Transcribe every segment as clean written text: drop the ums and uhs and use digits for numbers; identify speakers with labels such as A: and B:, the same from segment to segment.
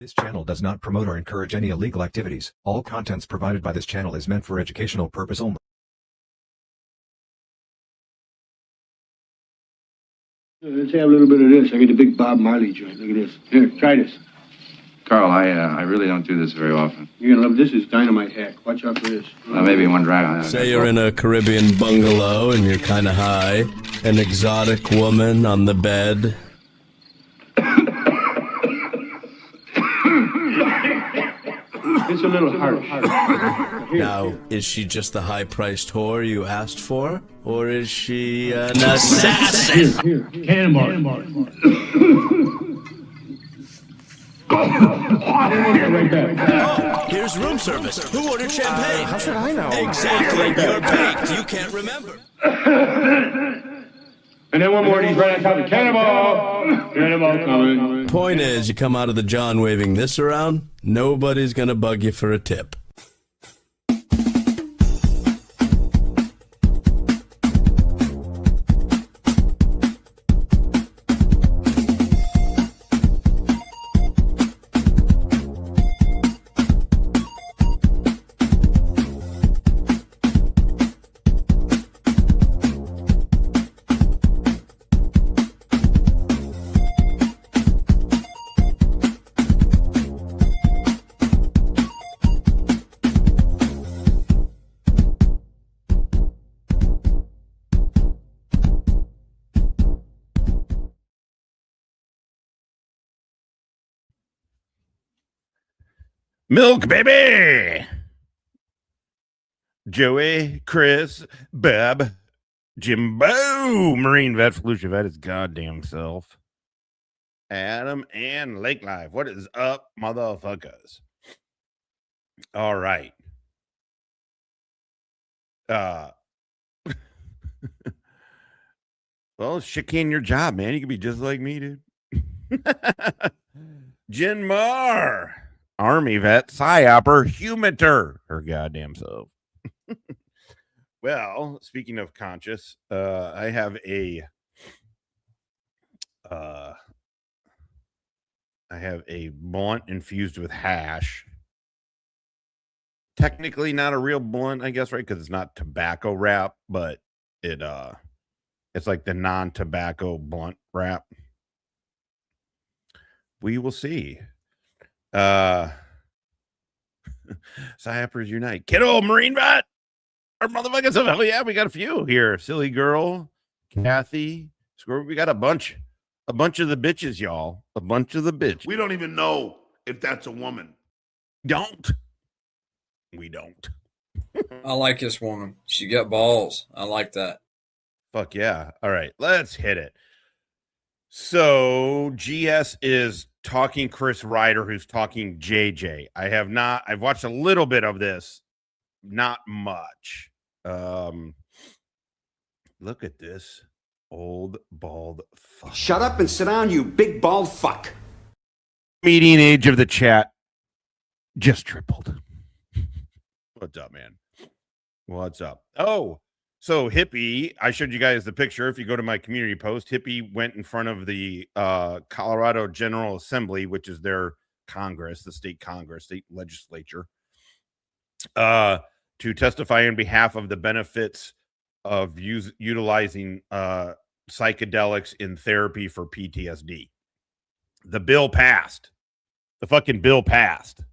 A: This channel does not promote or encourage any illegal activities. All contents provided by this channel is meant for educational purpose only.
B: Let's have a little bit of this. I get the big Bob Marley joint. Look at this. Here, try this.
C: Carl, I really don't do this very often.
B: You're gonna love this. Is dynamite hack. Watch out for this.
C: Maybe one drag.
D: Say you're in a Caribbean bungalow and you're kind of high. An exotic woman on the bed.
B: It's a little harsh.
D: Now, is she just the high-priced whore you asked for? Or is she an assassin?
B: Here. Cannonball. Right back.
D: Oh, here's room service. Who ordered champagne?
E: How should I know?
D: Exactly. You're baked. You can't remember.
B: And then one more, he's right on top of Cannonball. Cannonball coming.
D: Point is, you come out of the John waving this around, nobody's gonna bug you for a tip.
F: Milk, baby! Joey, Chris, Bob, Jimbo, Marine Vet, Felucia Vet, his goddamn self. Adam and Lake Life. What is up, motherfuckers? All right. Well, shit can your job, man. You can be just like me, dude. Jen Marr. Army vet, psyoper, humanter, her goddamn self. Well, speaking of conscious, I have a blunt infused with hash. Technically not a real blunt, I guess, right? Because it's not tobacco wrap, but it's like the non-tobacco blunt wrap. We will see. Cypers Unite. Kiddo, Marine Vet. Our motherfuckers. Oh, yeah, we got a few here. Silly Girl, Kathy. We got a bunch of the bitches, y'all. A bunch of the bitches.
G: We don't even know if that's a woman.
F: We don't.
E: I like this woman. She got balls. I like that.
F: Fuck yeah. All right, let's hit it. So GS is talking Chris Ryder, who's talking JJ. I've watched a little bit of this, not much. Look at this old bald fuck.
H: Shut up and sit down, you big bald fuck.
F: Median age of the chat just tripled. What's up, man? What's up? Oh, so Hippie, I showed you guys the picture. If you go to my community post, Hippie went in front of the Colorado General Assembly, which is their Congress, the state Congress, state legislature, to testify on behalf of the benefits of utilizing psychedelics in therapy for PTSD. The bill passed. The fucking bill passed.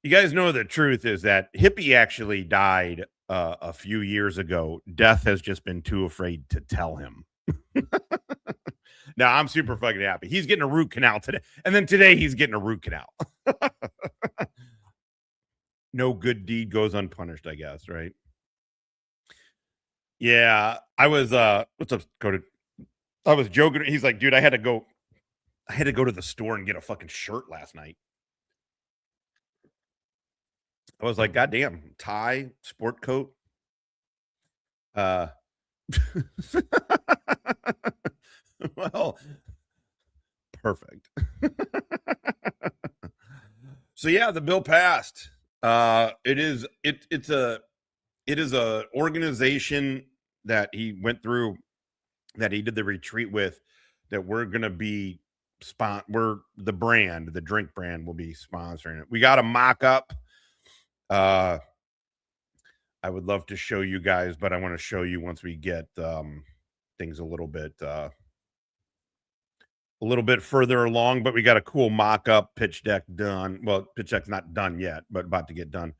F: You guys know the truth is that Hippie actually died a few years ago. Death has just been too afraid to tell him. Now, I'm super fucking happy. He's getting a root canal today. And then today he's getting a root canal. No good deed goes unpunished, I guess, right? Yeah, I was what's up, Cody? I was joking. He's like, dude, I had to go to the store and get a fucking shirt last night. I was like, goddamn, tie, sport coat. Well, perfect. So yeah, the bill passed. It is a organization that he went through, that he did the retreat with, that we're going to be we're the brand, the drink brand will be sponsoring it. We got a mock-up. I would love to show you guys, but I want to show you once we get things a little bit further along. But we got a cool mock-up pitch deck done. Well, pitch deck's not done yet, but about to get done.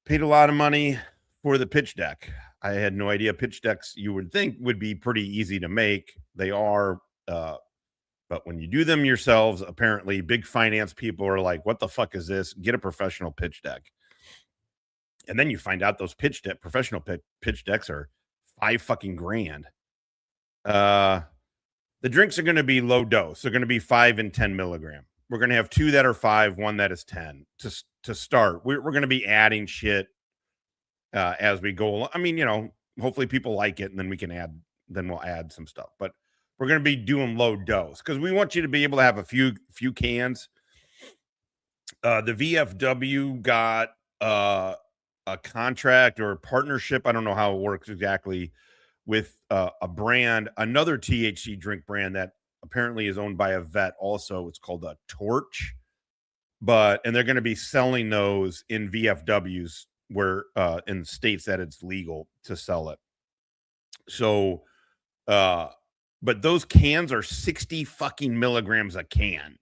F: Paid a lot of money for the pitch deck. I had no idea pitch decks you would think would be pretty easy to make. They are, but when you do them yourselves, apparently big finance people are like, what the fuck is this? Get a professional pitch deck. And then you find out those professional pitch decks are $5,000. The drinks are going to be low dose. They're going to be 5 and 10 milligram. We're going to have 2 that are 5, 1 that is 10 to start. We're going to be adding shit as we go along. I mean, hopefully people like it, and then we'll add some stuff. But we're going to be doing low dose because we want you to be able to have a few cans. The VFW got a contract or a partnership. I don't know how it works exactly with a brand, another THC drink brand that apparently is owned by a vet also. It's called a Torch, and they're going to be selling those in VFWs where in states that it's legal to sell it. So, but those cans are 60 fucking milligrams a can.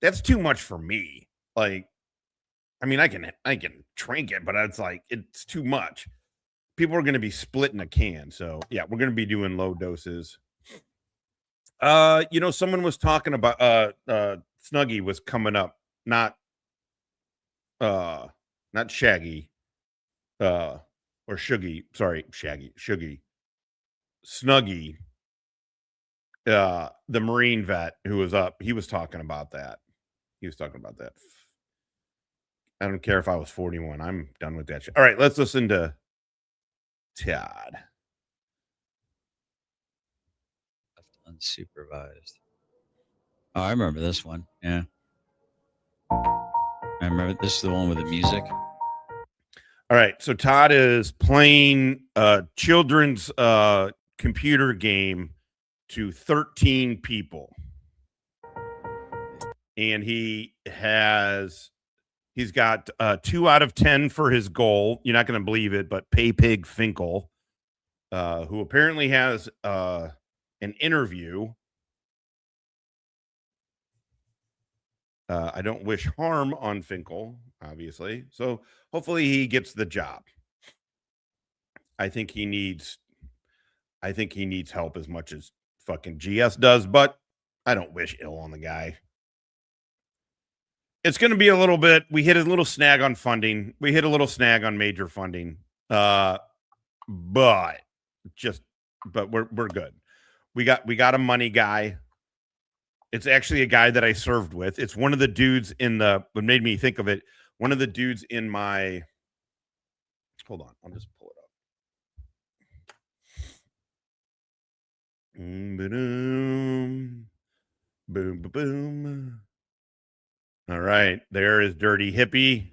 F: That's too much for me. Like, I mean, I can drink it, but it's too much. People are going to be splitting a can. So yeah, we're going to be doing low doses. Someone was talking about Snuggie was coming up, not Shaggy, or Shuggy. Sorry, Shuggy. Snuggie, the Marine vet who was up, he was talking about that. I don't care if I was 41. I'm done with that shit. All right, let's listen to Todd.
I: Unsupervised. Oh, I remember this one. Yeah. I remember this is the one with the music.
F: All right, so Todd is playing a children's computer game to 13 people. And he's got 2 out of 10 for his goal. You're not going to believe it, but Pay Pig Finkel, who apparently has an interview. I don't wish harm on Finkel, obviously. So hopefully he gets the job. I think he needs help as much as fucking GS does, but I don't wish ill on the guy. It's going to be a little bit. We hit a little snag on funding. We hit a little snag on major funding. But we're good. We got a money guy. It's actually a guy that I served with. It's one of the dudes what made me think of it. One of the dudes in my, hold on, I'll just pull it up. Boom, boom, boom. All right, there is Dirty Hippie.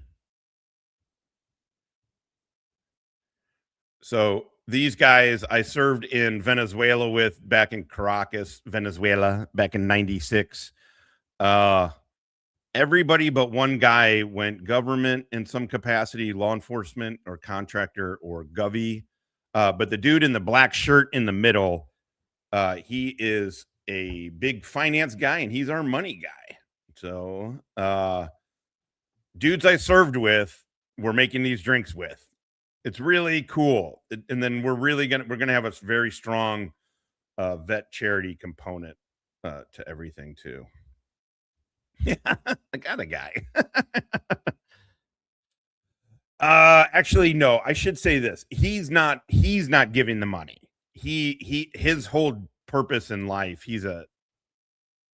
F: So these guys I served in Venezuela with back in Caracas, Venezuela, back in 96. Everybody but one guy went government in some capacity, law enforcement or contractor or govy. But the dude in the black shirt in the middle, he is a big finance guy and he's our money guy. So, dudes I served with, we're making these drinks with. It's really cool. And then we're going to have a very strong vet charity component to everything too. Yeah, I got a guy. Actually, no, I should say this. He's not giving the money. His whole purpose in life,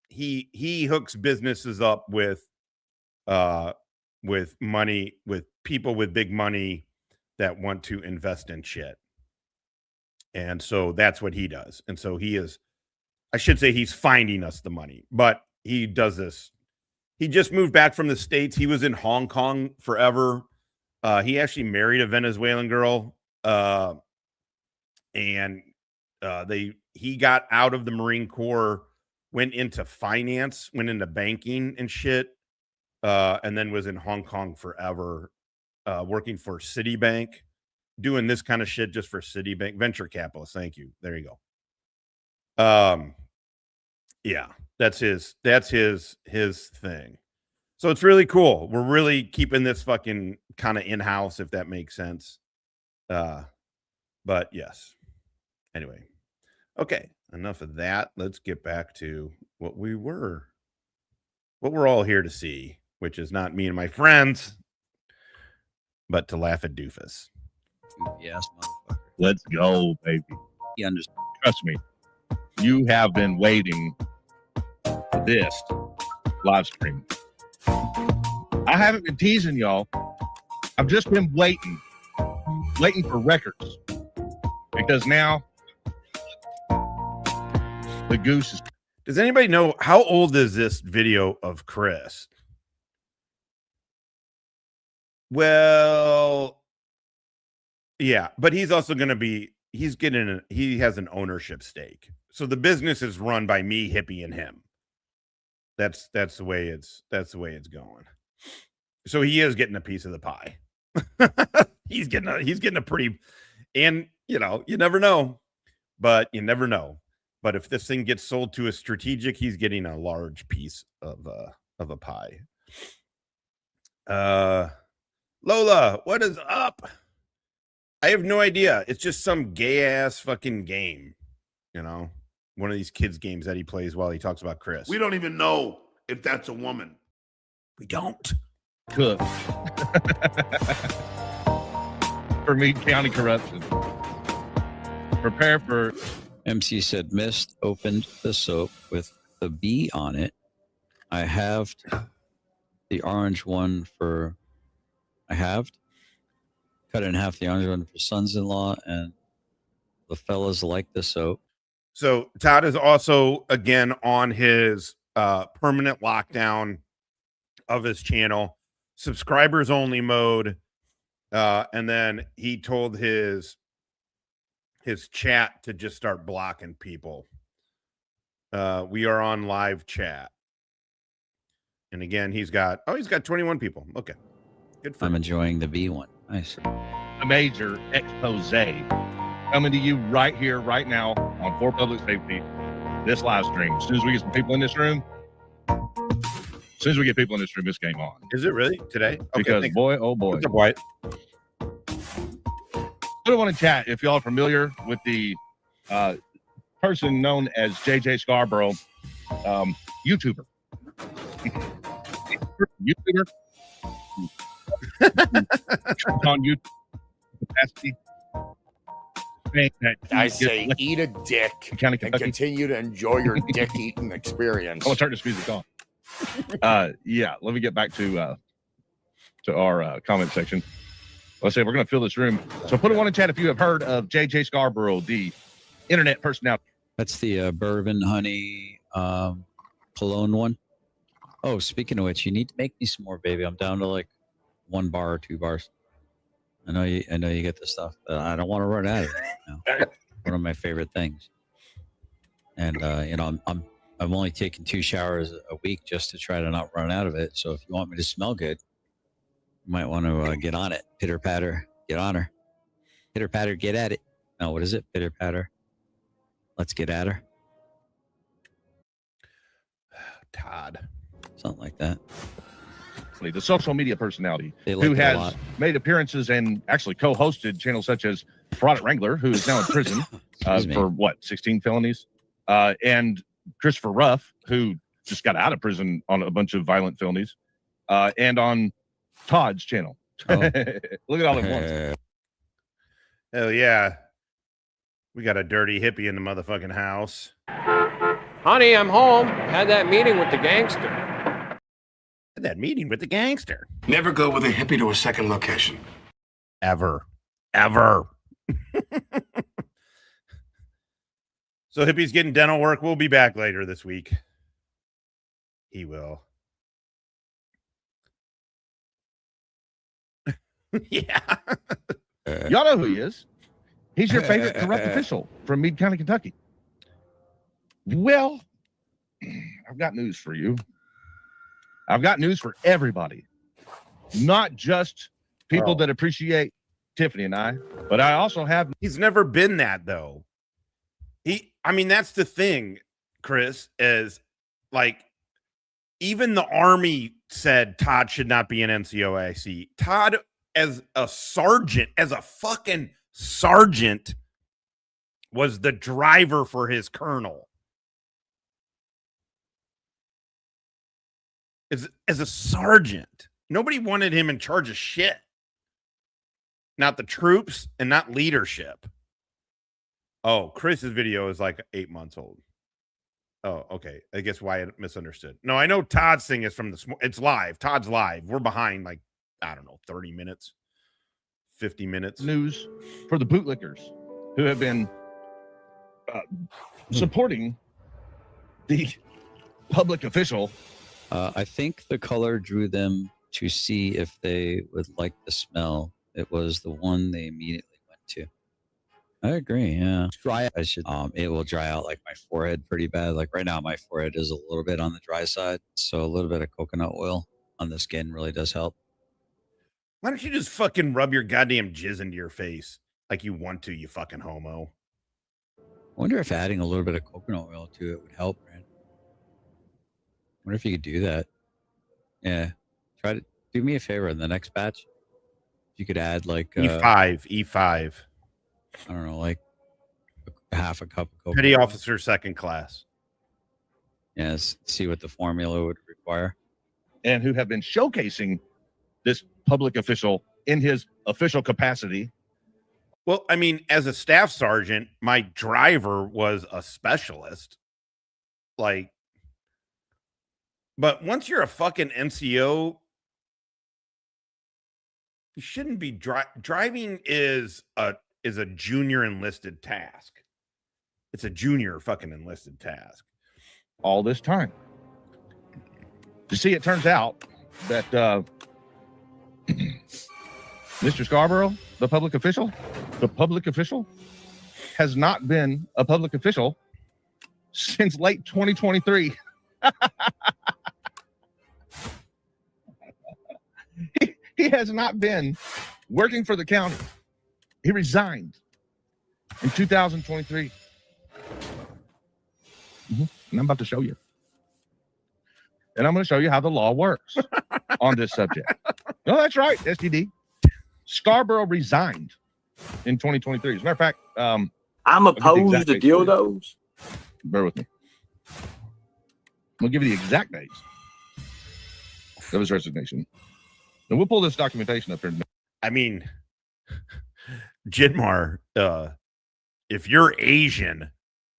F: he hooks businesses up with money, with people with big money that want to invest in shit. And so that's what he does. And so I should say he's finding us the money, but he does this. He just moved back from the States. He was in Hong Kong forever. He actually married a Venezuelan girl. And he got out of the Marine Corps went into finance, went into banking and shit, and then was in Hong Kong forever, working for Citibank, doing this kind of shit just for Citibank venture capitalists. Thank you. There you go. Yeah, that's his thing. So it's really cool. We're really keeping this fucking kind of in-house, if that makes sense. But yes. Anyway. Okay, enough of that. Let's get back to what we're all here to see, which is not me and my friends, but to laugh at Doofus.
I: Yes, motherfucker.
J: Let's go, baby.
I: You understand?
J: Trust me, you have been waiting for this live stream. I haven't been teasing y'all. I've just been waiting for records, because now the goose is.
F: Does anybody know how old is this video of Chris? Well, yeah, but he's also going to be, he has an ownership stake. So the business is run by me, Hippie, and him. That's the way it's going. So he is getting a piece of the pie. he's getting a pretty, and you know, you never know, but you never know. But if this thing gets sold to a strategic, he's getting a large piece of a pie. Lola, what is up? I have no idea. It's just some gay ass fucking game, you know, one of these kids games that he plays while he talks about Chris.
G: We don't even know if that's a woman.
F: We don't.
J: Cook for Meade County corruption. Prepare for.
I: MC said, Mist opened the soap with the B on it. I halved the orange one for. I halved. Cut in half the orange one for sons-in-law, and the fellas like the soap.
F: So Todd is also, again, on his permanent lockdown of his channel, subscribers only mode. And then he told his chat to just start blocking people. We are on live chat. And again, he's got 21 people. Okay. Good for
I: I'm
F: him.
I: enjoying the B one. Nice.
J: A major expose coming to you right here, right now on For Public Safety, this live stream. As soon as we get some people in this room, this game on.
F: Is it really today? Okay,
J: because
F: thanks.
J: boy, oh boy.
F: What's up, White?
J: Put it on in chat if y'all are familiar with the person known as JJ Scarborough, YouTuber. YouTuber. On YouTube capacity.
K: I say eat a dick and continue to enjoy your dick eating experience.
J: I'm gonna turn this music on. Yeah, let me get back to our comment section. Let's say we're gonna fill this room. So put a one in chat if you have heard of JJ Scarborough, the internet personality.
I: That's the bourbon honey cologne one. Oh, speaking of which, you need to make me some more, baby. I'm down to like 1 bar or 2 bars. I know you get the stuff, but I don't want to run out of it. You know? One of my favorite things. And you know, I'm only taking 2 showers a week just to try to not run out of it. So if you want me to smell good, you might want to get on it. Pitter patter, get on her. Pitter patter, get at it. No, what is it? Pitter patter. Let's get at her.
F: Todd.
I: Something like that.
J: The social media personality
I: They like
J: who
I: it a
J: has
I: lot.
J: made appearances and actually co-hosted channels such as Product Wrangler, who is now in prison for what, 16 felonies, and Christopher Ruff, who just got out of prison on a bunch of violent felonies, and on Todd's channel.
I: Oh.
J: Look at all at once.
F: Hell yeah. We got a dirty hippie in the motherfucking house.
L: Honey, I'm home. Had that meeting with the gangster.
G: Never go with a hippie to a second location.
F: Ever. So hippie's getting dental work. We'll be back later this week. He will. Yeah.
J: Y'all know who he is. He's your favorite corrupt official from Meade County, Kentucky. Well, I've got news for you. I've got news for everybody, not just people that appreciate Tiffany and I, but I also have.
F: He's never been that though. That's the thing, Chris, is like, even the Army said Todd should not be an NCOIC. Todd, as a sergeant, as a fucking sergeant, was the driver for his colonel. As a sergeant, nobody wanted him in charge of shit. Not the troops and not leadership. Oh, Chris's video is like 8 months old. Oh, okay. I guess why I misunderstood. No, I know Todd's thing is from it's live. Todd's live. We're behind like, I don't know, 30 minutes, 50 minutes.
J: News for the bootlickers who have been supporting the public official.
I: I think the color drew them to see if they would like the smell. It was the one they immediately went to. I agree. Yeah. Dry. I should. It will dry out like my forehead pretty bad. Like right now, my forehead is a little bit on the dry side. So a little bit of coconut oil on the skin really does help.
F: Why don't you just fucking rub your goddamn jizz into your face like you want to, you fucking homo?
I: I wonder if adding a little bit of coconut oil to it would help, man. I wonder if you could do that. Yeah. Try to do me a favor in the next batch. If you could add like
F: E5.
I: I don't know, like half a cup of coconut
F: Petty
I: oil.
F: officer, second class.
I: Yes. See what the formula would require.
J: And who have been showcasing this public official in his official capacity.
F: Well, I mean, as a staff sergeant, my driver was a specialist. Like, but once you're a fucking NCO, you shouldn't be driving is a junior enlisted task. It's a junior fucking enlisted task.
J: All this time. You see, it turns out that Mr. Scarborough, the public official has not been a public official since late 2023. He has not been working for the county. He resigned in 2023. And I'm about to show you. And I'm going to show you how the law works on this subject. No, that's right, STD. Scarborough resigned in 2023. As a matter of fact,
M: I'm opposed to dildos.
J: Bear with me. I'm going to give you the exact dates of his resignation. And we'll pull this documentation up here.
F: I mean, Jidmar, if you're Asian,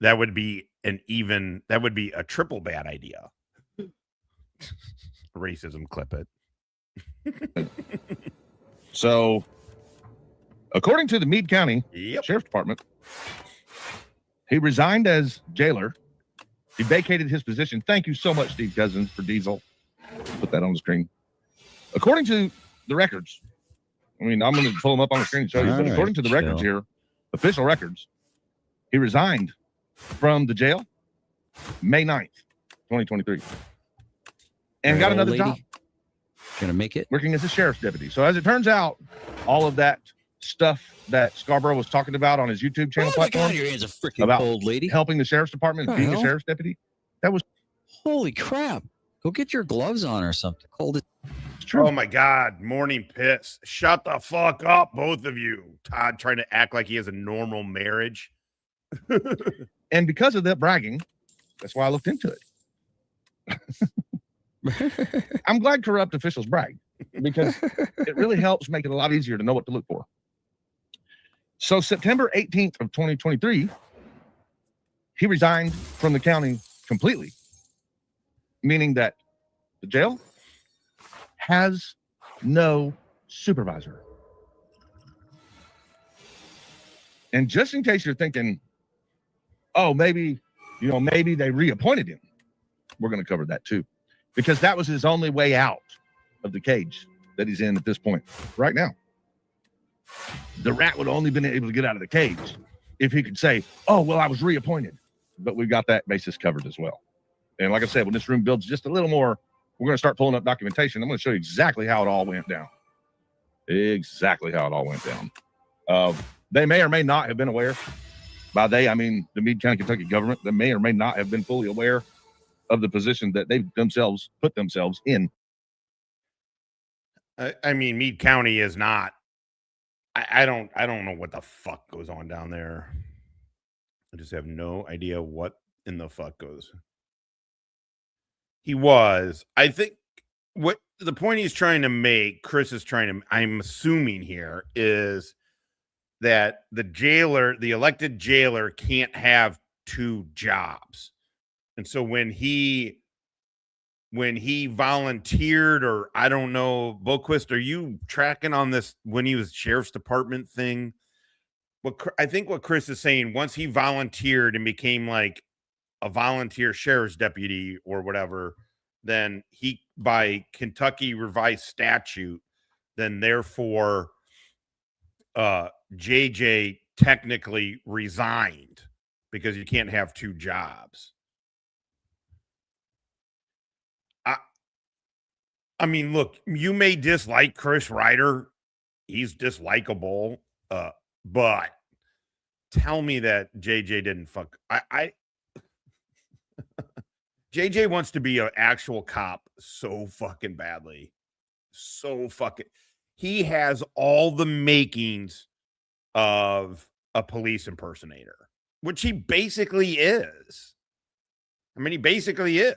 F: that would be a triple bad idea. Racism, clip it.
J: So, according to the Meade County Sheriff's Department, he resigned as jailer. He vacated his position. Thank you so much, Steve Cousins, for Diesel. Put that on the screen. According to the records, I mean, I'm going to pull them up on the screen and show you, but according to the records here, official records, he resigned from the jail May 9th, 2023. And got another job.
I: Gonna make it.
J: Working as a sheriff's deputy. So as it turns out, all of that stuff that Scarborough was talking about on his YouTube channel platform,
I: God, your hand's a freaking
J: about
I: cold, lady.
J: helping the sheriff's department and being a sheriff's deputy, that was
I: holy crap. Go get your gloves on or something. Cold.
F: Oh my God. Morning piss. Shut the fuck up, both of you. Todd trying to act like he has a normal marriage.
J: And because of that bragging, that's why I looked into it. I'm glad corrupt officials brag because it really helps make it a lot easier to know what to look for. So September 18th of 2023, he resigned from the county completely, meaning that the jail has no supervisor. And just in case you're thinking, oh, maybe they reappointed him, we're going to cover that too. Because that was his only way out of the cage that he's in at this point, right now. The rat would have only been able to get out of the cage if he could say, oh, well, I was reappointed. But we've got that basis covered as well. And like I said, when this room builds just a little more, we're going to start pulling up documentation. I'm going to show you exactly how it all went down. Exactly how it all went down. They may or may not have been aware. By they, I mean the Meade County, Kentucky government. They may or may not have been fully aware of the position that they themselves put themselves in.
F: I mean, Meade County is not. I don't know what the fuck goes on down there. I just have no idea what in the fuck goes. I think what the point he's trying to make, Chris is trying to, I'm assuming here, is that the elected jailer can't have two jobs. And so when he volunteered, or I don't know, Boquist, are you tracking on this when he was sheriff's department thing? I think what Chris is saying, once he volunteered and became like a volunteer sheriff's deputy or whatever, then he, by Kentucky revised statute, then therefore JJ technically resigned because you can't have two jobs. I mean, look, you may dislike Chris Ryder. He's dislikable. But tell me that JJ didn't fuck. JJ wants to be an actual cop so fucking badly. He has all the makings of a police impersonator, which he basically is. I mean, he basically is.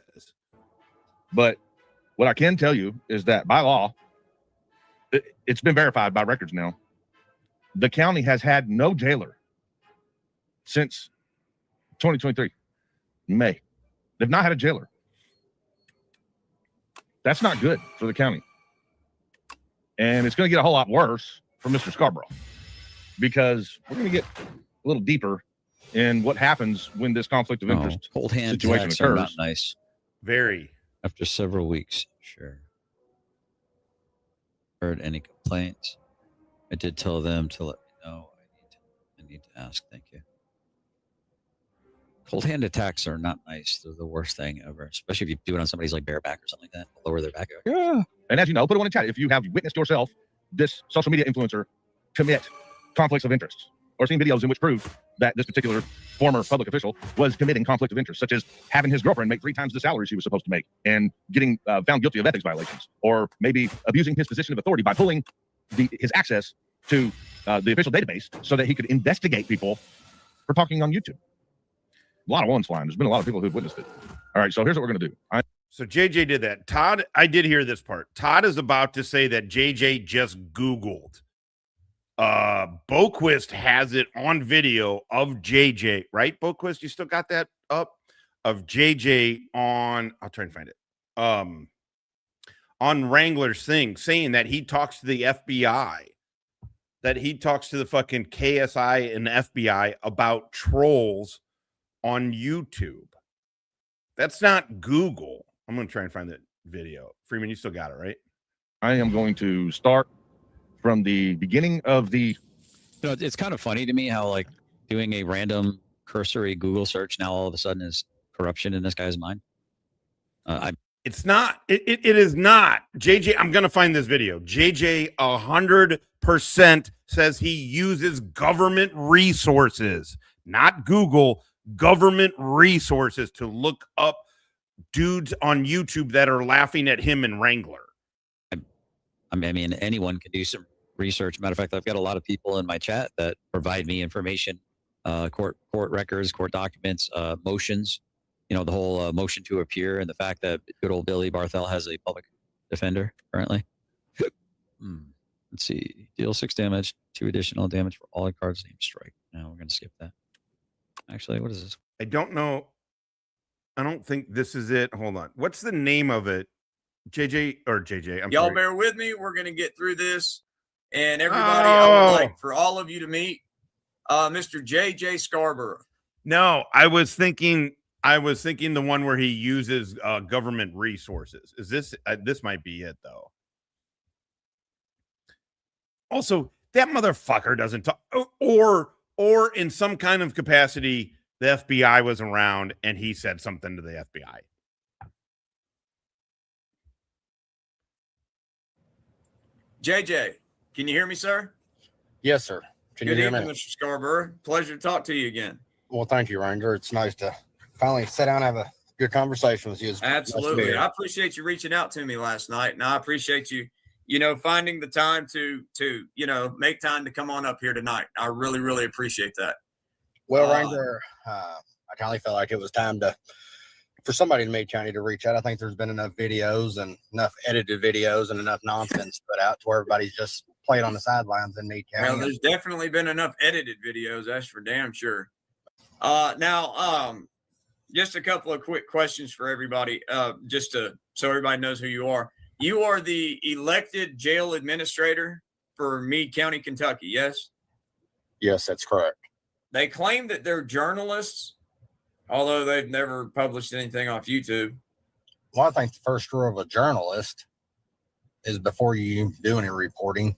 J: But what I can tell you is that by law, it's been verified by records now. The county has had no jailer since 2023, May. They've not had a jailer. That's not good for the county. And it's going to get a whole lot worse for Mr. Scarborough, because we're going to get a little deeper in what happens when this conflict of interest
I: cold hand
J: situation
I: attacks
J: occurs.
I: are not nice.
F: Very.
I: After several weeks, sure. Heard any complaints? I did tell them to let me know. I need to ask. Thank you. Cold hand attacks are not nice. They're the worst thing ever, especially if you do it on somebody's like bareback or something like that. Lower their back.
J: Yeah. And as you know, put it in the chat. If you have witnessed yourself, this social media influencer, commit conflicts of interest, or seen videos in which prove that this particular former public official was committing conflict of interest, such as having his girlfriend make 3 times the salary she was supposed to make and getting found guilty of ethics violations, or maybe abusing his position of authority by pulling his access to the official database so that he could investigate people for talking on YouTube. A lot of ones flying. There's been a lot of people who've witnessed it. All right, so here's what we're going to do.
F: So JJ did that. Todd, I did hear this part. Todd is about to say that JJ just Googled. Boquist has it on video of JJ, right? Boquist, you still got that up? Of JJ on, I'll try and find it. On Wrangler's thing, saying that he talks to the FBI, that he talks to the fucking KSI and the FBI about trolls on YouTube. That's not Google. I'm going to try and find that video. Freeman, you still got it, right?
J: I am going to start from the beginning of the...
I: You know, it's kind of funny to me how, like, doing a random cursory Google search now all of a sudden is corruption in this guy's mind.
F: It's not. It is not. JJ, I'm going to find this video. JJ 100% says he uses government resources, not Google, government resources to look up dudes on YouTube that are laughing at him and Wrangler.
I: I mean, anyone can do some research. Matter of fact, I've got a lot of people in my chat that provide me information, court records, court documents, motions, you know, the whole motion to appear, and the fact that good old Billy Barthel has a public defender currently. Let's see. Deal 6 damage, 2 additional damage for all cards named strike. Now we're going to skip that. Actually, what is this?
F: I don't know. I don't think this is it. Hold on. What's the name of it? JJ.
N: Y'all
F: sorry.
N: bear with me. We're going to get through this. And everybody, I would like for all of you to meet Mr. JJ Scarborough.
F: No, I was thinking the one where he uses government resources. Is this this might be it though. Also, that motherfucker doesn't talk, or in some kind of capacity, the FBI was around and he said something to the FBI.
N: JJ, can you hear me, sir?
K: Yes, sir. Can
N: Good
K: you hear
N: evening,
K: me?
N: Mr. Scarborough. Pleasure to talk to you again.
K: Well, thank you, Ranger. It's nice to finally sit down and have a good conversation with you. It's nice to be
N: Absolutely.
K: here.
N: I appreciate you reaching out to me last night, and I appreciate you, finding the time to make time to come on up here tonight. I really, really appreciate that.
K: Well, Ranger, I kind of felt like it was time for somebody in Meade County to reach out. I think there's been enough videos and enough edited videos and enough nonsense put out to where everybody's just played on the sidelines in Meade County.
N: Well, there's definitely been enough edited videos. That's for damn sure. Now, just a couple of quick questions for everybody, so everybody knows who you are. You are the elected jail administrator for Meade County, Kentucky, yes?
K: Yes, that's correct.
N: They claim that they're journalists, although they've never published anything off YouTube.
K: Well, I think the first rule of a journalist is before you do any reporting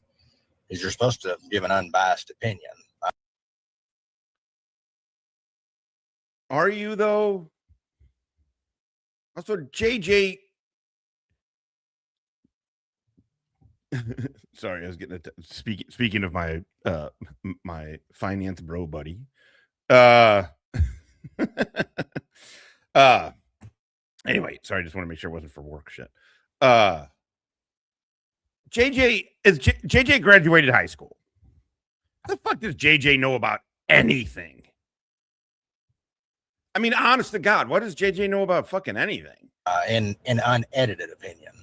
K: is you're supposed to give an unbiased opinion.
F: Are you, though? Also, JJ. Sorry, I was getting speaking of my my finance bro buddy. Anyway, sorry, I just want to make sure it wasn't for work shit. JJ graduated high school. How the fuck does JJ know about anything? I mean, honest to God, what does JJ know about fucking anything?
K: In an unedited opinion.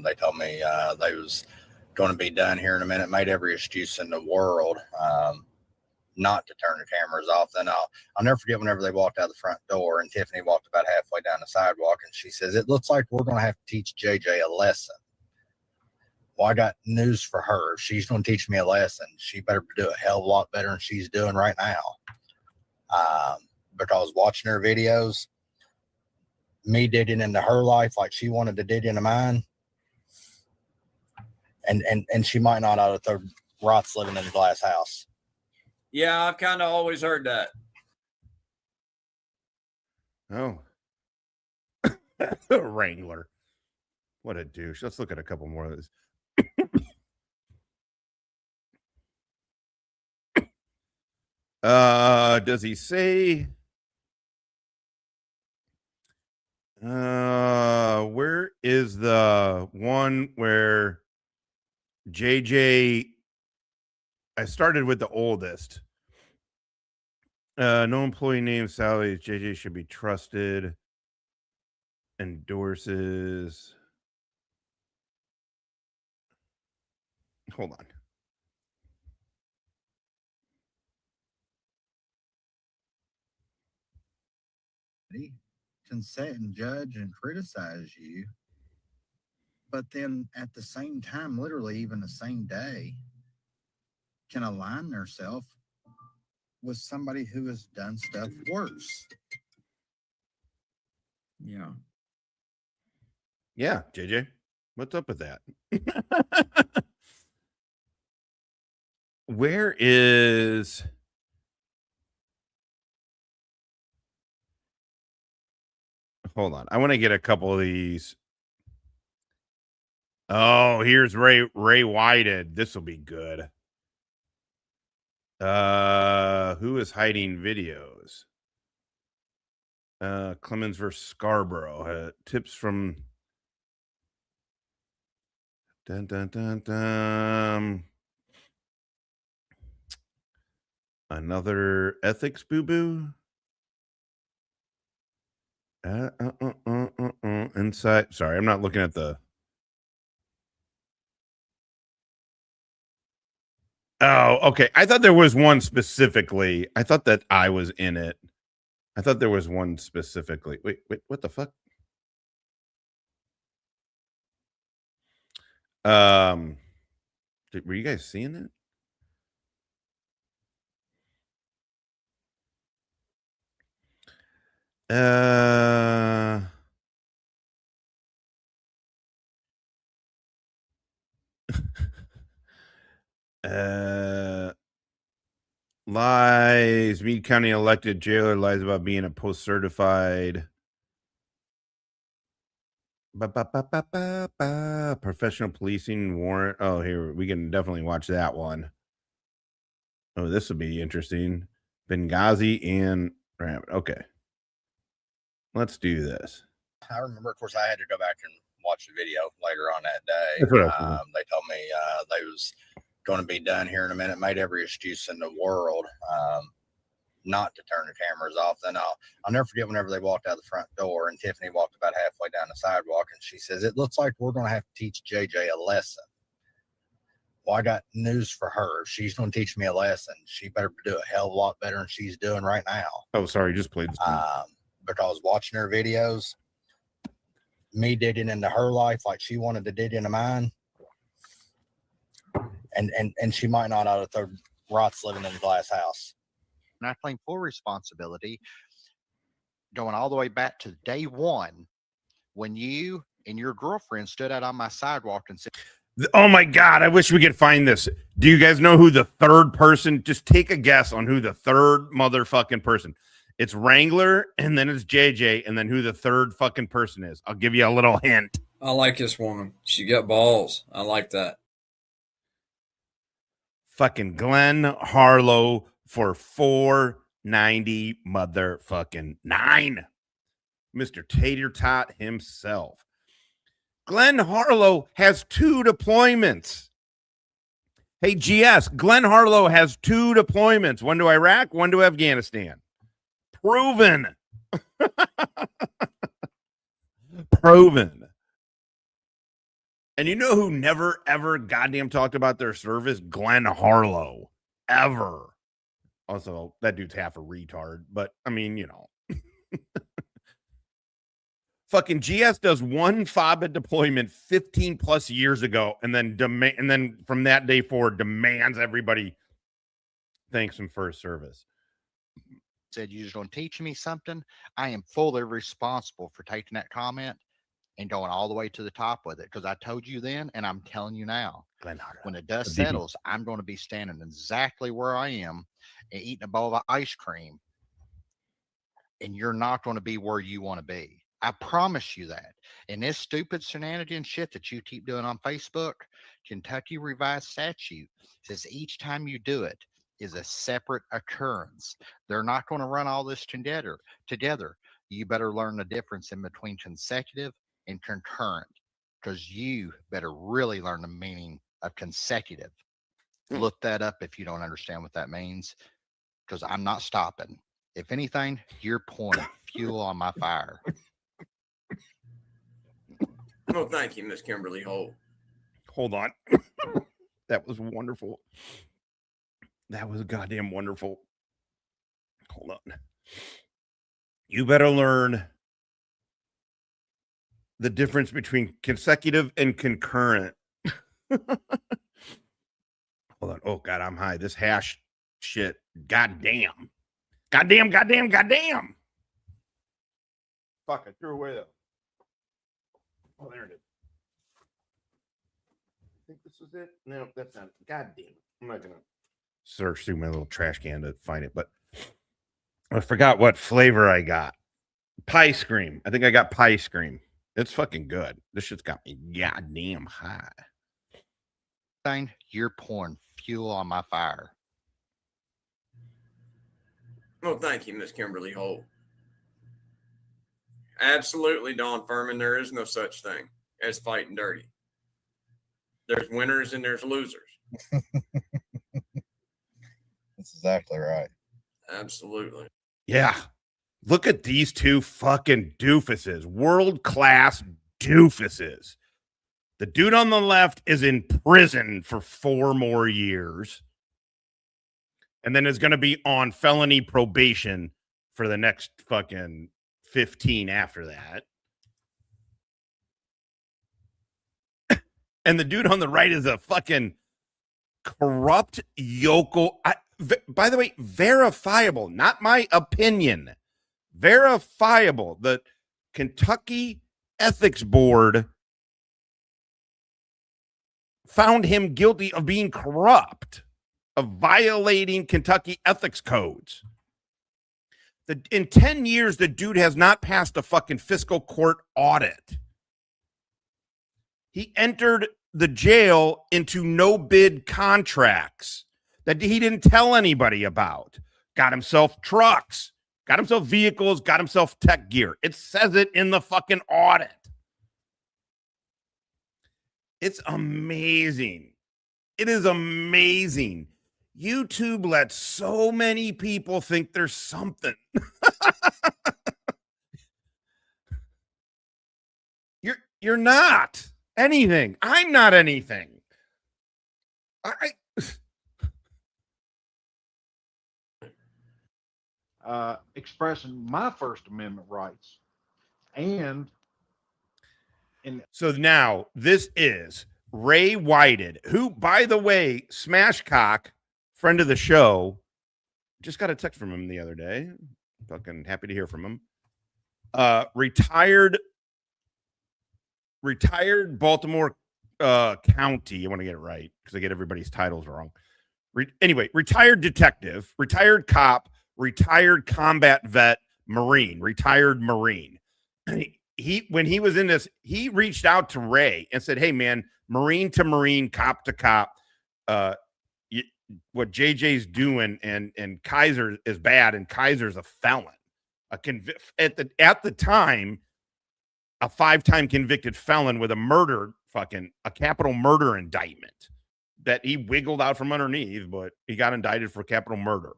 K: They told me they was going to be done here in a minute, made every excuse in the world not to turn the cameras off. Then I'll never forget whenever they walked out the front door and Tiffany walked about halfway down the sidewalk and she says, "It looks like we're going to have to teach JJ a lesson." Well, I got news for her. If she's going to teach me a lesson, she better do a hell of a lot better than she's doing right now. Because watching her videos, me digging into her life like she wanted to dig into mine, and she might not out of third rots living in a glass house.
N: Yeah, I've kind of always heard that.
F: Oh. Wrangler. What a douche. Let's look at a couple more of this. Does he say where is the one where JJ I started with the oldest. No employee name salaries. JJ should be trusted. Endorses. Hold on.
O: He can sit and judge and criticize you, but then at the same time, literally even the same day, can align themselves with somebody who has done stuff worse.
N: Yeah.
F: Yeah, JJ. What's up with that? Where is... Hold on. I want to get a couple of these. Oh, here's Ray Whitehead. This will be good. Who is hiding videos? Clemens versus Scarborough. Tips from dun dun dun dun. Another ethics boo-boo. Inside. Sorry, I'm not looking at the. Oh, okay. I thought there was one specifically. I thought that I was in it. I thought there was one specifically. Wait, what the fuck? Were you guys seeing it? Lies. Meade County elected jailer lies about being a post-certified Professional policing warrant. Oh, here we can definitely watch that one. Oh, this would be interesting. Benghazi and Rabbit. Okay, let's do this.
K: I remember, of course, I had to go back and watch the video later on that day. They told me they was going to be done here in a minute. Made every excuse in the world not to turn the cameras off. Then I'll never forget whenever they walked out the front door and Tiffany walked about halfway down the sidewalk and she says, "It looks like we're going to have to teach JJ a lesson." Well, I got news for her. If she's going to teach me a lesson, she better do a hell of a lot better than she's doing right now.
F: Oh, sorry, just played this.
K: Because watching her videos, me digging into her life like she wanted to dig into mine, and she might not out of third rots living in a glass house.
P: And I claim full responsibility going all the way back to day one when you and your girlfriend stood out on my sidewalk and said,
F: "Oh my God, I wish we could find this." Do you guys know who the third person? Just take a guess on who the third motherfucking person. It's Wrangler, and then it's JJ, and then who the third fucking person is. I'll give you a little hint.
E: I like this woman. She got balls. I like that.
F: Fucking Glenn Harlow for $4.90 motherfucking 9. Mr. Tater Tot himself. Glenn Harlow has 2 deployments. Hey, GS, Glenn Harlow has 2 deployments. One to Iraq, one to Afghanistan. Proven. Proven. And you know who never, ever goddamn talked about their service? Glenn Harlow. Ever. Also, that dude's half a retard, but I mean, you know. Fucking GS does one FABA deployment 15 plus years ago, and then from that day forward demands everybody thanks him for his service.
P: Said, "You're just going to teach me something." I am fully responsible for taking that comment and going all the way to the top with it, because I told you then, and I'm telling you now, when the dust settles, I'm going to be standing exactly where I am and eating a bowl of ice cream, and you're not going to be where you want to be. I promise you that. And this stupid shenanigan shit that you keep doing on Facebook, Kentucky Revised Statute says each time you do it is a separate occurrence. They're not going to run all this together. You better learn the difference in between consecutive and concurrent, because you better really learn the meaning of consecutive. Look that up if you don't understand what that means, because I'm not stopping. If anything, you're pouring fuel on my fire.
N: Well, thank you, Miss Kimberly Holt.
F: Hold on. That was wonderful. That was goddamn wonderful. Hold on. You better learn the difference between consecutive and concurrent. Hold on. Oh, God, I'm high. This hash shit. Goddamn. Goddamn. Fuck, I threw away though. Oh, there it is. I think this is it. No, that's not it. God damn it. I'm not going to search through my little trash can to find it, but I forgot what flavor I got. Pie Scream. I think I got Pie Scream. It's fucking good. This shit's got me goddamn high.
P: You're pouring fuel on my fire.
N: Well, thank you, Miss Kimberly Holt. Absolutely, Don Furman. There is no such thing as fighting dirty. There's winners and there's losers.
K: That's exactly right.
N: Absolutely.
F: Yeah. Look at these two fucking doofuses. World-class doofuses. The dude on the left is in prison for 4 more years. And then is going to be on felony probation for the next fucking 15 after that. And the dude on the right is a fucking corrupt yokel. By the way, verifiable, not my opinion. Verifiable. The Kentucky Ethics Board found him guilty of being corrupt, of violating Kentucky ethics codes. In 10 years, the dude has not passed a fucking fiscal court audit. He entered the jail into no bid contracts that he didn't tell anybody about. Got himself trucks, got himself vehicles, got himself tech gear. It says it in the fucking audit. It's amazing. It is amazing. YouTube lets so many people think there's something. You're not anything. I'm not anything.
Q: Expressing my First Amendment rights. And
F: so now this is Ray Whitehead, who, by the way, Smashcock, friend of the show, just got a text from him the other day. Fucking happy to hear from him. Retired Baltimore County. I want to get it right because I get everybody's titles wrong. Anyway, retired detective, retired cop, retired combat vet, Marine, retired Marine. When he was in this, he reached out to Ray and said, "Hey man, Marine to Marine, cop to cop, what JJ's doing and Kaiser is bad, and Kaiser's a felon, at the time, a 5-time convicted felon with a capital murder indictment that he wiggled out from underneath, but he got indicted for capital murder.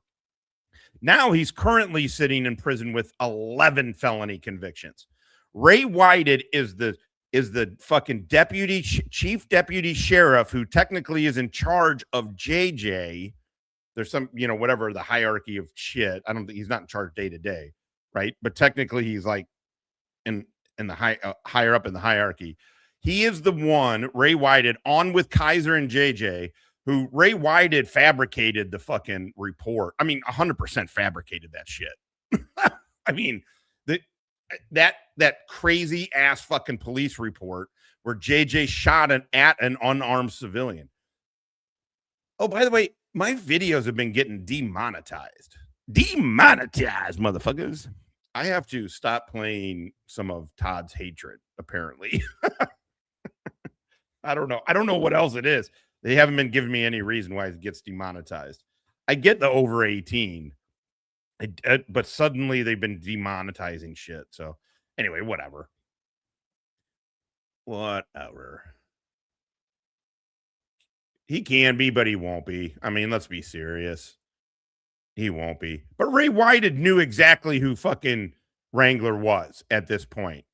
F: Now he's currently sitting in prison with 11 felony convictions. Ray Whitehead is the fucking chief deputy sheriff who technically is in charge of JJ. There's some, whatever the hierarchy of shit. I don't think he's not in charge day to day, right? But technically he's like in the higher up in the hierarchy. He is the one, Ray Whitehead, on with Kaiser and JJ, who Ray Whitehead fabricated the fucking report. I mean, 100% fabricated that shit. I mean, that crazy ass fucking police report where JJ shot at an unarmed civilian. Oh, by the way, my videos have been getting demonetized. Demonetized, motherfuckers. I have to stop playing some of Todd's hatred, apparently. I don't know what else it is. They haven't been giving me any reason why it gets demonetized. I get the over 18, but suddenly they've been demonetizing shit. So anyway, whatever. He can be, but he won't be. I mean, let's be serious. He won't be. But Ray Whitehead knew exactly who fucking Wrangler was at this point.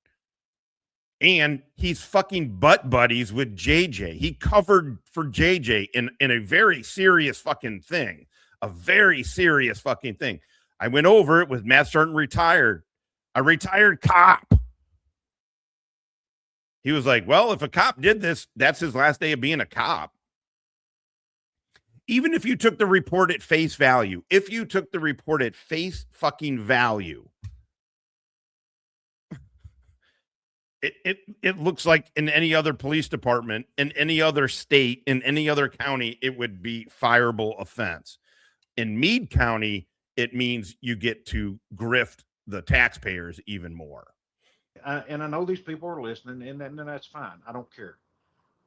F: And he's fucking butt buddies with JJ. He covered for JJ in a very serious fucking thing. A very serious fucking thing. I went over it with Matt Sergeant retired. A retired cop. He was like, well, if a cop did this, that's his last day of being a cop. Even if you took the report at face value, fucking value, it looks like in any other police department, in any other state, in any other county, it would be fireable offense. In Meade County, it means you get to grift the taxpayers even more.
Q: And I know these people are listening, and that's fine. I don't care.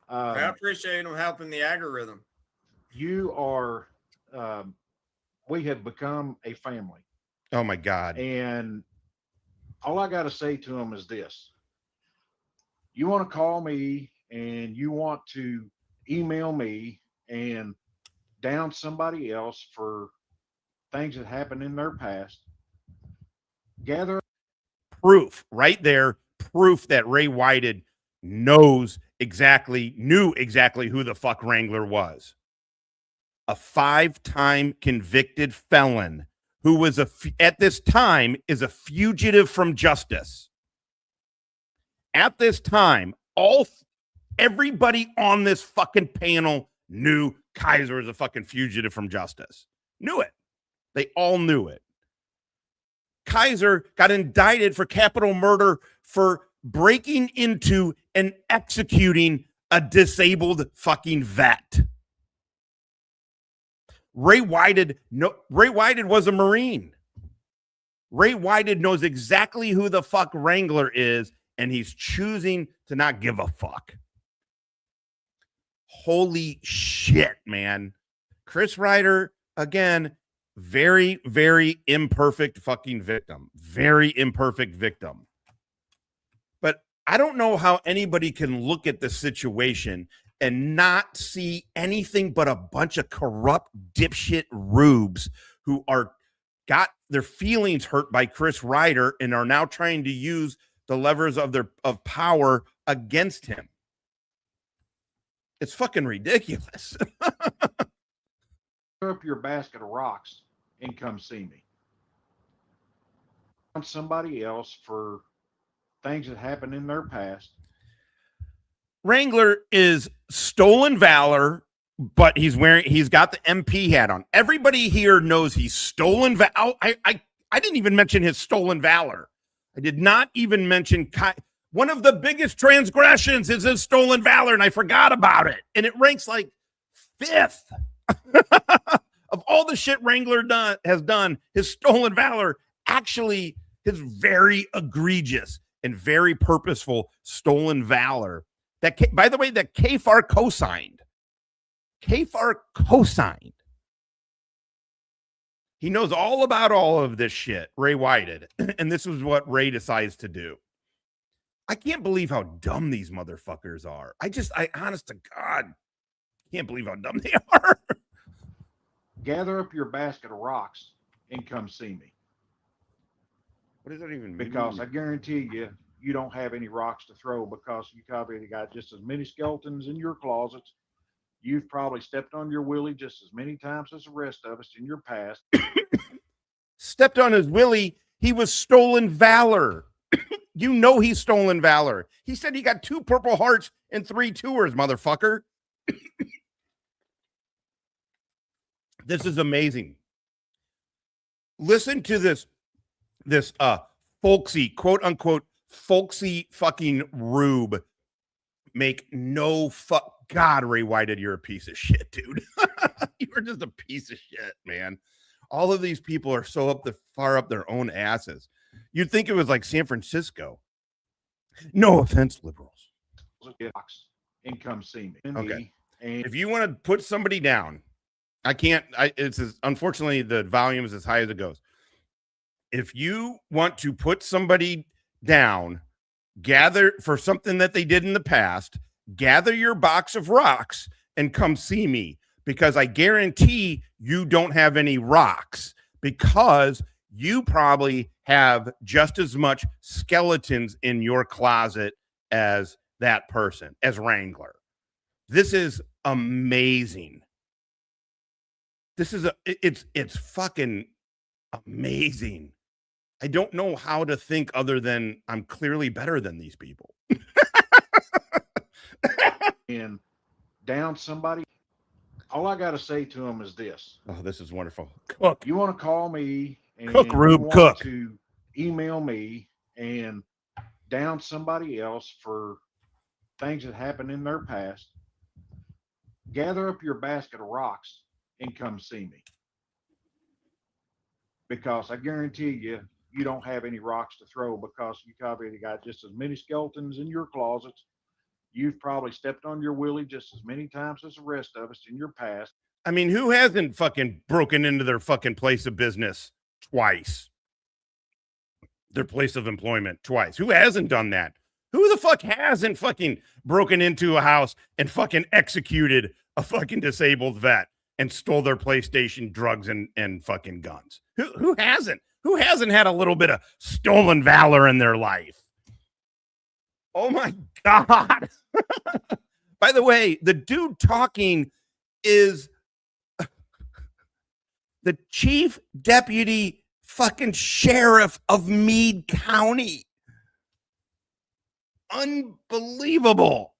N: I appreciate them helping the algorithm.
Q: You are, we have become a family.
F: Oh my God.
Q: And all I got to say to them is this. You want to call me and you want to email me and down somebody else for things that happened in their past. Gather
F: proof right there. Proof that Ray Whitehead knew exactly who the fuck Wrangler was. A 5-time convicted felon who was at this time is a fugitive from justice. At this time, everybody on this fucking panel knew Kaiser was a fucking fugitive from justice. Knew it. They all knew it. Kaiser got indicted for capital murder for breaking into and executing a disabled fucking vet. Ray Whitehead was a Marine. Ray Whitehead knows exactly who the fuck Wrangler is, and he's choosing to not give a fuck. Holy shit, man. Chris Ryder, again, very, very imperfect fucking victim. Very imperfect victim. But I don't know how anybody can look at the situation and not see anything but a bunch of corrupt dipshit rubes who are got their feelings hurt by Chris Ryder and are now trying to use the levers of power against him. It's fucking ridiculous.
Q: Up your basket of rocks and come see me. On somebody else for things that happened in their past.
F: Wrangler is stolen valor, but he's got the MP hat on. Everybody here knows he's stolen valor. I didn't even mention his stolen valor. I did not even mention one of the biggest transgressions is his stolen valor, and I forgot about it. And it ranks like 5th of all the shit Wrangler has done. His stolen valor actually is very egregious and very purposeful stolen valor. That, by the way, that Kfatt co-signed. Kfatt co-signed. He knows all about all of this shit, Ray Whitehead. And this is what Ray decides to do. I can't believe how dumb these motherfuckers are. I honest to God, can't believe how dumb they are.
Q: Gather up your basket of rocks and come see me.
F: What does that even mean?
Q: Because I guarantee you, you don't have any rocks to throw because you probably got just as many skeletons in your closets. You've probably stepped on your willy just as many times as the rest of us in your past.
F: Stepped on his willy. He was stolen valor. You know he's stolen valor. He said he got 2 Purple Hearts and 3 tours, motherfucker. This is amazing. Listen to this folksy, quote unquote, folksy fucking rube make no fuck. God, Ray Whitehead, you're a piece of shit, dude. You're just a piece of shit, man. All of these people are so far up their own asses. You'd think it was like San Francisco. No offense, liberals.
Q: And come see me.
F: Okay. If you want to put somebody down, unfortunately the volume is as high as it goes. If you want to put somebody down, gather for something that they did in the past, gather your box of rocks and come see me, because I guarantee you don't have any rocks, because you probably have just as much skeletons in your closet as that person, as Wrangler. This is amazing. It's fucking amazing. I don't know how to think other than I'm clearly better than these people.
Q: And down somebody, all I got to say to them is this.
F: Oh, this is wonderful. Cook.
Q: You want to call me and
F: cook, Rube,
Q: you want
F: cook.
Q: to email me and down somebody else for things that happened in their past. Gather up your basket of rocks and come see me. Because I guarantee you, you don't have any rocks to throw because you probably got just as many skeletons in your closets. You've probably stepped on your willy just as many times as the rest of us in your past.
F: I mean, who hasn't fucking broken into their fucking place of business twice? Their place of employment twice. Who hasn't done that? Who the fuck hasn't fucking broken into a house and fucking executed a fucking disabled vet and stole their PlayStation, drugs, and fucking guns? Who hasn't? Who hasn't had a little bit of stolen valor in their life? Oh my God. By the way, the dude talking is the chief deputy fucking sheriff of Meade County. Unbelievable.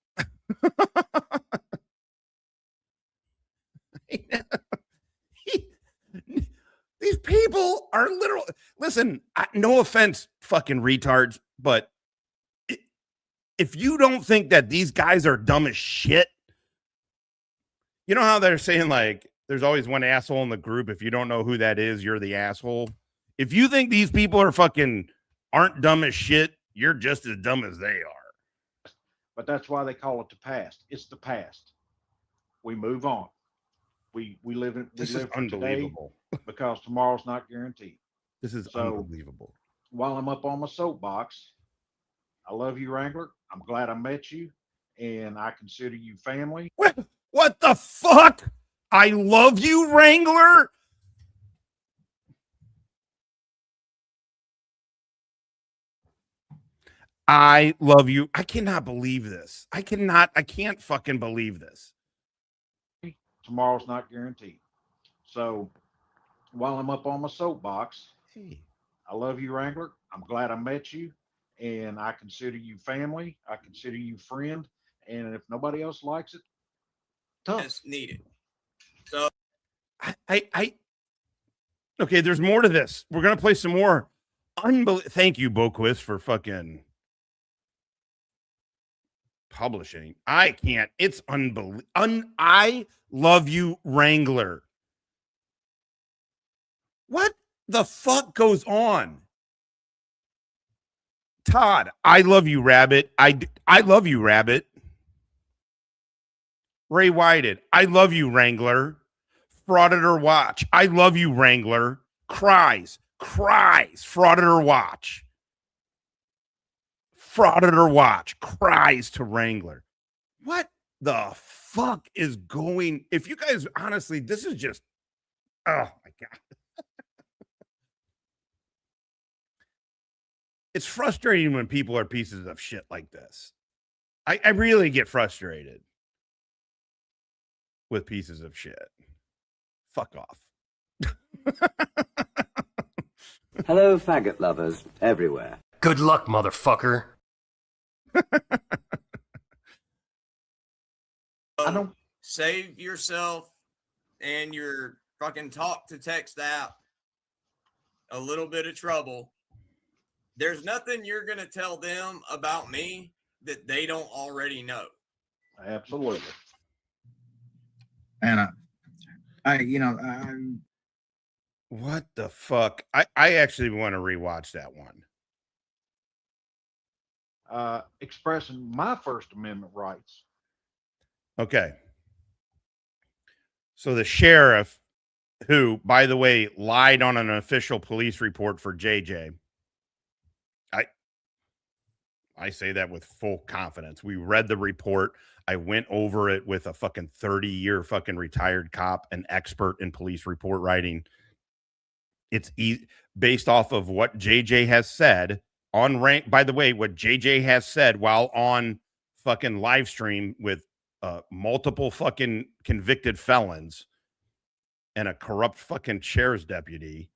F: These people are literal. Listen, no offense, fucking retards, but if you don't think that these guys are dumb as shit, you know how they're saying, like, there's always one asshole in the group. If you don't know who that is, you're the asshole. If you think these people aren't dumb as shit, you're just as dumb as they are.
Q: But that's why they call it the past. It's the past. we move on. We live in
F: This
Q: we
F: is
Q: live for today
F: unbelievable.
Q: because tomorrow's not guaranteed.
F: This is
Q: So,
F: unbelievable.
Q: While I'm up on my soapbox, I love you, Wrangler. I'm glad I met you, and I consider you family.
F: What the fuck? I love you, Wrangler. I love you. I cannot believe this. I can't fucking believe this.
Q: Tomorrow's not guaranteed. So while I'm up on my soapbox, I love you, Wrangler. I'm glad I met you, and I consider you family. I consider you friend. And if nobody else likes it, tough.
N: As needed. So
F: Okay, there's more to this. We're gonna play some more. Thank you, Boquist, for fucking publishing. I can't. It's unbelievable. I love you, Wrangler. What the fuck goes on? Todd, I love you, Rabbit. I love you, Rabbit. Ray Whitehead, I love you, Wrangler. Frauditor Watch, I love you, Wrangler. Cries, Frauditor Watch. Frauditor Watch, cries to Wrangler. What the fuck is going? If you guys, honestly, this is just, oh my God. It's frustrating when people are pieces of shit like this. I really get frustrated with pieces of shit. Fuck off.
R: Hello, faggot lovers everywhere.
L: Good luck, motherfucker.
N: Save yourself and your fucking talk to text app a little bit of trouble. There's nothing you're going to tell them about me that they don't already know.
Q: Absolutely.
O: And
F: what the fuck? I actually want to rewatch that one.
Q: Expressing my First Amendment rights.
F: Okay. So the sheriff, who, by the way, lied on an official police report for JJ. I say that with full confidence. We read the report. I went over it with a fucking 30-year fucking retired cop, an expert in police report writing. It's based off of what JJ has said on rank. By the way, what JJ has said while on fucking live stream with multiple fucking convicted felons and a corrupt fucking sheriff's deputy,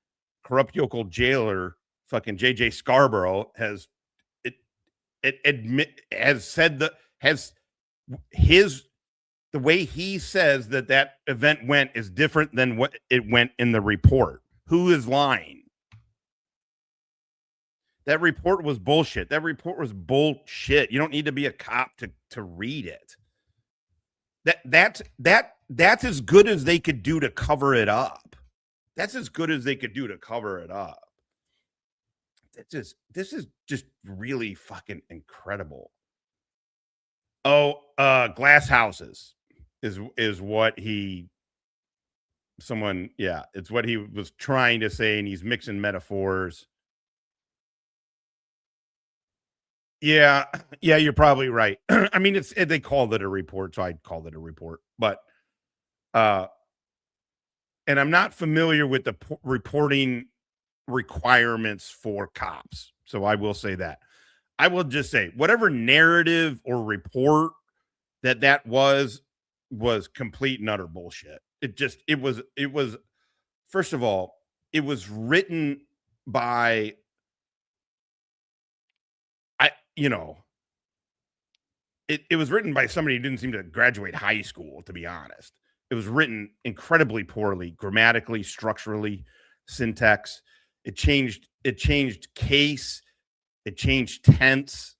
F: corrupt yokel jailer, fucking JJ Scarborough has said that the way he says that event went is different than what it went in the report. Who is lying? That report was bullshit. That report was bullshit. You don't need to be a cop to read it. That's as good as they could do to cover it up. That's as good as they could do to cover it up. This is just really fucking incredible. Oh, glass houses is what it's what he was trying to say, and he's mixing metaphors. Yeah, you're probably right. I mean, they called it a report, so I'd call it a report. But and I'm not familiar with the reporting requirements for cops, so I will say that. I will just say whatever narrative or report that was complete and utter bullshit. It was first of all, it was written by it was written by somebody who didn't seem to graduate high school, to be honest. It was written incredibly poorly, grammatically, structurally, syntax. It changed case. It changed tense.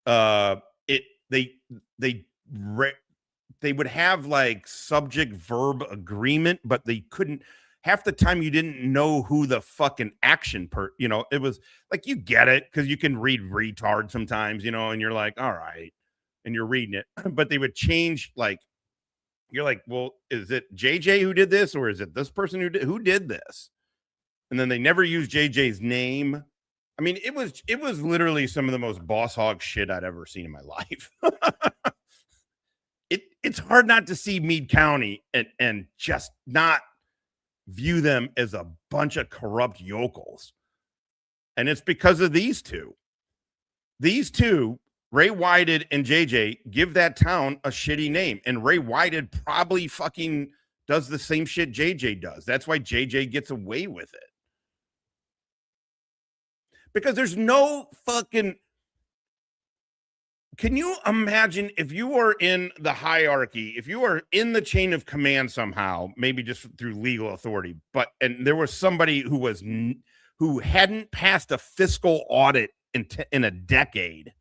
F: They would have like subject verb agreement, but they couldn't. Half the time you didn't know who the fucking action it was like, you get it because you can read ReTodd sometimes, and you're like, all right, and you're reading it, but they would change like You're like, well, is it JJ who did this, or is it this person who did this? And then they never used JJ's name. I mean, it was literally some of the most boss hog shit I'd ever seen in my life. It's hard not to see Meade County and just not view them as a bunch of corrupt yokels. And it's because of these two. These two, Ray Whitehead and JJ, give that town a shitty name. And Ray Whitehead probably fucking does the same shit JJ does. That's why JJ gets away with it. Because there's no fucking... Can you imagine if you were in the hierarchy, if you are in the chain of command somehow, maybe just through legal authority, and there was somebody who hadn't passed a fiscal audit in a decade,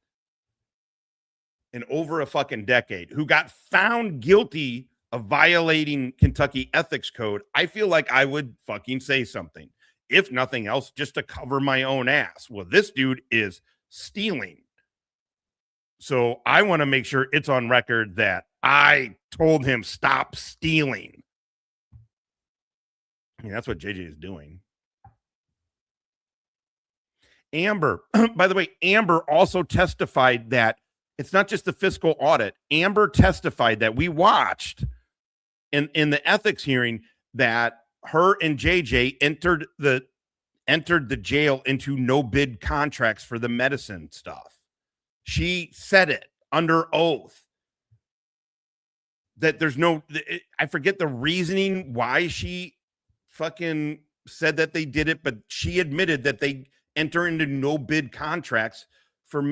F: in over a fucking decade, who got found guilty of violating Kentucky ethics code, I feel like I would fucking say something, if nothing else, just to cover my own ass. Well, this dude is stealing. So I want to make sure it's on record that I told him stop stealing. I mean, that's what JJ is doing. Amber, by the way, Amber also testified that it's not just the fiscal audit. Amber testified that we watched in the ethics hearing that her and JJ entered the jail into no bid contracts for the medicine stuff. She said it under oath that there's no, I forget the reasoning why she fucking said that they did it, but she admitted that they enter into no bid contracts for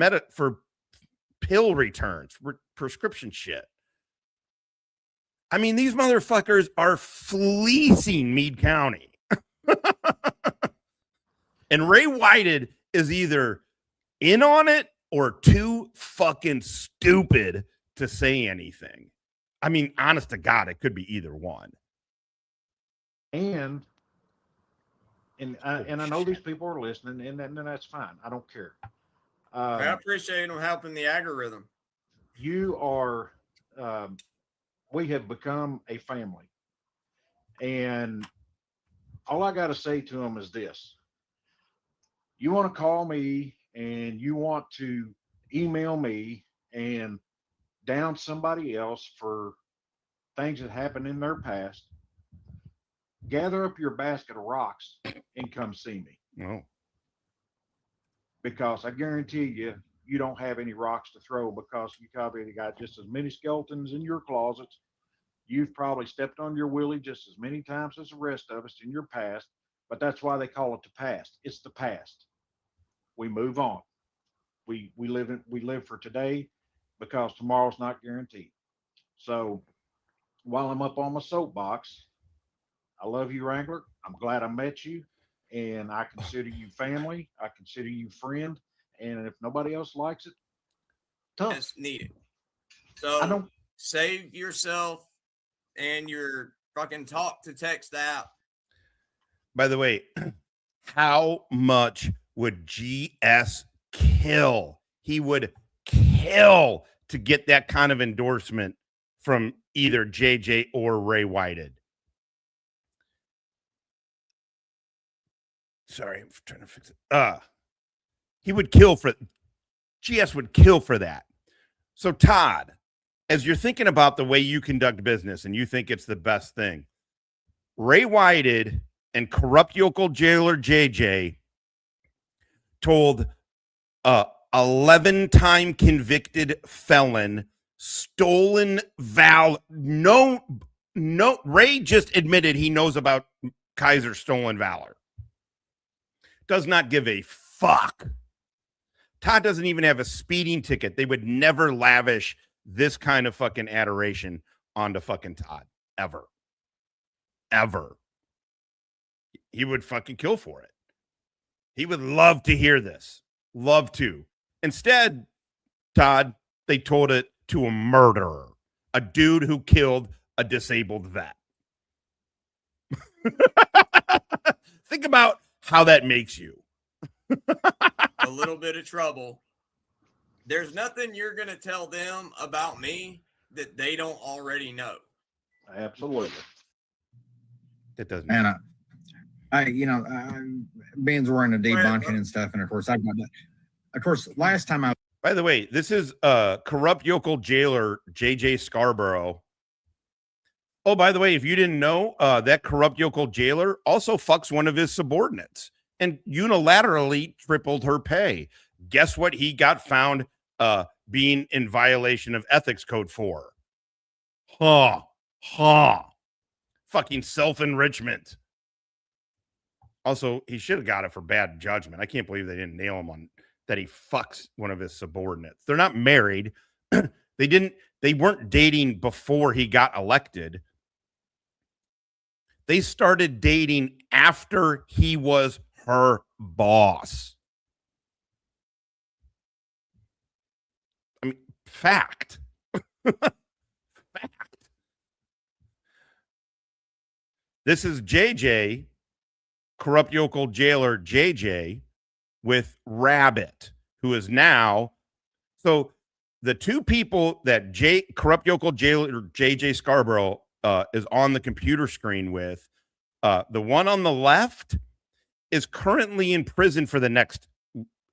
F: pill returns, for prescription shit. I mean, these motherfuckers are fleecing Meade County. And Ray Whitehead is either in on it or too fucking stupid to say anything. I mean, honest to God, it could be either one.
Q: And I know these people are listening, and that's fine. I don't care.
N: I appreciate them helping the algorithm.
Q: You are, we have become a family. And all I got to say to them is this. You want to call me and you want to email me and down somebody else for things that happened in their past, gather up your basket of rocks and come see me.
F: No.
Q: Because I guarantee you, you don't have any rocks to throw because you probably got just as many skeletons in your closets. You've probably stepped on your willy just as many times as the rest of us in your past, but that's why they call it the past. It's the past. We move on. We live for today because tomorrow's not guaranteed. So while I'm up on my soapbox, I love you, Wrangler. I'm glad I met you, and I consider you family. I consider you friend. And if nobody else likes it, tough.
N: It's needed. So save yourself and your fucking talk to text app.
F: By the way, how much would GS kill? He would kill to get that kind of endorsement from either JJ or Ray Whitehead. Sorry, I'm trying to fix it. He would kill for GS would kill for that. So Todd, as you're thinking about the way you conduct business and you think it's the best thing, Ray Whitehead and corrupt yokel jailer JJ told 11-time convicted felon stolen Ray just admitted he knows about Kaiser's stolen valor. Does not give a fuck. Todd doesn't even have a speeding ticket. They would never lavish this kind of fucking adoration onto fucking Todd. Ever. Ever. He would fucking kill for it. He would love to hear this. Love to. Instead, Todd, they told it to a murderer. A dude who killed a disabled vet. Think about how that makes you.
N: A little bit of trouble. There's nothing you're going to tell them about me that they don't already know.
Q: Absolutely.
F: It doesn't.
K: And Ben's wearing a debunking and stuff, and of course I've got that. Of course, last time I.
F: By the way, this is corrupt yokel jailer JJ Scarborough. Oh, by the way, if you didn't know, that corrupt yokel jailer also fucks one of his subordinates and unilaterally tripled her pay. Guess what he got found being in violation of ethics code for? Fucking self-enrichment. Also, he should have got it for bad judgment. I can't believe they didn't nail him on that he fucks one of his subordinates. They're not married. They weren't dating before he got elected. They started dating after he was her boss. I mean, fact. Fact. This is JJ, corrupt yokel jailer JJ, with Rabbit, who is now. So the two people that corrupt yokel jailer JJ Scarborough is on the computer screen with, the one on the left is currently in prison for the next,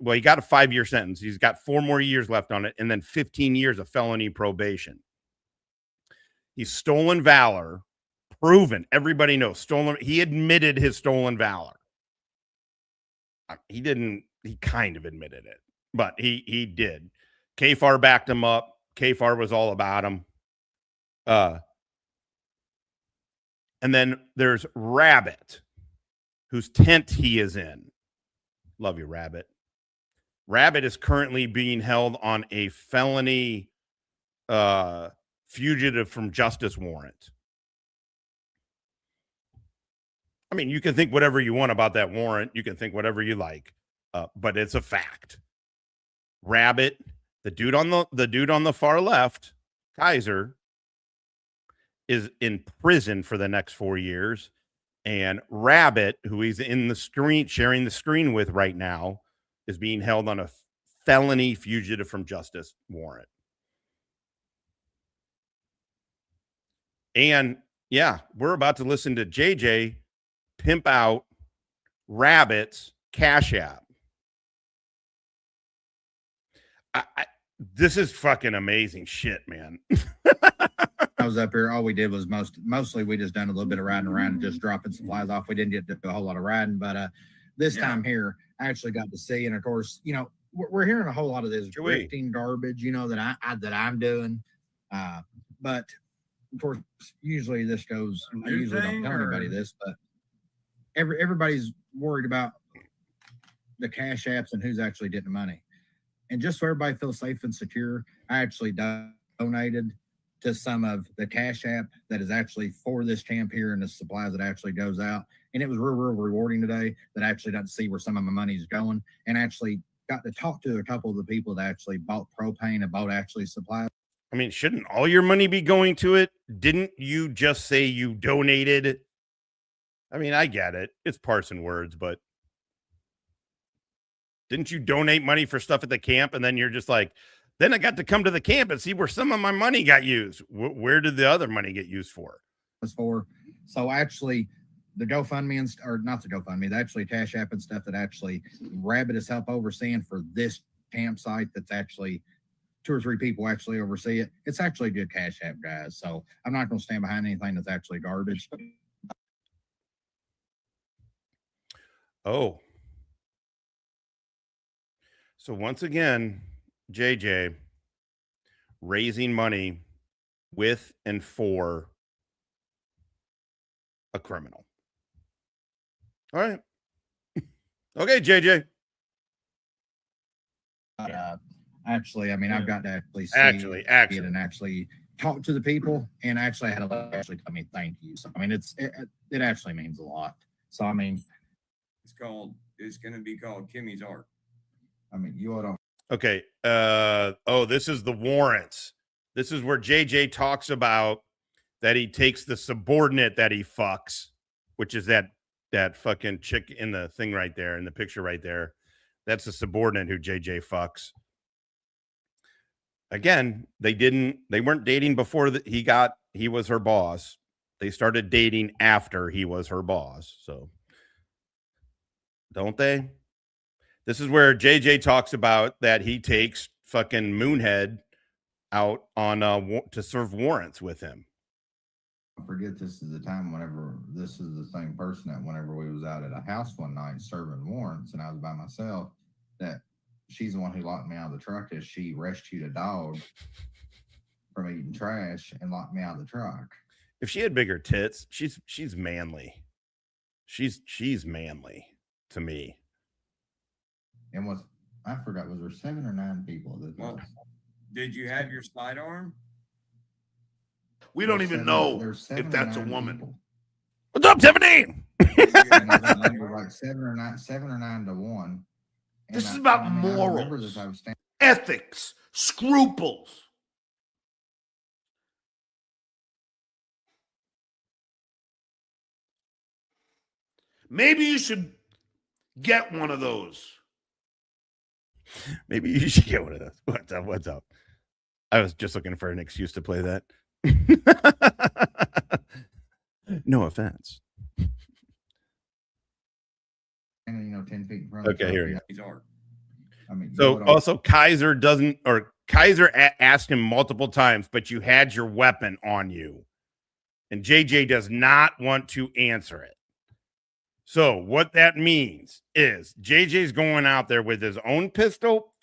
F: well, he got a 5-year sentence. He's got 4 more years left on it, and then 15 years of felony probation. He's stolen valor, proven. Everybody knows stolen. He admitted his stolen valor. He didn't. He kind of admitted it, but he did. Kfatt backed him up. Kfatt was all about him. And then there's Rabbit, whose tent he is in. Love you, Rabbit. Rabbit is currently being held on a felony fugitive from justice warrant. I mean, you can think whatever you want about that warrant. You can think whatever you like, but it's a fact. Rabbit, the dude on the far left, Kaiser, is in prison for the next 4 years, and Rabbit, who he's in the screen sharing the screen with right now, is being held on a felony fugitive from justice warrant. And yeah, we're about to listen to JJ pimp out Rabbit's Cash App. This is fucking amazing shit, man.
K: I was up here. All we did was mostly we just done a little bit of riding around and just dropping supplies off. We didn't get to do a whole lot of riding, but this time here, I actually got to see. And of course, we're hearing a whole lot of this drifting garbage, that I'm doing. But of course, usually this goes. I usually don't tell anybody this, but everybody's worried about the cash apps and who's actually getting the money. And just so everybody feels safe and secure, I actually donated to some of the cash app that is actually for this camp here and the supplies that actually goes out. And it was real rewarding today that I actually got to see where some of my money is going, and actually got to talk to a couple of the people that actually bought propane and bought actually supplies.
F: I mean, shouldn't all your money be going to it? Didn't you just say you donated? I mean, I get it. It's parsing words, but didn't you donate money for stuff at the camp? And then you're just like, then I got to come to the camp and see where some of my money got used. Where did the other money get used for?
K: So actually, the GoFundMe or not the GoFundMe, the actually Cash App and stuff that actually Rabbit is help overseeing for this campsite. That's actually 2 or 3 people actually oversee it. It's actually good Cash App, guys. So I'm not going to stand behind anything that's actually garbage.
F: Oh. So once again, JJ raising money with and for a criminal. All right. Okay, JJ.
K: Actually, I mean, I've got to actually see it and actually talk to the people, and actually I had to actually tell me thank you. So I mean, it actually means a lot. So I mean,
N: it's going to be called Kimmy's Art.
K: I mean, you ought to.
F: Okay. This is the warrants. This is where JJ talks about that he takes the subordinate that he fucks, which is that fucking chick in the thing right there, in the picture right there. That's the subordinate who JJ fucks. Again, they weren't dating before he was her boss. They started dating after he was her boss. So, don't they? This is where JJ talks about that he takes fucking Moonhead out on to serve warrants with him.
O: I forget this is the time whenever this is the same person that whenever we was out at a house one night serving warrants and I was by myself, that she's the one who locked me out of the truck as she rescued a dog from eating trash and locked me out of the truck.
F: If she had bigger tits, she's manly. She's manly to me.
O: And I forgot, was there 7 or 9 people that
N: well, did you have your sidearm?
G: We don't even know if that's a woman.
O: People.
F: What's up, Tiffany?
O: Like 7 or 9 to 1. And
G: this is about morals, ethics, scruples. Maybe you should get one of those.
F: Maybe you should get one of those. What's up? What's up? I was just looking for an excuse to play that. No offense.
O: And 10 feet in front.
F: Okay, here we
N: go.
O: I mean,
F: so also Kaiser asked him multiple times, but you had your weapon on you, and JJ does not want to answer it. So what that means is JJ's going out there with his own pistol, ?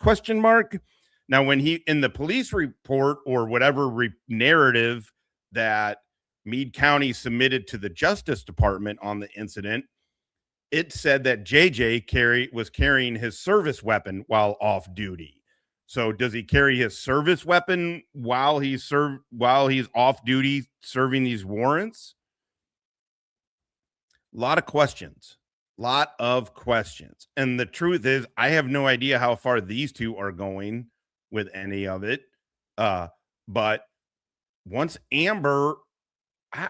F: Now, when he, in the police report or whatever narrative that Meade County submitted to the Justice Department on the incident, it said that JJ was carrying his service weapon while off duty. So does he carry his service weapon while he's off duty serving these warrants? Lot of questions. And the truth is, I have no idea how far these two are going with any of it. But once Amber,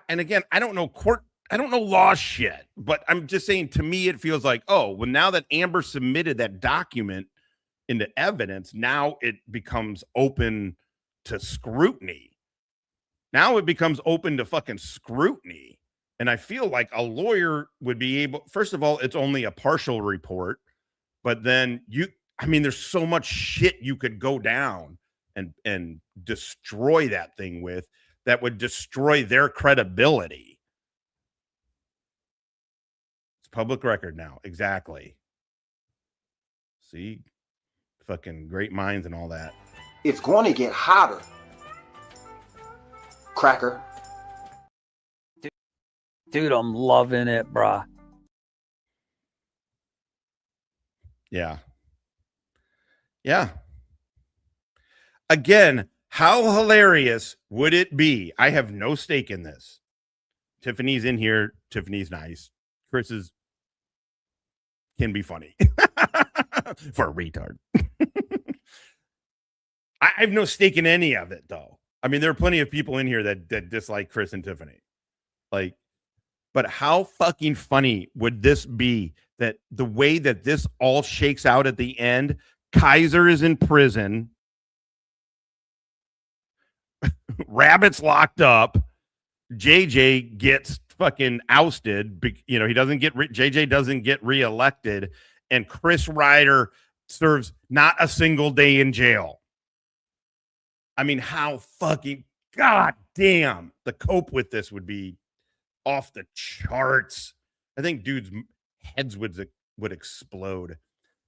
F: and again, I don't know law shit, but I'm just saying, to me, it feels like, oh, well, now that Amber submitted that document into evidence, now it becomes open to scrutiny. Now it becomes open to fucking scrutiny. And I feel like a lawyer would be able, first of all, it's only a partial report, but then there's so much shit you could go down and destroy that thing with that would destroy their credibility. It's public record now. Exactly. See, fucking great minds and all that.
M: It's going to get hotter, cracker.
S: Dude, I'm loving it, brah.
F: Yeah. Again, how hilarious would it be? I have no stake in this. Tiffany's in here. Tiffany's nice. Chris can be funny for a retard. I have no stake in any of it, though. I mean, there are plenty of people in here that dislike Chris and Tiffany. But how fucking funny would this be that the way that this all shakes out at the end, Kaiser is in prison, Rabbit's locked up, JJ gets fucking ousted, JJ doesn't get reelected, and Chris Ryder serves not a single day in jail. I mean, how fucking goddamn the cope with this would be off the charts. I think dudes' heads would explode.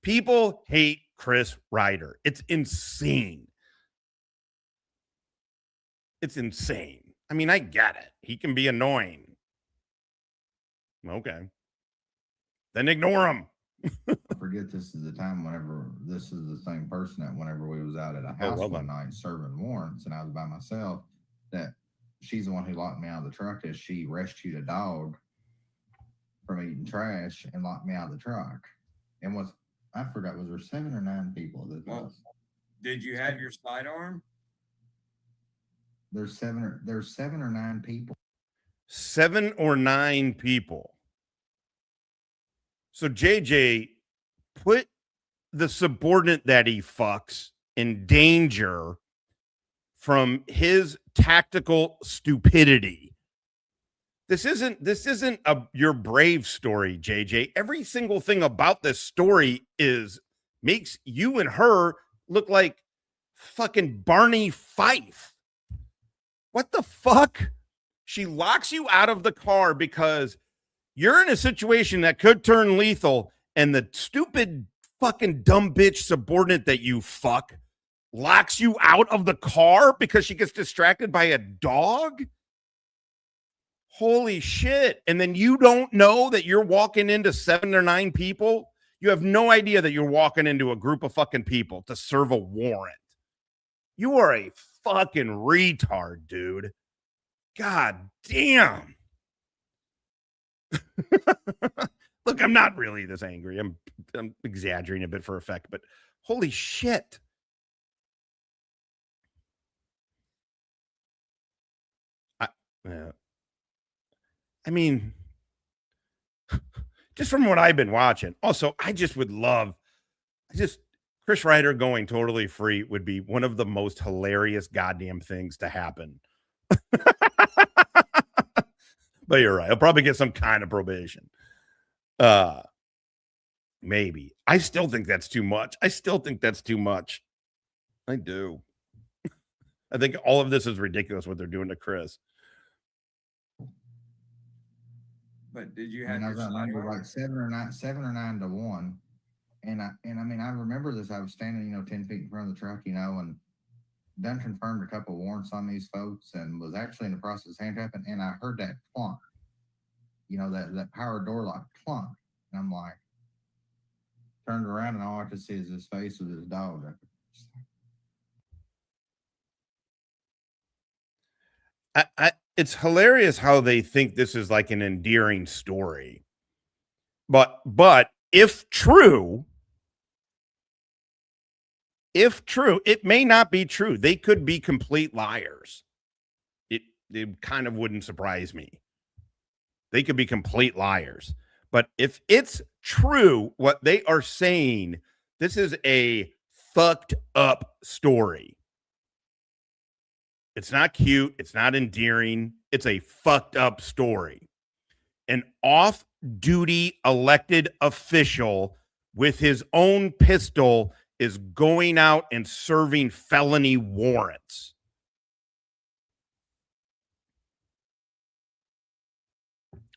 F: People hate Chris Ryder. It's insane. I mean, I get it. He can be annoying. Okay. Then ignore him.
O: I forget this is the time whenever this is the same person that whenever we was out at a house one night serving warrants and I was by myself, that she's the one who locked me out of the truck as she rescued a dog from eating trash and locked me out of the truck. And I forgot, was there 7 or 9 people that was?
N: Did you have your sidearm?
O: There's 7 or 9 people.
F: 7 or 9 people. So JJ put the subordinate that he fucks in danger from his tactical stupidity. This isn't your brave story, JJ. Every single thing about this story makes you and her look like fucking Barney Fife. What the fuck? She locks you out of the car because you're in a situation that could turn lethal, and the stupid fucking dumb bitch subordinate that you fuck locks you out of the car because she gets distracted by a dog? Holy shit. And then you don't know that you're walking into 7 or 9 people? You have no idea that you're walking into a group of fucking people to serve a warrant. You are a fucking retard, dude. God damn. Look, I'm not really this angry. I'm exaggerating a bit for effect, but holy shit. I mean, just from what I've been watching. Also, Chris Ryder going totally free would be one of the most hilarious goddamn things to happen. But you're right. He'll probably get some kind of probation. Maybe. I still think that's too much. I do. I think all of this is ridiculous what they're doing to Chris.
N: But did you have
O: I remember like 7 or 9 to 1. And I mean, I remember this. I was standing, 10 feet in front of the truck, and done confirmed a couple warrants on these folks and was actually in the process of handcuffing. And I heard that clunk, that power door lock clunk. And I'm like, turned around and all I could see is his face with his dog.
F: It's hilarious how they think this is like an endearing story. But if true, it may not be true. They could be complete liars. It kind of wouldn't surprise me. They could be complete liars. But if it's true what they are saying, this is a fucked up story. It's not cute. It's not endearing. It's a fucked up story. An off-duty elected official with his own pistol is going out and serving felony warrants.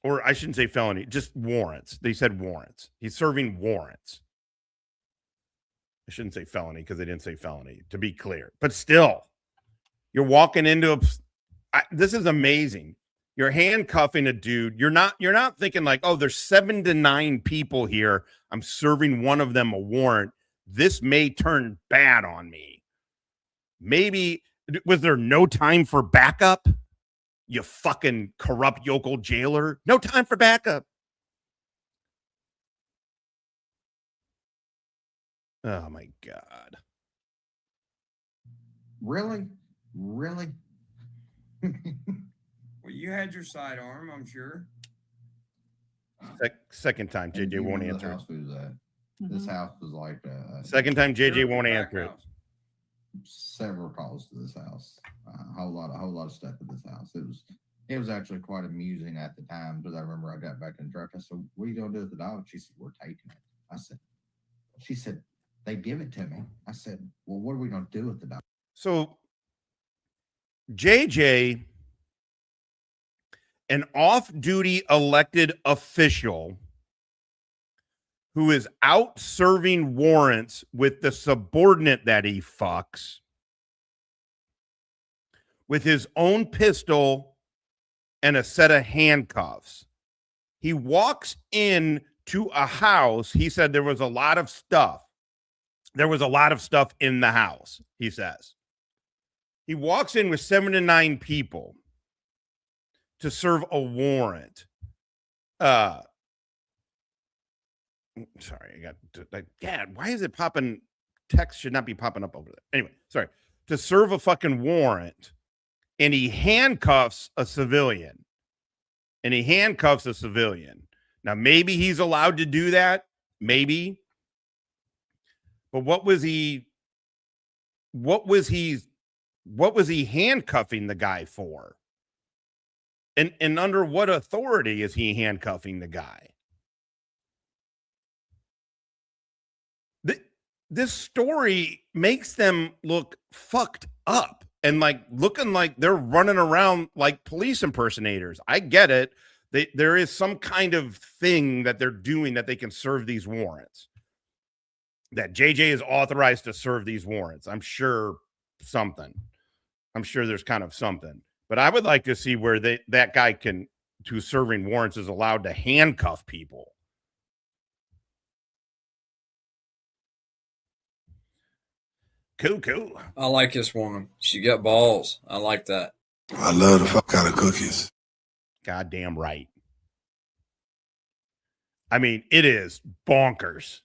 F: Or I shouldn't say felony, just warrants. They said warrants. He's serving warrants. I shouldn't say felony because they didn't say felony, to be clear. But still, you're walking into this is amazing. You're handcuffing a dude. You're not thinking like, oh, there's 7 to 9 people here. I'm serving one of them a warrant. This may turn bad on me. Maybe, was there no time for backup? You fucking corrupt yokel jailer. No time for backup. Oh my God.
O: Really?
N: Well, you had your sidearm, I'm sure.
F: Second time, JJ won't answer.
O: House was This house was like
F: second time JJ won't answer it.
O: Several calls to this house. A whole lot of stuff at this house. It was actually quite amusing at the time because I remember I got back in the truck. I said, "What are you gonna do with the dog?" She said, "We're taking it." She said, "They give it to me." I said, "Well, what are we gonna do with the dog?"
F: So JJ, an off-duty elected official who is out serving warrants with the subordinate that he fucks, with his own pistol and a set of handcuffs. He walks in to a house. He said there was a lot of stuff. There was a lot of stuff in the house, he says. He walks in with 7 to 9 people to serve a warrant. Sorry, Dad, why is it popping? Text should not be popping up over there. Anyway, sorry. To serve a fucking warrant, and he handcuffs a civilian. Now, maybe he's allowed to do that. Maybe. But what was he handcuffing the guy for? And under what authority is he handcuffing the guy? This story makes them look fucked up and like looking like they're running around like police impersonators. I get it. There is some kind of thing that they're doing that they can serve these warrants. That JJ is authorized to serve these warrants. I'm sure there's kind of something. But I would like to see where that guy who's serving warrants is allowed to handcuff people. Cool.
E: I like this woman. She got balls. I like that.
T: I love the fuck out of cookies.
F: Goddamn right. I mean, it is bonkers.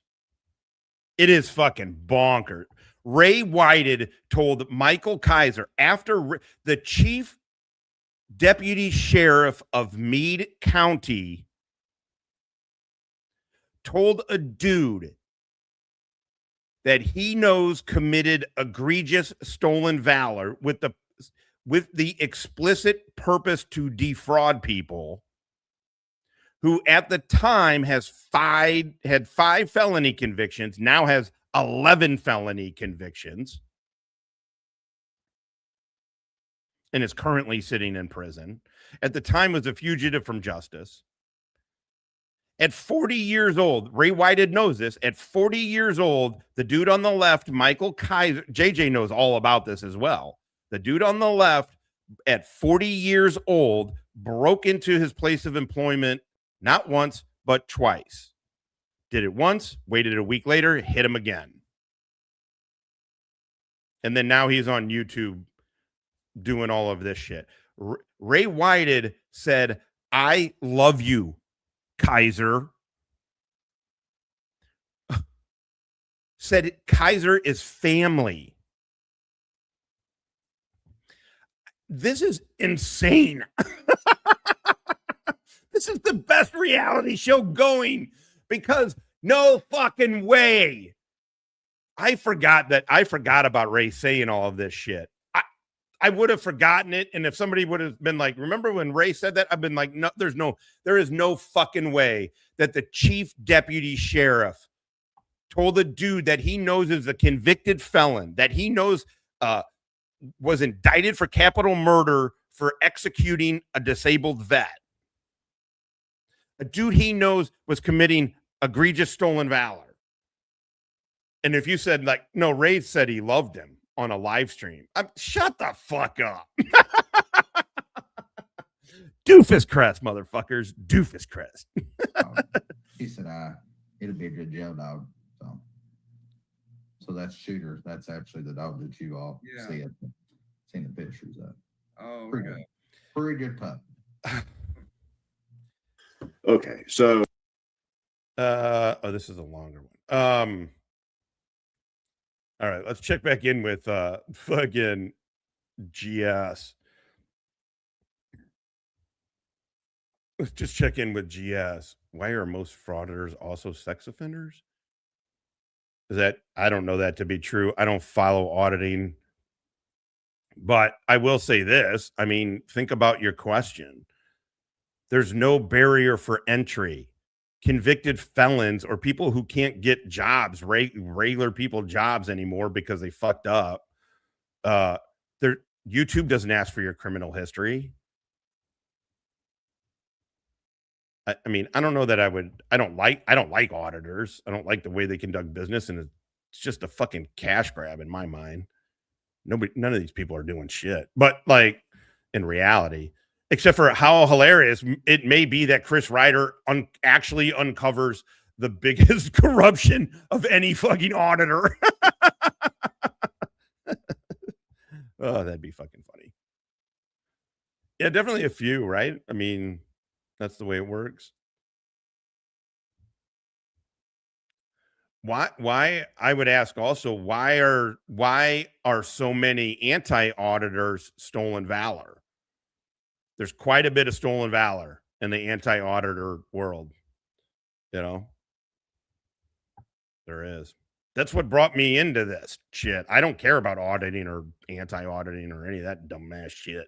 F: It is fucking bonkers. Ray Whitehead told Michael Kaiser, after the chief deputy sheriff of Meade County told a dude that he knows committed egregious stolen valor with the explicit purpose to defraud people, who at the time had 5 felony convictions, now has 11 felony convictions, and is currently sitting in prison. At the time was a fugitive from justice. At 40 years old, Ray Whitehead knows this. At 40 years old, the dude on the left, Michael Kaiser, JJ knows all about this as well. The dude on the left, at 40 years old, broke into his place of employment not once, but twice. Did it once, waited a week later, hit him again. And then now he's on YouTube doing all of this shit. Ray Whitehead said, "I love you, Kaiser." Said Kaiser is family. This is insane. This is the best reality show going, because no fucking way. I forgot about Ray saying all of this shit. I would have forgotten it. And if somebody would have been like, remember when Ray said that? I've been like, no, there is no fucking way that the chief deputy sheriff told a dude that he knows is a convicted felon, that he knows was indicted for capital murder for executing a disabled vet, a dude he knows was committing egregious stolen valor. And if you said, like, no, Ray said he loved him on a live stream, shut the fuck up. Doofus Crest, motherfuckers. Doofus Crest.
O: He said, it'll be a good jail dog. So that's Shooter. That's actually the dog that you all seen the pictures of.
E: Oh,
O: okay. Pretty good pup.
T: Okay, so
F: this is a longer one. All right, let's check back in with fucking GS. Let's just check in with GS. Why are most frauditors also sex offenders? I don't know that to be true. I don't follow auditing. But I will say this. I mean, think about your question. There's no barrier for entry. Convicted felons or people who can't get jobs, regular people jobs anymore because they fucked up. YouTube doesn't ask for your criminal history. I mean, I don't know that I don't like auditors. I don't like the way they conduct business, and it's just a fucking cash grab in my mind. None of these people are doing shit. But like in reality, except for how hilarious it may be that Chris Ryder actually uncovers the biggest corruption of any fucking auditor. Oh, that'd be fucking funny. Yeah, definitely a few, right? I mean, that's the way it works. Why I would ask also, why are so many anti-auditors stolen valor? There's quite a bit of stolen valor in the anti-auditor world. You know, there is. That's what brought me into this shit. I don't care about auditing or anti-auditing or any of that dumbass shit.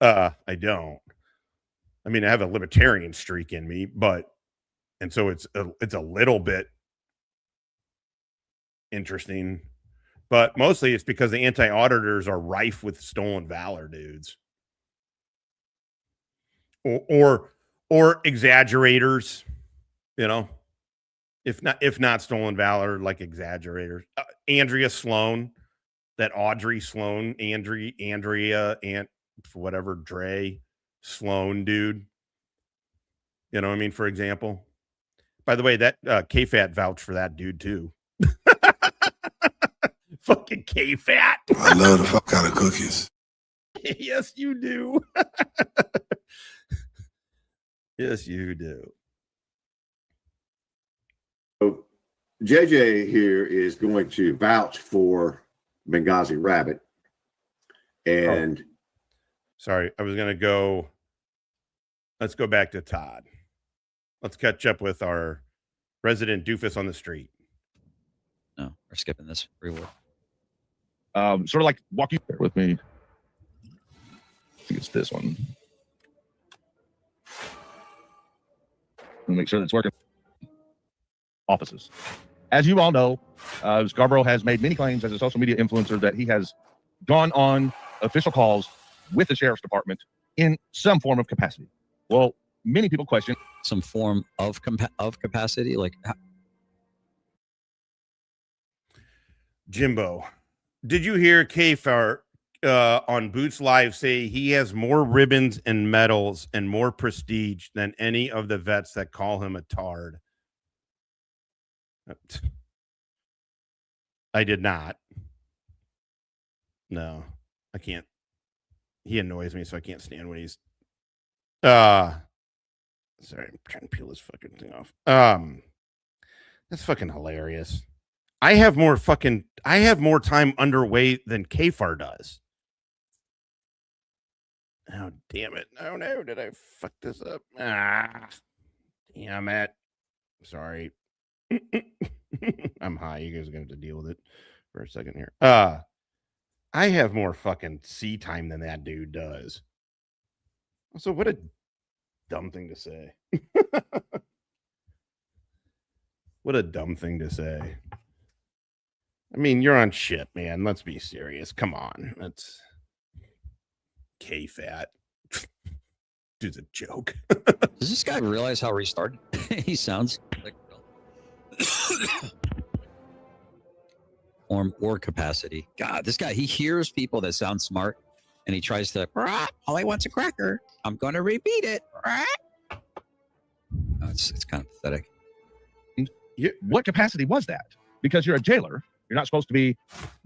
F: I don't. I mean, I have a libertarian streak in me, and so it's a little bit interesting, but mostly it's because the anti-auditors are rife with stolen valor dudes, or exaggerators, if not stolen valor, like exaggerators. Andrea Sloan, that Audrey Sloan, Andrea, and whatever, Dre Sloan dude. You know what I mean? For example, by the way, that Kfatt vouched for that dude too. Fucking Kfatt.
T: I love the fuck out of cookies.
F: Yes, you do. Yes, you do.
U: So JJ here is going to vouch for Benghazi Rabbit. And
F: sorry, I was going to go. Let's go back to Todd. Let's catch up with our resident doofus on the street.
I: No, we're skipping this reward.
J: Sort of like walk you there with me. I think it's this one. Let me make sure that it's working. Offices. As you all know, Scarborough has made many claims as a social media influencer that he has gone on official calls with the sheriff's department in some form of capacity. Well, many people question
I: some form of capacity, like
F: Jimbo. Did you hear Kfatt on Boots Live say he has more ribbons and medals and more prestige than any of the vets that call him a tard? I did not. No, I can't. He annoys me, so I can't stand when he's sorry, I'm trying to peel this fucking thing off. That's fucking hilarious. I have more time underway than Kfatt does. Oh, damn it. Oh no, did I fuck this up? Damn it. Sorry. I'm high. You guys are gonna have to deal with it for a second here. I have more fucking sea time than that dude does. Also, what a dumb thing to say. What a dumb thing to say. I mean, you're on shit, man. Let's be serious. Come on. That's Kfatt. Dude's a joke.
I: Does this guy realize how retarded he sounds? Like, or capacity. God, this guy, he hears people that sound smart and he tries to, all I want's a cracker. I'm going to repeat it. Oh, it's kind of pathetic.
J: What capacity was that? Because you're a jailer. You're not supposed to be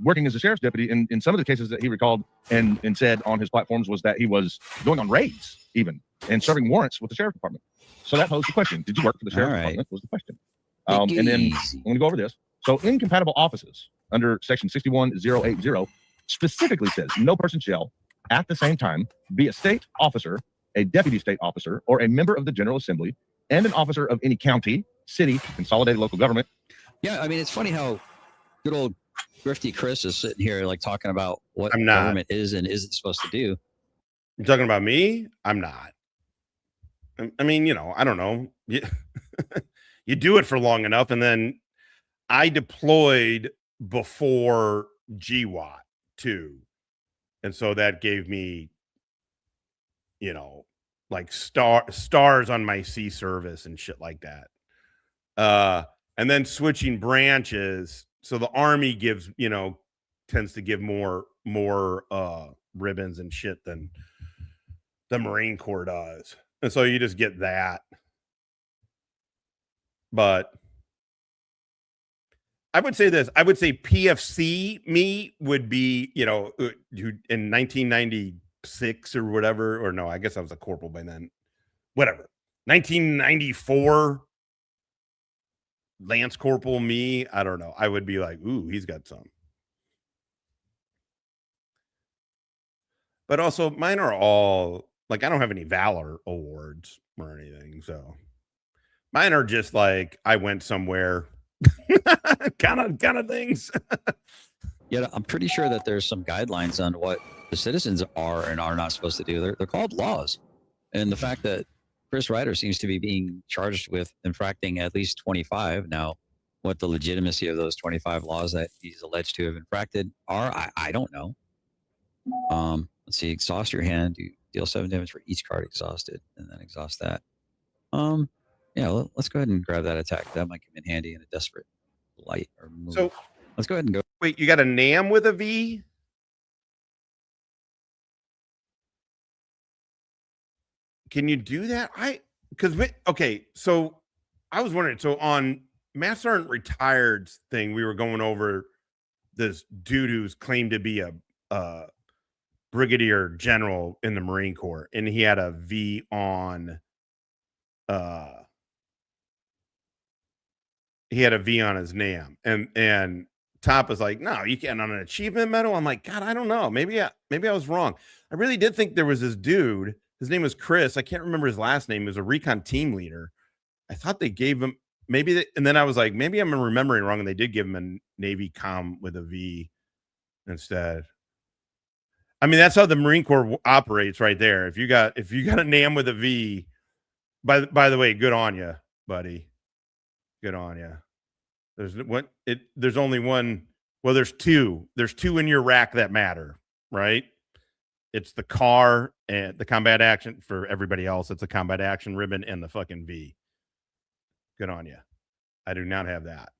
J: working as a sheriff's deputy. In some of the cases that he recalled and said on his platforms was that he was going on raids even and serving warrants with the sheriff's department. So that posed the question. Did you work for the sheriff's department was the question. And then I'm going to go over this. So incompatible offices under section 61080 specifically says no person shall at the same time be a state officer, a deputy state officer, or a member of the General Assembly and an officer of any county, city, consolidated local government.
I: Yeah, I mean, it's funny how good old Grifty Chris is sitting here like talking about what government is and isn't supposed to do.
F: You're talking about me? I'm not. I mean, I don't know. You do it for long enough, and then I deployed before GWAT too. And so that gave me, like stars on my sea service and shit like that. And then switching branches. So the Army gives, tends to give more ribbons and shit than the Marine Corps does. And so you just get that. But I would say this. I would say PFC me would be, in 1996 or whatever. Or no, I guess I was a corporal by then. Whatever. 1994 Lance Corporal me, I don't know. I would be like, ooh, he's got some. But also, mine are all, like, I don't have any Valor awards or anything. So mine are just like, I went somewhere kind of things.
I: Yeah, I'm pretty sure that there's some guidelines on what the citizens are and are not supposed to do. They're called laws. And the fact that Chris Ryder seems to be being charged with infracting at least 25. Now, what the legitimacy of those 25 laws that he's alleged to have infracted are, I don't know. Let's see, exhaust your hand, you deal 7 damage for each card exhausted, and then exhaust that. Yeah, let's go ahead and grab that attack. That might come in handy in a desperate light or move.
F: So
I: let's go ahead and go.
F: Wait, you got a NAM with a V? Can you do that? Okay, so I was wondering, so on Mass Sergeant Retired's thing, we were going over this dude who's claimed to be a brigadier general in the Marine Corps, and he had a V on his NAM, and Top was like, no, you can't on an achievement medal. I'm like, God, I don't know. Maybe I was wrong. I really did think there was this dude. His name was Chris. I can't remember his last name. He was a recon team leader. I thought they gave him and then I was like, maybe I'm remembering wrong, and they did give him a Navy comm with a V instead. I mean, that's how the Marine Corps operates right there. If you got a NAM with a V, by the way, good on you, buddy. Good on you. There's only one. Well, there's two. There's two in your rack that matter, right? It's the car and the combat action. For everybody else, it's the combat action ribbon and the fucking V. Good on you. I do not have that.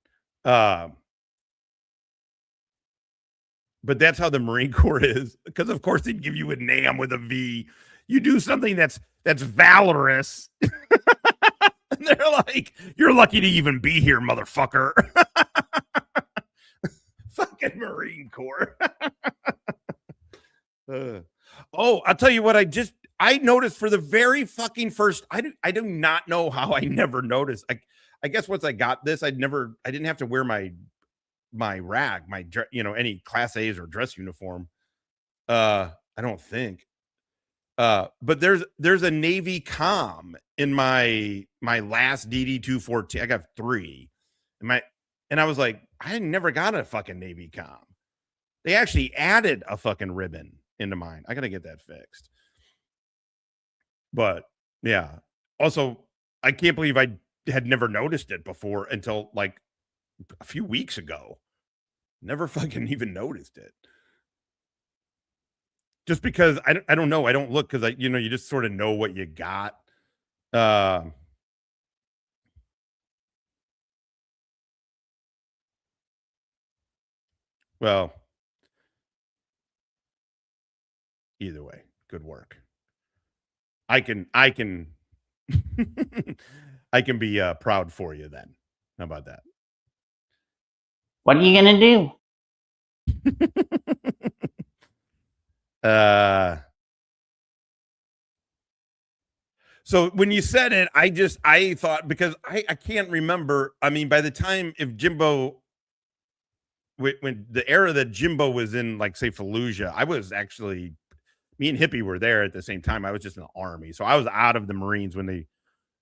F: But that's how the Marine Corps is, because of course they'd give you a NAM with a V. You do something that's valorous. And they're like, you're lucky to even be here, motherfucker. Fucking Marine Corps. I'll tell you what, I noticed for the very fucking first, I do not know how I never noticed. I guess once I got this, I didn't have to wear my rag, any Class A's or dress uniform. I don't think. But there's a Navy comm in my last DD-214. I got 3. And I was like, I never got a fucking Navy comm. They actually added a fucking ribbon into mine. I gotta get that fixed. But yeah. Also, I can't believe I had never noticed it before until like a few weeks ago. Never fucking even noticed it. Just because I don't know. I don't look because you just sort of know what you got. Well, either way, good work. I can I can be proud for you then. How about that?
A: What are you gonna do?
F: So when you said it, I thought, because I can't remember. I mean, by the time if Jimbo, when the era that Jimbo was in, like say Fallujah, I was actually, me and Hippie were there at the same time. I was just in the Army, so I was out of the Marines when they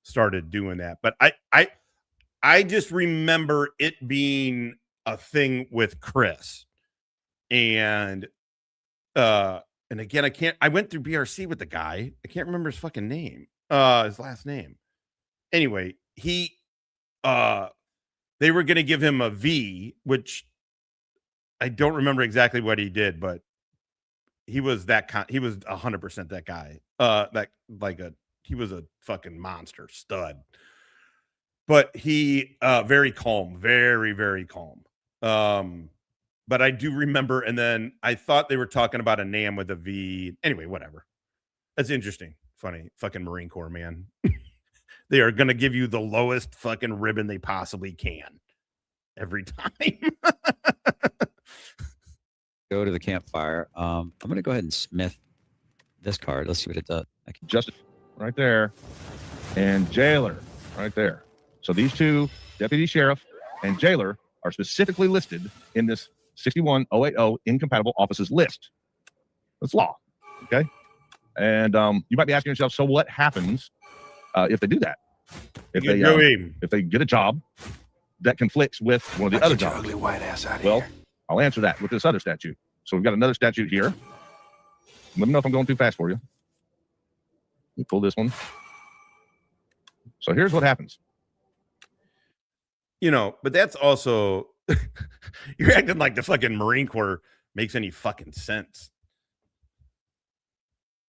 F: started doing that. But I just remember it being a thing with Chris, and again, I went through BRC with the guy. I can't remember his fucking name. His last name. Anyway, they were going to give him a V, which I don't remember exactly what he did, but he was he was 100% that guy. He was a fucking monster stud. But he very calm, very, very calm. But I do remember, and then I thought they were talking about a NAM with a V. Anyway, whatever. That's interesting. Funny. Fucking Marine Corps, man. They are going to give you the lowest fucking ribbon they possibly can. Every time.
I: Go to the campfire. I'm going to go ahead and smith this card. Let's see what it does.
J: Justice right there. And Jailer right there. So these two, Deputy Sheriff and Jailer, are specifically listed in this 61080 incompatible offices list. That's law. Okay. And you might be asking yourself, so what happens if they do that? If they get a job that conflicts with one of the other jobs? Ugly white ass out well, here. I'll answer that with this other statute. So we've got another statute here. Let me know if I'm going too fast for you. me pull this one. So here's what happens.
F: You know, but that's also you're acting like the fucking Marine Corps makes any fucking sense.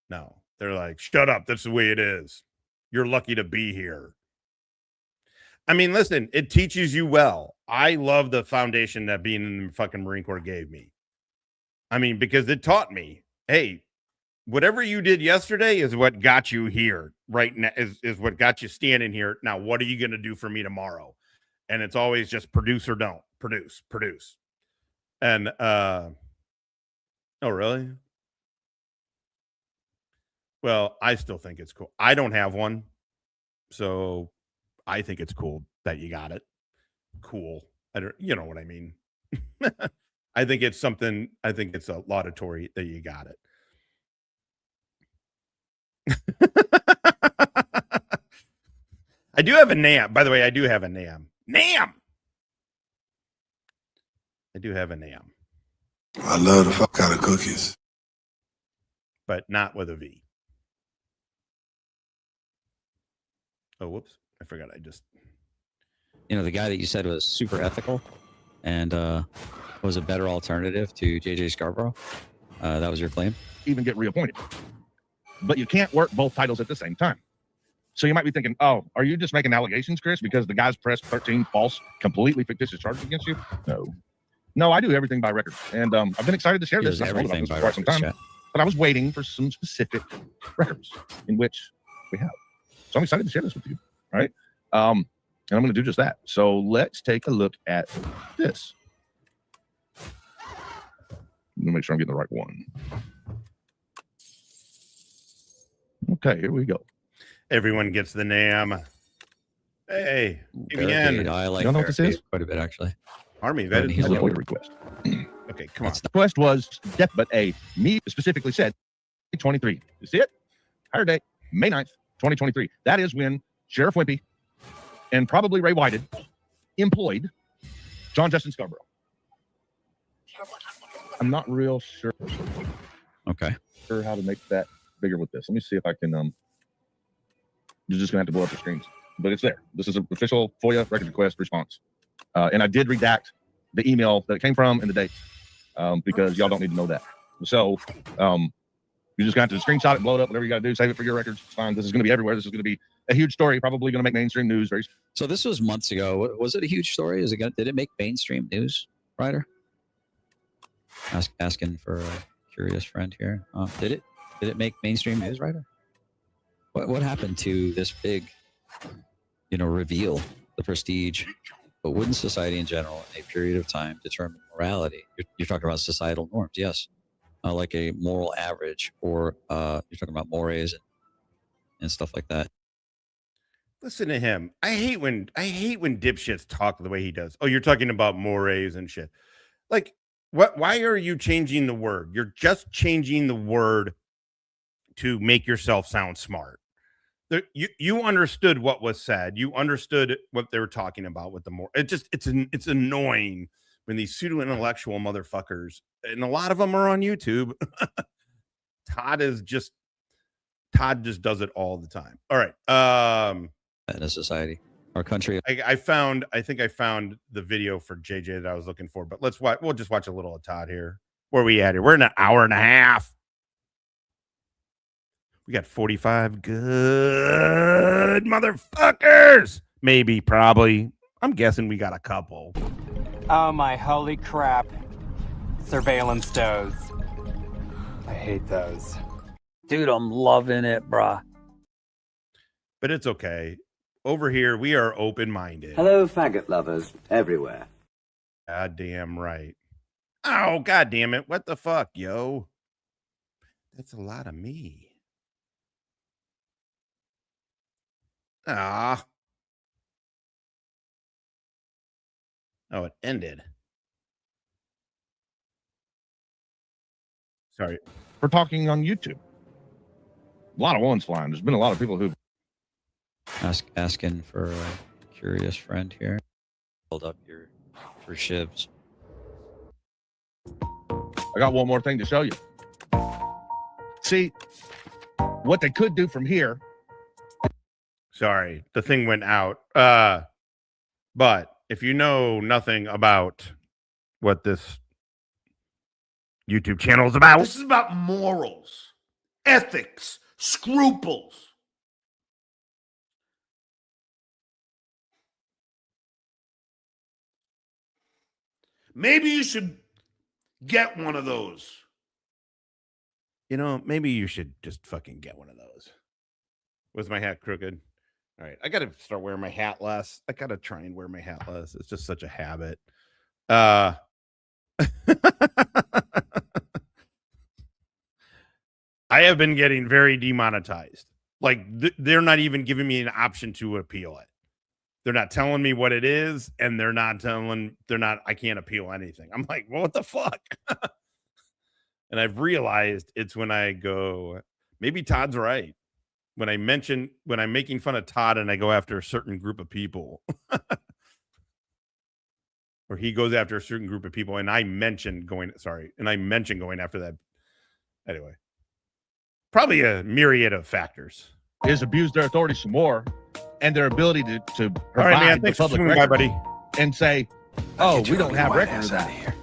F: No, they're like, shut up. That's the way it is. You're lucky to be here. I mean, listen, it teaches you well. I love the foundation that being in the fucking Marine Corps gave me. I mean, because it taught me, hey, whatever you did yesterday is what got you here right now, is what got you standing here. Now, what are you going to do for me tomorrow? And it's always just produce or don't. Produce. And, oh, really? Well, I still think it's cool. I don't have one. So I think it's cool that you got it. Cool. You know what I mean? I think it's something, I think it's a laudatory that you got it. I do have a NAM. By the way, I do have a NAM. NAM! I do have a NAM.
T: I love the fuck out of cookies.
F: But not with a V. Oh, whoops. I forgot.
I: You know, the guy that you said was super ethical and was a better alternative to JJ Scarborough. That was your claim?
J: Even get reappointed. But you can't work both titles at the same time. So you might be thinking, oh, are you just making allegations, Chris, because the guy's pressed 13 false, completely fictitious charges against you? No, I do everything by record. And I've been excited to share this. I've about this for quite some time. But I was waiting for some specific records in which we have. So I'm excited to share this with you. All right. And I'm going to do just that. So let's take a look at this. Let me make sure I'm getting the right one. Okay, here we go.
F: Everyone gets the NAM. Hey,
I: Barricade. I like
J: you know what this is?
I: Quite a bit, actually.
F: Army vetted.
J: Request.
F: Okay, come on.
J: The request was but me specifically said 23. You see it? Hire date, May 9th, 2023. That is when Sheriff Wimpy and probably Ray Whitehead employed John Justin Scarborough. I'm not real sure.
I: Okay.
J: Sure how to make that bigger with this. Let me see if I can. You're just gonna have to blow up the screens, but it's there. This is an official FOIA record request response, and I did redact the email that it came from and the dates because y'all don't need to know that. So you just got to screenshot it, blow it up, whatever you got to do, save it for your records. It's fine. This is going to be everywhere. This is going to be a huge story, probably going to make mainstream news very soon.
I: So this was months ago. Was it a huge story? Did it make mainstream news, Ryder? Asking for a curious friend here. Did it make mainstream news, Ryder? What happened to this big, reveal, the prestige, but wouldn't society in general in a period of time determine morality? You're talking about societal norms, yes. Like a moral average, or you're talking about mores and stuff like that.
F: Listen to him. I hate when dipshits talk the way he does. Oh, you're talking about mores and shit. Like, why are you changing the word? You're just changing the word to make yourself sound smart. You understood what was said. You understood what they were talking about with the more. It's annoying when these pseudo intellectual motherfuckers, and a lot of them are on YouTube. Todd just does it all the time. All right.
I: In a society, our country.
F: I think I found the video for JJ that I was looking for, but we'll just watch a little of Todd here. Where are we at here? We're in an hour and a half. We got 45 good motherfuckers. Maybe, probably. I'm guessing we got a couple.
C: Oh my holy crap. Surveillance does. I hate those.
S: Dude, I'm loving it, brah.
F: But it's okay. Over here, we are open-minded.
R: Hello, faggot lovers everywhere.
F: Goddamn right. Oh, goddamn it. What the fuck, yo? That's a lot of me. Ah. Oh, it ended. Sorry.
J: We're talking on YouTube. A lot of ones flying. There's been a lot of people who
I: asking for a curious friend here. Hold up your shivs.
J: I got one more thing to show you. See, what they could do from here.
F: Sorry, the thing went out. But if you know nothing about what this YouTube channel is about,
G: This is about morals, ethics, scruples. Maybe you should get one of those.
F: you know, maybe you should just fucking get one of those. Was my hat crooked? All right, I got to start wearing my hat less. I got to try and wear my hat less. It's just such a habit. I have been getting very demonetized. Like they're not even giving me an option to appeal it. They're not telling me what it is, and I can't appeal anything. I'm like, well, what the fuck? And I've realized it's when I go, maybe Todd's right. When I'm making fun of Todd and I go after a certain group of people, or he goes after a certain group of people, and I mention going after that. Anyway, probably a myriad of factors.
J: Is abuse their authority some more, and their ability to provide
F: All right, man,
J: the
F: thanks for
J: public
F: swinging by,
J: record
F: buddy.
J: and say, oh, we don't have record of that.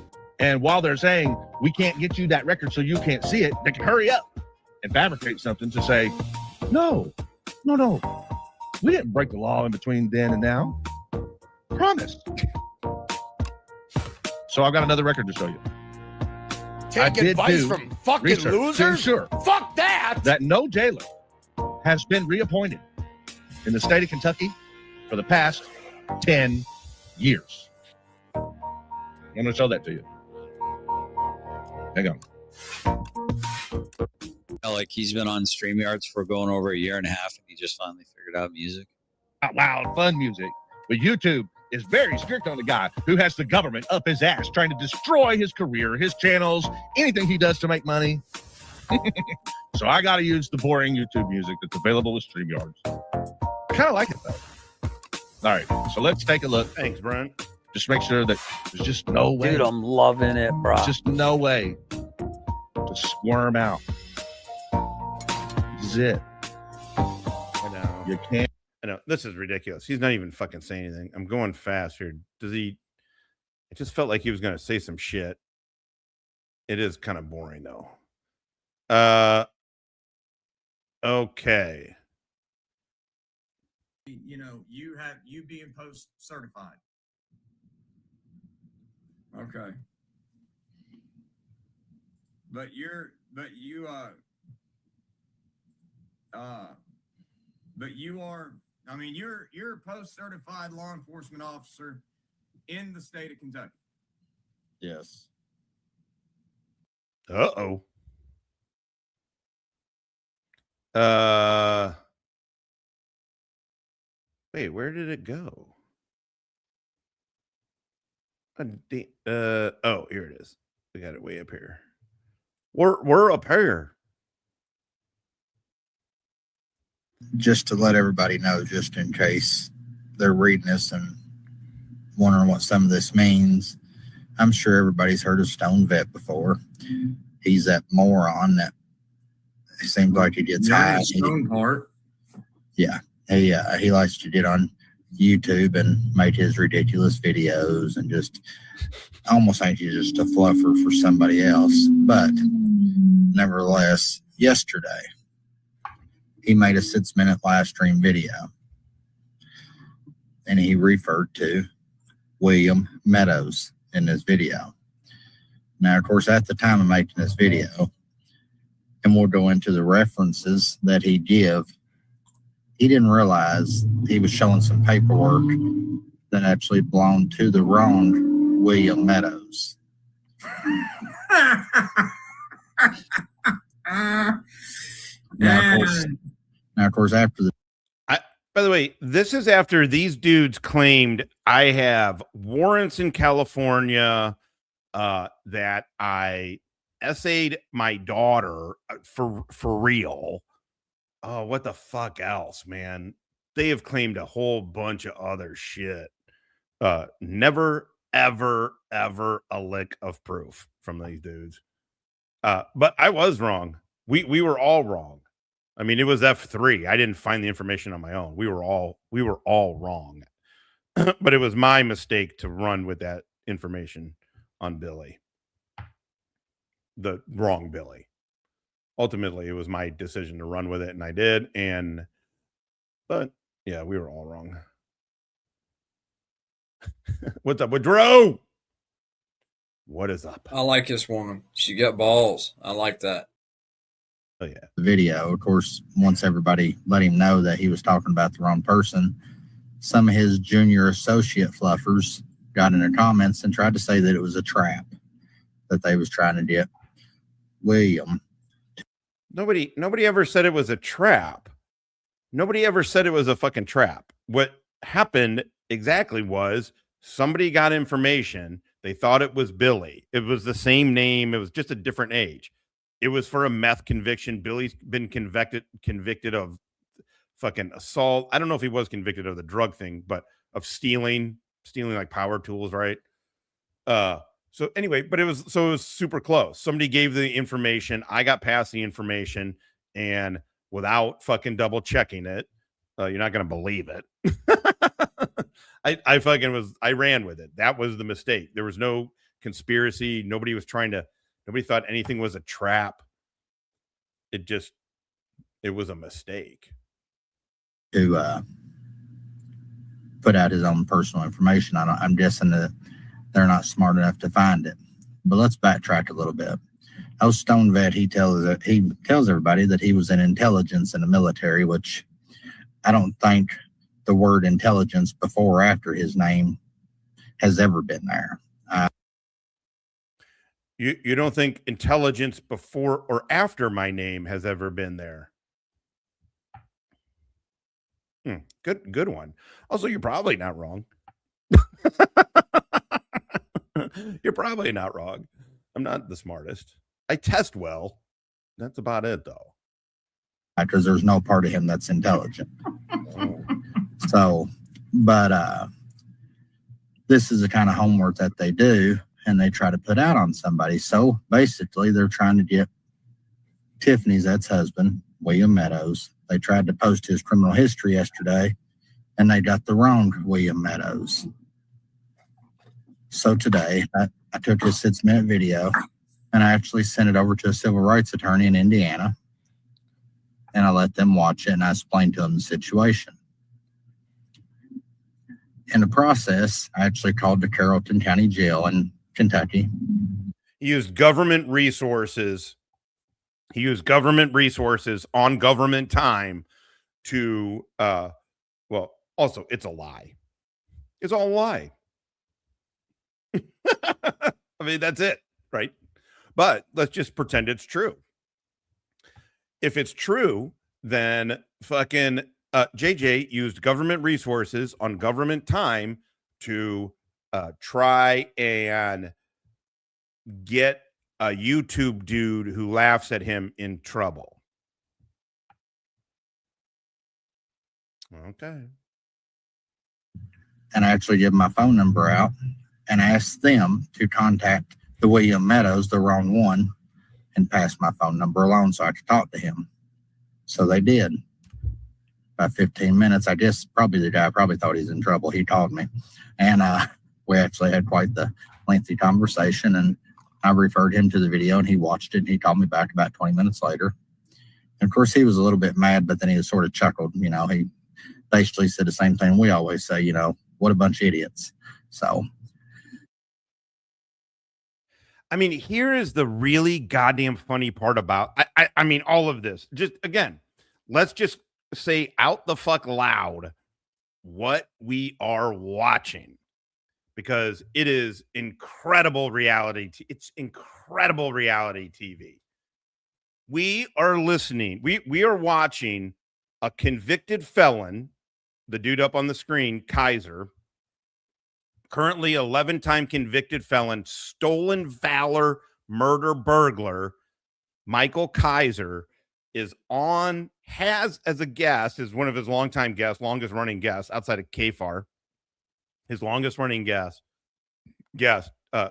J: And while they're saying we can't get you that record so you can't see it, they can hurry up and fabricate something to say, no, we didn't break the law in between then and now. Promise. So I've got another record to show you.
G: Take advice from fucking losers?
J: Sure.
G: Fuck that!
J: That no jailer has been reappointed in the state of Kentucky for the past 10 years. I'm going to show that to you. Hang on.
I: Like he's been on StreamYards for going over a year and a half, and he just finally figured out music.
J: Out loud, fun music. But YouTube is very strict on the guy who has the government up his ass trying to destroy his career, his channels, anything he does to make money. So I got to use the boring YouTube music that's available with StreamYards. I kind of like it, though. All right, so let's take a look.
F: Thanks, Brent.
J: Just make sure that there's just no way.
S: Dude, I'm loving it, bro.
J: There's just no way to squirm out. This is it.
F: I know.
J: You can't.
F: I know. This is ridiculous. He's not even fucking saying anything. I'm going fast here. It just felt like he was going to say some shit. It is kind of boring, though. Okay.
N: You know, you being post certified. Okay. But you are, I mean, you're a post certified law enforcement officer in the state of Kentucky.
K: Yes.
F: Uh-oh. Wait, where did it go? Oh, here it is. We got it way up here. We're up here.
O: Just to let everybody know, just in case they're reading this and wondering what some of this means, I'm sure everybody's heard of Stone Vet before. He's that moron that it seems like he gets high.
N: Stoneheart.
O: Yeah, he likes to get on YouTube and make his ridiculous videos and just almost think he's just a fluffer for somebody else. But nevertheless, yesterday he made a 6-minute live stream video and he referred to William Meadows in this video. Now, of course, at the time of making this video, and we'll go into the references that he give, he didn't realize he was showing some paperwork that actually belonged to the wrong William Meadows. Now, of course, after the...
F: By the way, this is after these dudes claimed I have warrants in California, that I essayed my daughter for real. Oh, what the fuck else, man? They have claimed a whole bunch of other shit. Never, ever, ever a lick of proof from these dudes. But I was wrong. We were all wrong. I mean, it was F3. I didn't find the information on my own. We were all wrong. But it was my mistake to run with that information on Billy. The wrong Billy. Ultimately, it was my decision to run with it, and I did. But yeah, we were all wrong. What's up, Woodrow? What is up?
E: I like this woman. She got balls. I like that.
F: Oh yeah.
K: The video, of course, once everybody let him know that he was talking about the wrong person, some of his junior associate fluffers got in the comments and tried to say that it was a trap that they was trying to get William.
F: Nobody ever said it was a trap. Nobody ever said it was a fucking trap. What happened exactly was somebody got information. They thought it was Billy. It was the same name. It was just a different age. It was for a meth conviction. Billy's been convicted of fucking assault. I don't know if he was convicted of the drug thing, but of stealing like power tools, right? So anyway, but it was super close. Somebody gave the information. I got past the information, and without fucking double checking it, you're not going to believe it. I ran with it. That was the mistake. There was no conspiracy. Nobody thought anything was a trap. It was a mistake.
K: To put out his own personal information. I'm guessing that they're not smart enough to find it. But let's backtrack a little bit. Oh, Stone Vet, he tells everybody that he was in intelligence in the military, which I don't think the word intelligence before or after his name has ever been there.
F: You don't think intelligence before or after my name has ever been there? Good one. Also, you're probably not wrong. You're probably not wrong. I'm not the smartest. I test well. That's about it, though.
K: Because there's no part of him that's intelligent. So, but this is the kind of homework that they do, and they try to put out on somebody. So basically, they're trying to get Tiffany's ex-husband, William Meadows. They tried to post his criminal history yesterday, and they got the wrong William Meadows. So today, I took his 6-minute video, and I actually sent it over to a civil rights attorney in Indiana, and I let them watch it, and I explained to them the situation. In the process, I actually called the Carrollton County Jail in Kentucky.
F: He used government resources. He used government resources on government time to, well, also, it's a lie. It's all a lie. I mean, that's it, right? But let's just pretend it's true. If it's true, then fucking JJ used government resources on government time to try and get a YouTube dude who laughs at him in trouble. Okay.
K: And I actually give my phone number out and asked them to contact the William Meadows, the wrong one, and pass my phone number along so I could talk to him. So they did. About 15 minutes, I guess probably the guy probably thought he's in trouble. He called me, and we actually had quite the lengthy conversation, and I referred him to the video, and he watched it, and he called me back about 20 minutes later. And of course, he was a little bit mad, but then he sort of chuckled. You know, he basically said the same thing we always say, you know, what a bunch of idiots. So,
F: I mean, here is the really goddamn funny part about, I mean, all of this. Just, again, let's just say out the fuck loud what we are watching, because it is incredible reality. It's incredible reality TV. We are listening. We are watching a convicted felon, the dude up on the screen, Kaiser, currently 11-time convicted felon, stolen valor, murder, burglar. Michael Kaiser has as a guest, is one of his longtime guests, longest running guests outside of Kfatt. His longest running guest,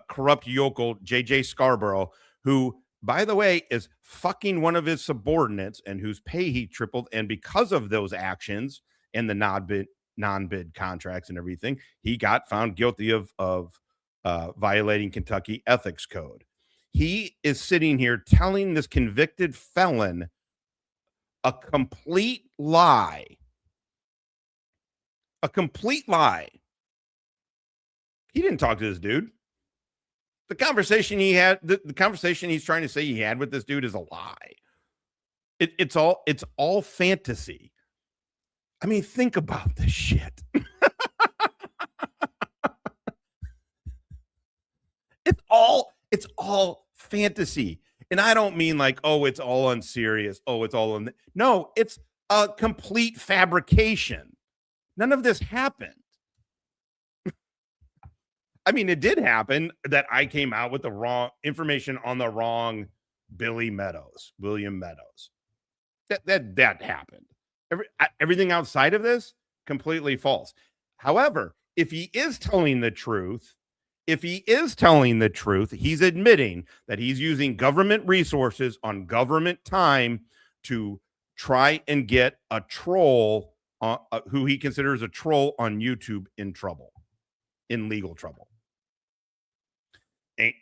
F: corrupt yokel JJ Scarborough, who by the way, is fucking one of his subordinates and whose pay he tripled. And because of those actions and the non-bid contracts and everything, he got found guilty of violating Kentucky ethics code. He is sitting here telling this convicted felon a complete lie. A complete lie. He didn't talk to this dude. The conversation he had, the conversation he's trying to say he had with this dude is a lie. It's all fantasy. I mean, think about this shit. It's all fantasy. And I don't mean like, oh, it's all unserious. Oh, it's all no, it's a complete fabrication. None of this happened. I mean, it did happen that I came out with the wrong information on the wrong William Meadows. That happened. Everything outside of this, completely false. However, if he is telling the truth, he's admitting that he's using government resources on government time to try and get a troll who he considers a troll on YouTube in legal trouble.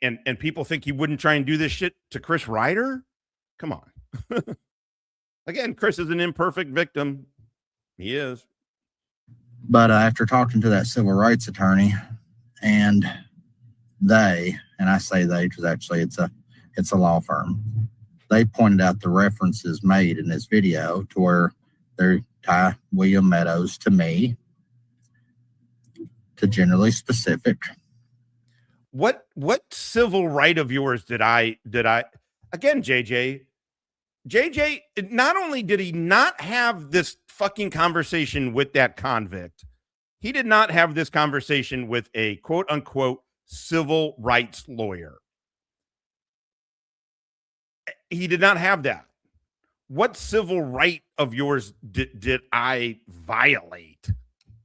F: And people think he wouldn't try and do this shit to Chris Ryder? Come on. Again, Chris is an imperfect victim. He is.
K: But after talking to that civil rights attorney, and I say they because actually it's a law firm, they pointed out the references made in this video to where they tie William Meadows to me, to generally specific.
F: What civil right of yours did I again, JJ, not only did he not have this fucking conversation with that convict, he did not have this conversation with a quote unquote civil rights lawyer. He did not have that. What civil right of yours did I violate,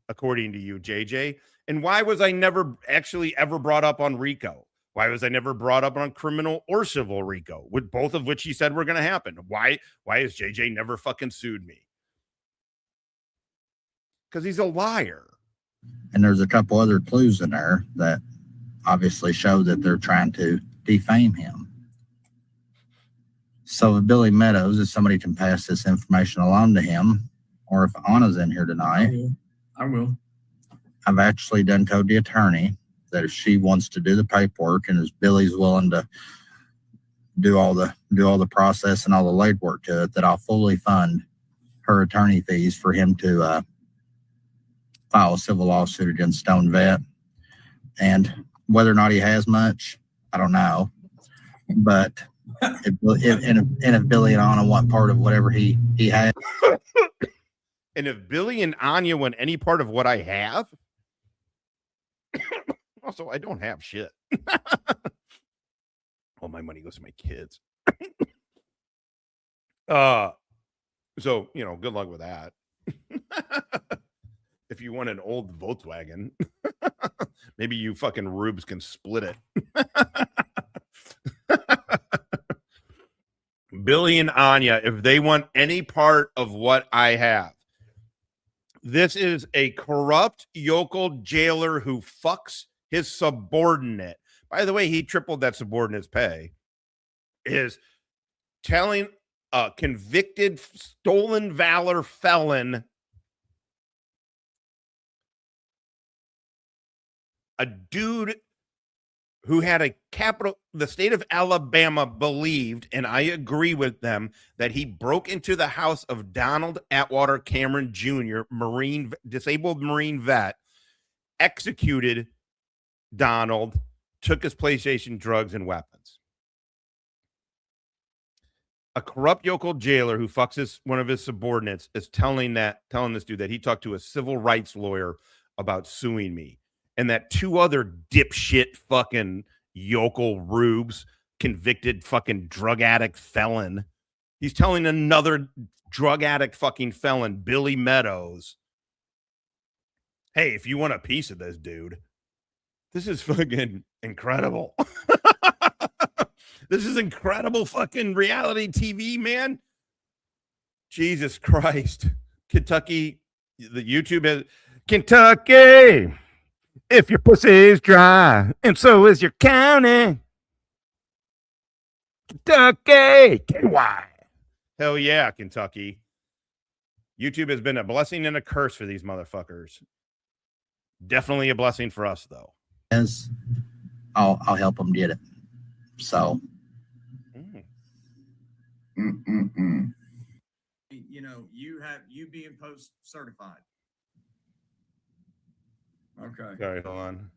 F: according to you, JJ? And why was I never actually ever brought up on RICO? Why was I never brought up on criminal or civil RICO, with both of which he said were going to happen? Why has JJ never fucking sued me? Because he's a liar.
K: And there's a couple other clues in there that obviously show that they're trying to defame him. So if Billy Meadows, if somebody can pass this information along to him, or if Anna's in here tonight,
E: I will.
K: I've actually done told the attorney that if she wants to do the paperwork and if Billy's willing to do all the process and all the legwork to it, that I'll fully fund her attorney fees for him to file a civil lawsuit against Stone Vet. And whether or not he has much, I don't know. But if Billy and Anna want part of whatever he has.
F: And if Billy and Anya want any part of what I have, also, I don't have shit. All my money goes to my kids. So, good luck with that. If you want an old Volkswagen, maybe you fucking rubes can split it. Billy and Anya, if they want any part of what I have, this is a corrupt yokel jailer who fucks his subordinate. By the way, he tripled that subordinate's pay. Is telling a convicted stolen valor felon, a dude who had a capital, the state of Alabama believed, and I agree with them, that he broke into the house of Donald Atwater Cameron Jr., disabled Marine vet, executed Donald, took his PlayStation, drugs, and weapons. A corrupt yokel jailer who fucks one of his subordinates is telling this dude that he talked to a civil rights lawyer about suing me. And that two other dipshit fucking yokel rubes, convicted fucking drug addict felon. He's telling another drug addict fucking felon, Billy Meadows, hey, if you want a piece of this dude, this is fucking incredible. This is incredible fucking reality TV, man. Jesus Christ. Kentucky, the YouTube has Kentucky. If your pussy is dry, and so is your county. Kentucky. KY. Hell yeah, Kentucky. YouTube has been a blessing and a curse for these motherfuckers. Definitely a blessing for us, though.
K: Yes, I'll help them get it. So,
N: You know, you being post certified. Okay.
F: Sorry, hold on.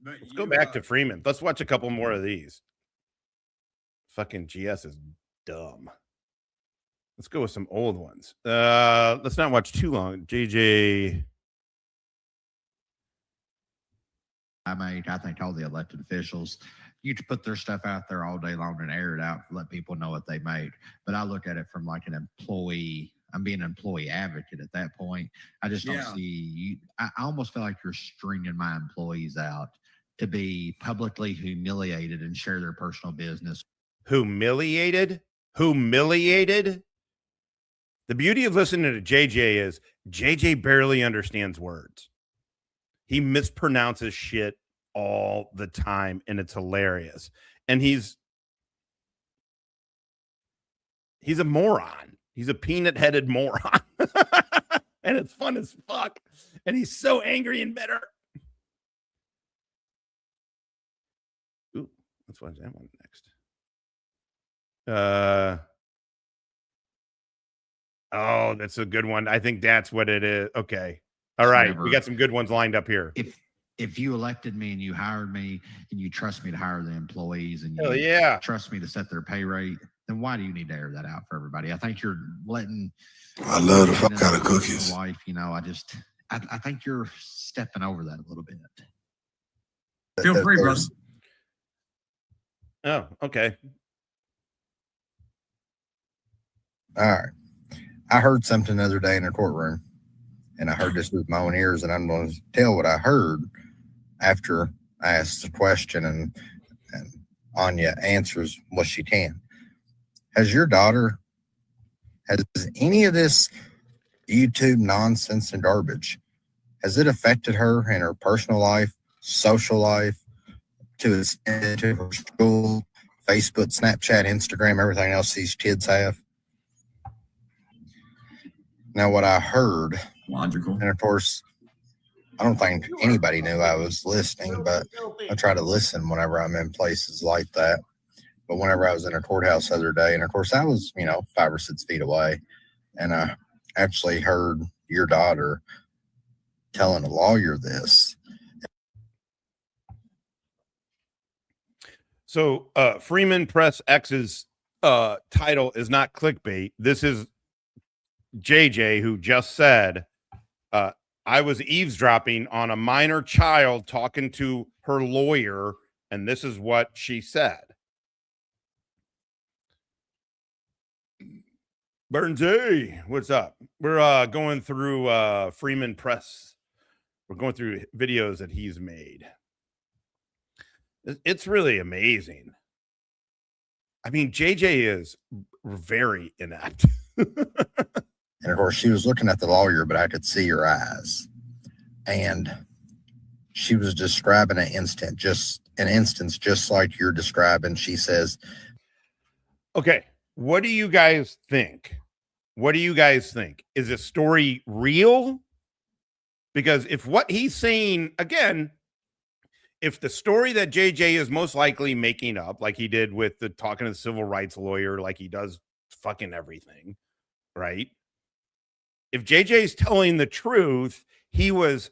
N: Let's
F: Let's go back to Freeman. Let's watch a couple more of these. Fucking GS is dumb. Let's go with some old ones. Let's not watch too long. JJ.
K: I think all the elected officials, you put their stuff out there all day long and air it out, let people know what they made. But I look at it from like an employee. I'm being an employee advocate at that point. I just don't see you. I almost feel like you're stringing my employees out to be publicly humiliated and share their personal business.
F: Humiliated? Humiliated? The beauty of listening to JJ is JJ barely understands words. He mispronounces shit all the time, and it's hilarious. And he's a moron. He's a peanut-headed moron. And it's fun as fuck. And he's so angry and bitter. Ooh, let's watch that one next. Oh, that's a good one. I think that's what it is. Okay. All right. We got some good ones lined up here.
K: If you elected me and you hired me and you trust me to hire the employees and you trust me to set their pay rate, then why do you need to air that out for everybody? I think you're letting.
T: I love the fuck out of cookies.
K: Life, you know, I think you're stepping over that a little bit.
N: Feel free, bro.
F: Oh, okay.
K: All right. I heard something the other day in a courtroom, and I heard this with my own ears, and I'm going to tell what I heard after I asked the question, and Anya answers what she can. Has any of this YouTube nonsense and garbage, has it affected her in her personal life, social life, to her school, Facebook, Snapchat, Instagram, everything else these kids have? Now, what I heard,
N: logical,
K: and of course, I don't think anybody knew I was listening, but I try to listen whenever I'm in places like that. But whenever I was in a courthouse the other day, and of course, I was, 5 or 6 feet away, and I actually heard your daughter telling a lawyer this.
F: So, Freeman Press X's title is not clickbait. This is JJ, who just said, I was eavesdropping on a minor child talking to her lawyer, and this is what she said. Burns, hey, what's up? We're going through Freeman Press. We're going through videos that he's made. It's really amazing. I mean, JJ is very inept.
K: And of course, she was looking at the lawyer, but I could see her eyes. And she was describing an instance just like you're describing. She says,
F: okay, what do you guys think? What do you guys think? Is this story real? Because if what he's saying, again, if the story that JJ is most likely making up, like he did with the talking to the civil rights lawyer, like he does fucking everything, right? If JJ is telling the truth, he was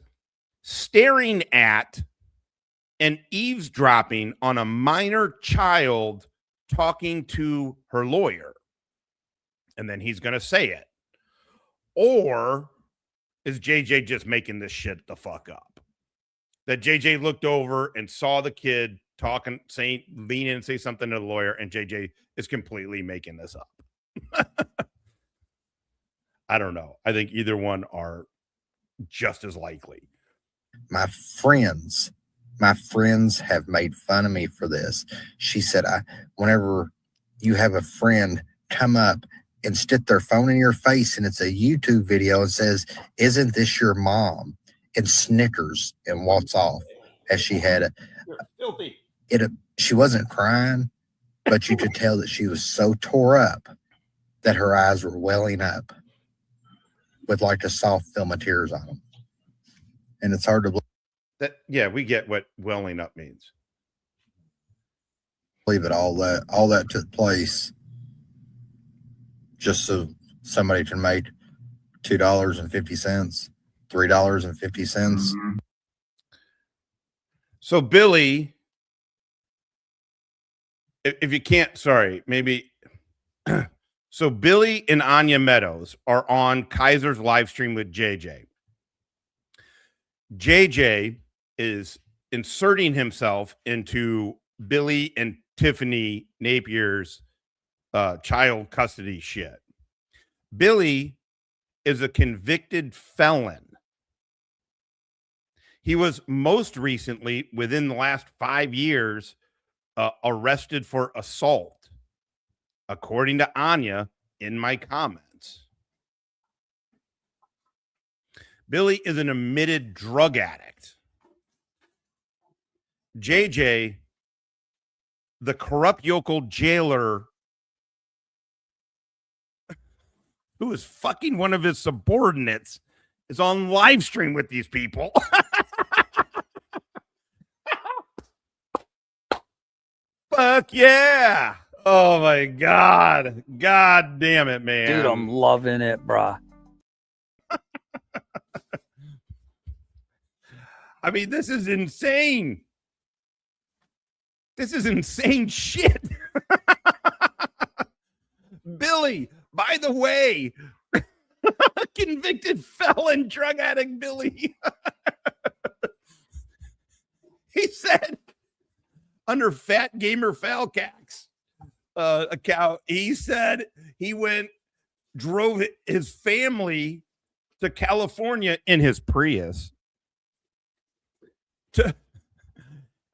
F: staring at and eavesdropping on a minor child talking to her lawyer. And then he's going to say it. Or is JJ just making this shit the fuck up? That JJ looked over and saw the kid talking, lean in and say something to the lawyer, and JJ is completely making this up. I don't know. I think either one are just as likely.
K: My friends My friends have made fun of me for this. She said, whenever you have a friend come up and stick their phone in your face and it's a YouTube video and says, "Isn't this your mom?" and snickers and walks off as she had it.
F: Filthy.
K: She wasn't crying, but you could tell that she was so tore up that her eyes were welling up with like a soft film of tears on them. And it's hard to believe.
F: Yeah, we get what welling up means.
K: Believe it, all that took place just so somebody can make $2.50, $3.50.
F: So Billy, if you can't, sorry, maybe. So Billy and Anya Meadows are on Kaiser's live stream with JJ. JJ is inserting himself into Billy and Tiffany Napier's child custody shit. Billy is a convicted felon. He was most recently, within the last 5 years, arrested for assault, according to Anya in my comments. Billy is an admitted drug addict. JJ, the corrupt yokel jailer who is fucking one of his subordinates, is on live stream with these people. Fuck yeah. Oh my God. God damn it, man.
S: Dude, I'm loving it, bruh.
F: I mean, this is insane. This is insane shit. Billy, by the way, convicted felon drug addict Billy. He said under Fat Gamer Falcax account, he said he drove his family to California in his Prius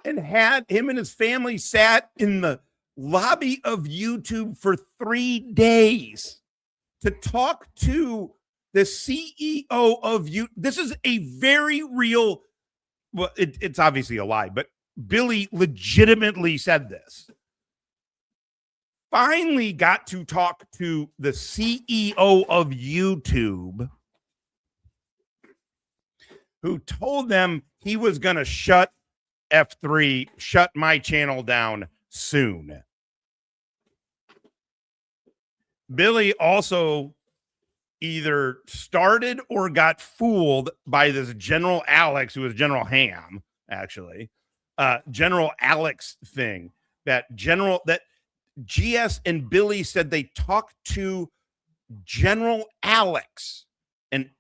F: and had him and his family sat in the lobby of YouTube for 3 days to talk to the CEO of you. This is a very real, well, it's obviously a lie, but Billy legitimately said this. Finally got to talk to the CEO of YouTube, who told them he was going to shut F3, shut my channel down soon. Billy also either started or got fooled by this General Alex, who was General Ham, actually. General Alex thing that GS and Billy said they talked to General Alex, and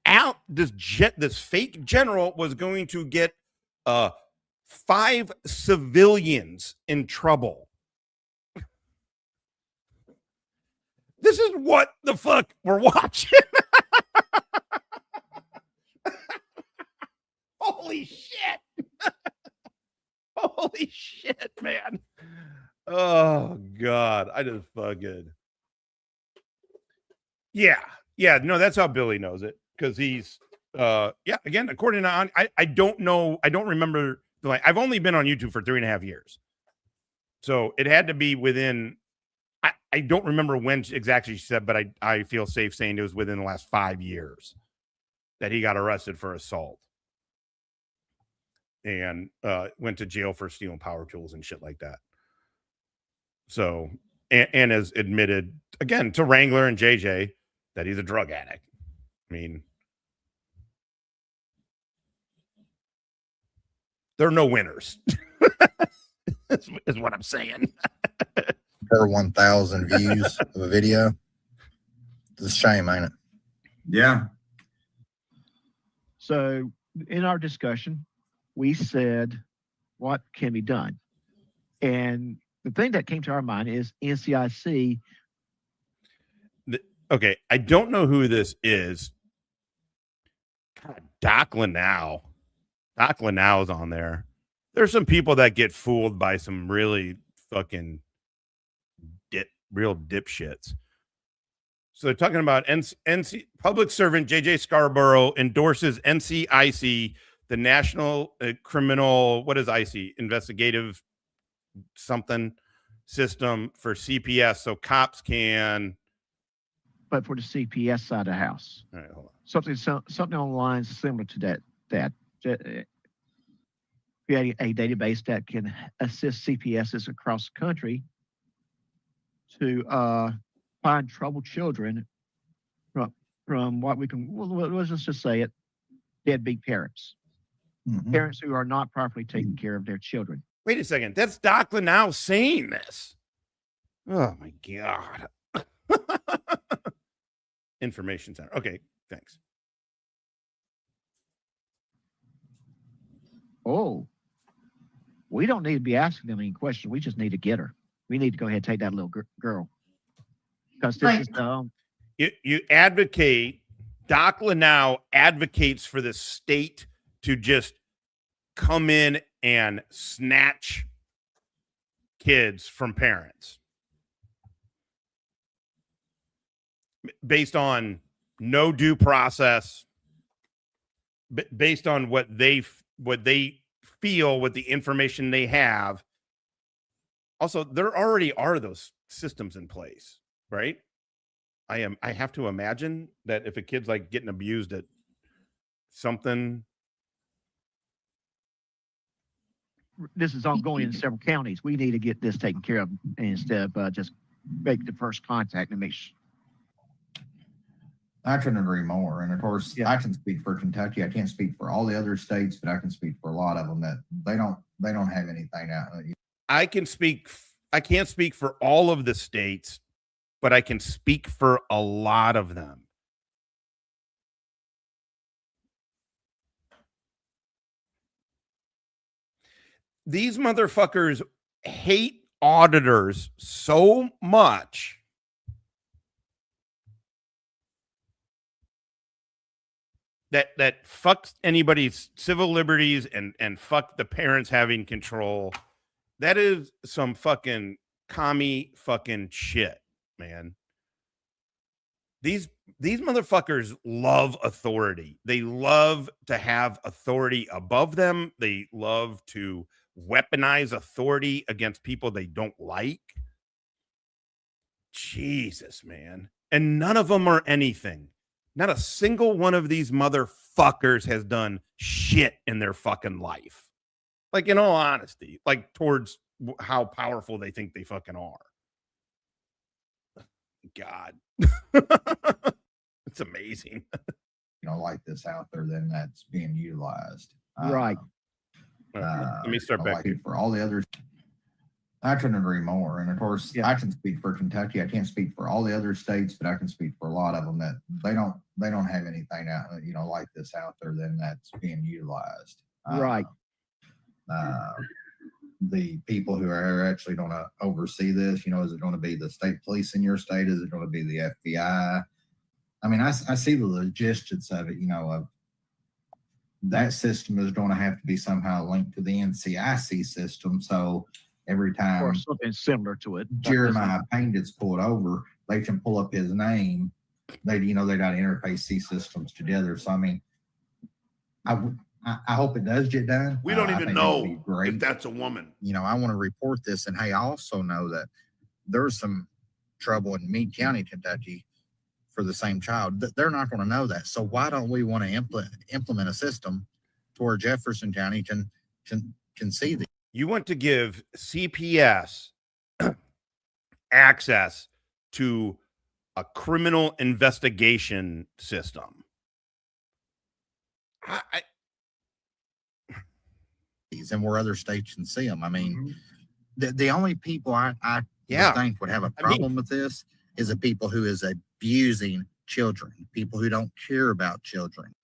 F: this fake general was going to get 5 civilians in trouble. This is what the fuck we're watching. Holy shit. Holy shit, man. Oh, God. I just fucking. Yeah. Yeah. No, that's how Billy knows it. Because he's, again, according to, I don't know. I don't remember. I've only been on YouTube for 3.5 years. So it had to be within, I don't remember when exactly she said, but I feel safe saying it was within the last 5 years that he got arrested for assault and went to jail for stealing power tools and shit like that. So, and has admitted again to Wrangler and JJ that he's a drug addict. I mean, there are no winners. is what I'm saying.
K: Per 1,000 views of a video. It's a shame, ain't it?
N: Yeah.
B: So in our discussion, we said what can be done. And the thing that came to our mind is NCIC.
F: Okay, I don't know who this is. God, Doc Lanau. Doc Lanau is on there. There's some people that get fooled by some really fucking real dipshits. So they're talking about NC public servant JJ Scarborough endorses NCIC, the National Criminal, what is IC? Investigative something system for CPS, so cops can.
B: But for the CPS side of the house,
F: all right, hold on.
B: Something on the lines similar to that. Creating a database that can assist CPSs across the country to find troubled children from what we can, let's just say it, deadbeat parents. Parents who are not properly taking care of their children.
F: Wait a second. That's Doc now saying this. Oh my God. Information center. Okay, thanks.
B: Oh, we don't need to be asking them any questions. We just need to get her. We need to go ahead and take that little girl. Because this is
F: you advocate, Doc now advocates for the state to just come in and snatch kids from parents based on no due process, based on what they feel, with the information they have. Also, there already are those systems in place, right? I have to imagine that if a kid's like getting abused at something,
B: this is ongoing in several counties. We need to get this taken care of instead of just make the first contact and make sure.
D: I couldn't agree more. And of course, I can speak for Kentucky. I can't speak for all the other states, but I can speak for a lot of them that they don't have anything out.
F: I can't speak for all of the states, but I can speak for a lot of them. These motherfuckers hate auditors so much that fucks anybody's civil liberties and fuck the parents having control. That is some fucking commie fucking shit, man. These motherfuckers love authority. They love to have authority above them. They love to weaponize authority against people they don't like. Jesus, man. And none of them are anything. Not a single one of these motherfuckers has done shit in their fucking life. Like, in all honesty, like towards how powerful they think they fucking are. God. It's amazing.
D: Like this out there, then that's being utilized.
B: Right.
F: Let me start back here.
D: For all the others, I couldn't agree more. And of course, I can speak for Kentucky. I can't speak for all the other states, but I can speak for a lot of them that they don't have anything out, like this out there, then that's being utilized.
B: Right.
D: The people who are actually going to oversee this, is it going to be the state police in your state? Is it going to be the FBI? I mean, I see the logistics of it, of that system is going to have to be somehow linked to the NCIC system. So every time
B: or something similar to it,
D: Jeremiah Payne gets pulled over, they can pull up his name. They got to interface these systems together. So I mean, I hope it does get done.
G: We don't even know if that's a woman.
O: I want to report this, and hey, I also know that there's some trouble in Meade County, Kentucky, for the same child. They're not going to know that. So why don't we want to implement a system to where Jefferson County can see the.
F: You want to give CPS access to a criminal investigation system.
O: And where other states can see them. I mean, the only people I think would have a problem with this is the people who is abusing children, people who don't care about children.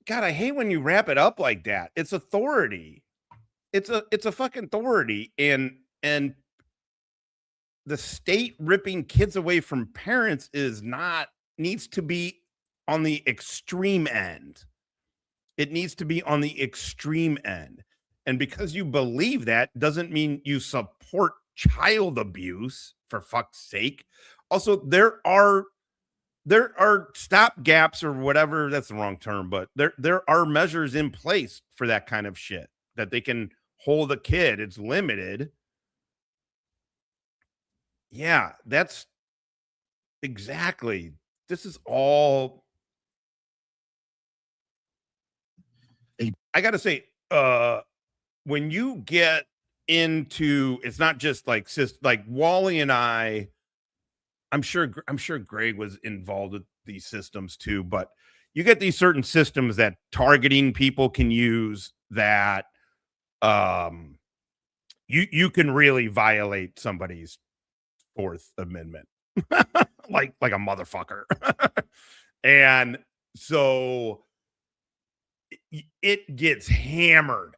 F: God, I hate when you wrap it up like that. It's authority. It's a fucking authority, and the state ripping kids away from parents needs to be on the extreme end. It needs to be on the extreme end. And because you believe that doesn't mean you support child abuse, for fuck's sake. Also, there are stop gaps or whatever. That's the wrong term, but there are measures in place for that kind of shit that they can hold a kid. It's limited. Yeah, that's exactly. This is all. I got to say, when you get into, it's not just like Wally and I'm sure Greg was involved with these systems too, but you get these certain systems that targeting people can use that you can really violate somebody's Fourth Amendment like a motherfucker. And so it gets hammered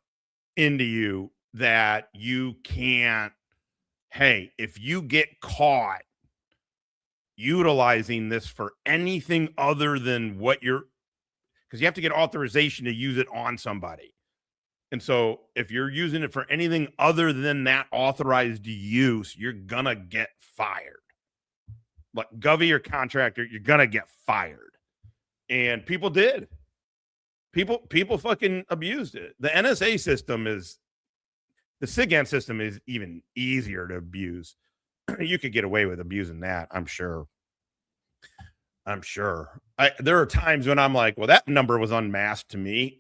F: into you that you can't, hey, if you get caught utilizing this for anything other than what you're, because you have to get authorization to use it on somebody. And so if you're using it for anything other than that authorized use, you're gonna get fired. Like Govey or contractor, you're gonna get fired. And people did. People fucking abused it. The NSA system is, the SIGINT system is even easier to abuse. You could get away with abusing that, I'm sure. There are times when I'm like, well, that number was unmasked to me.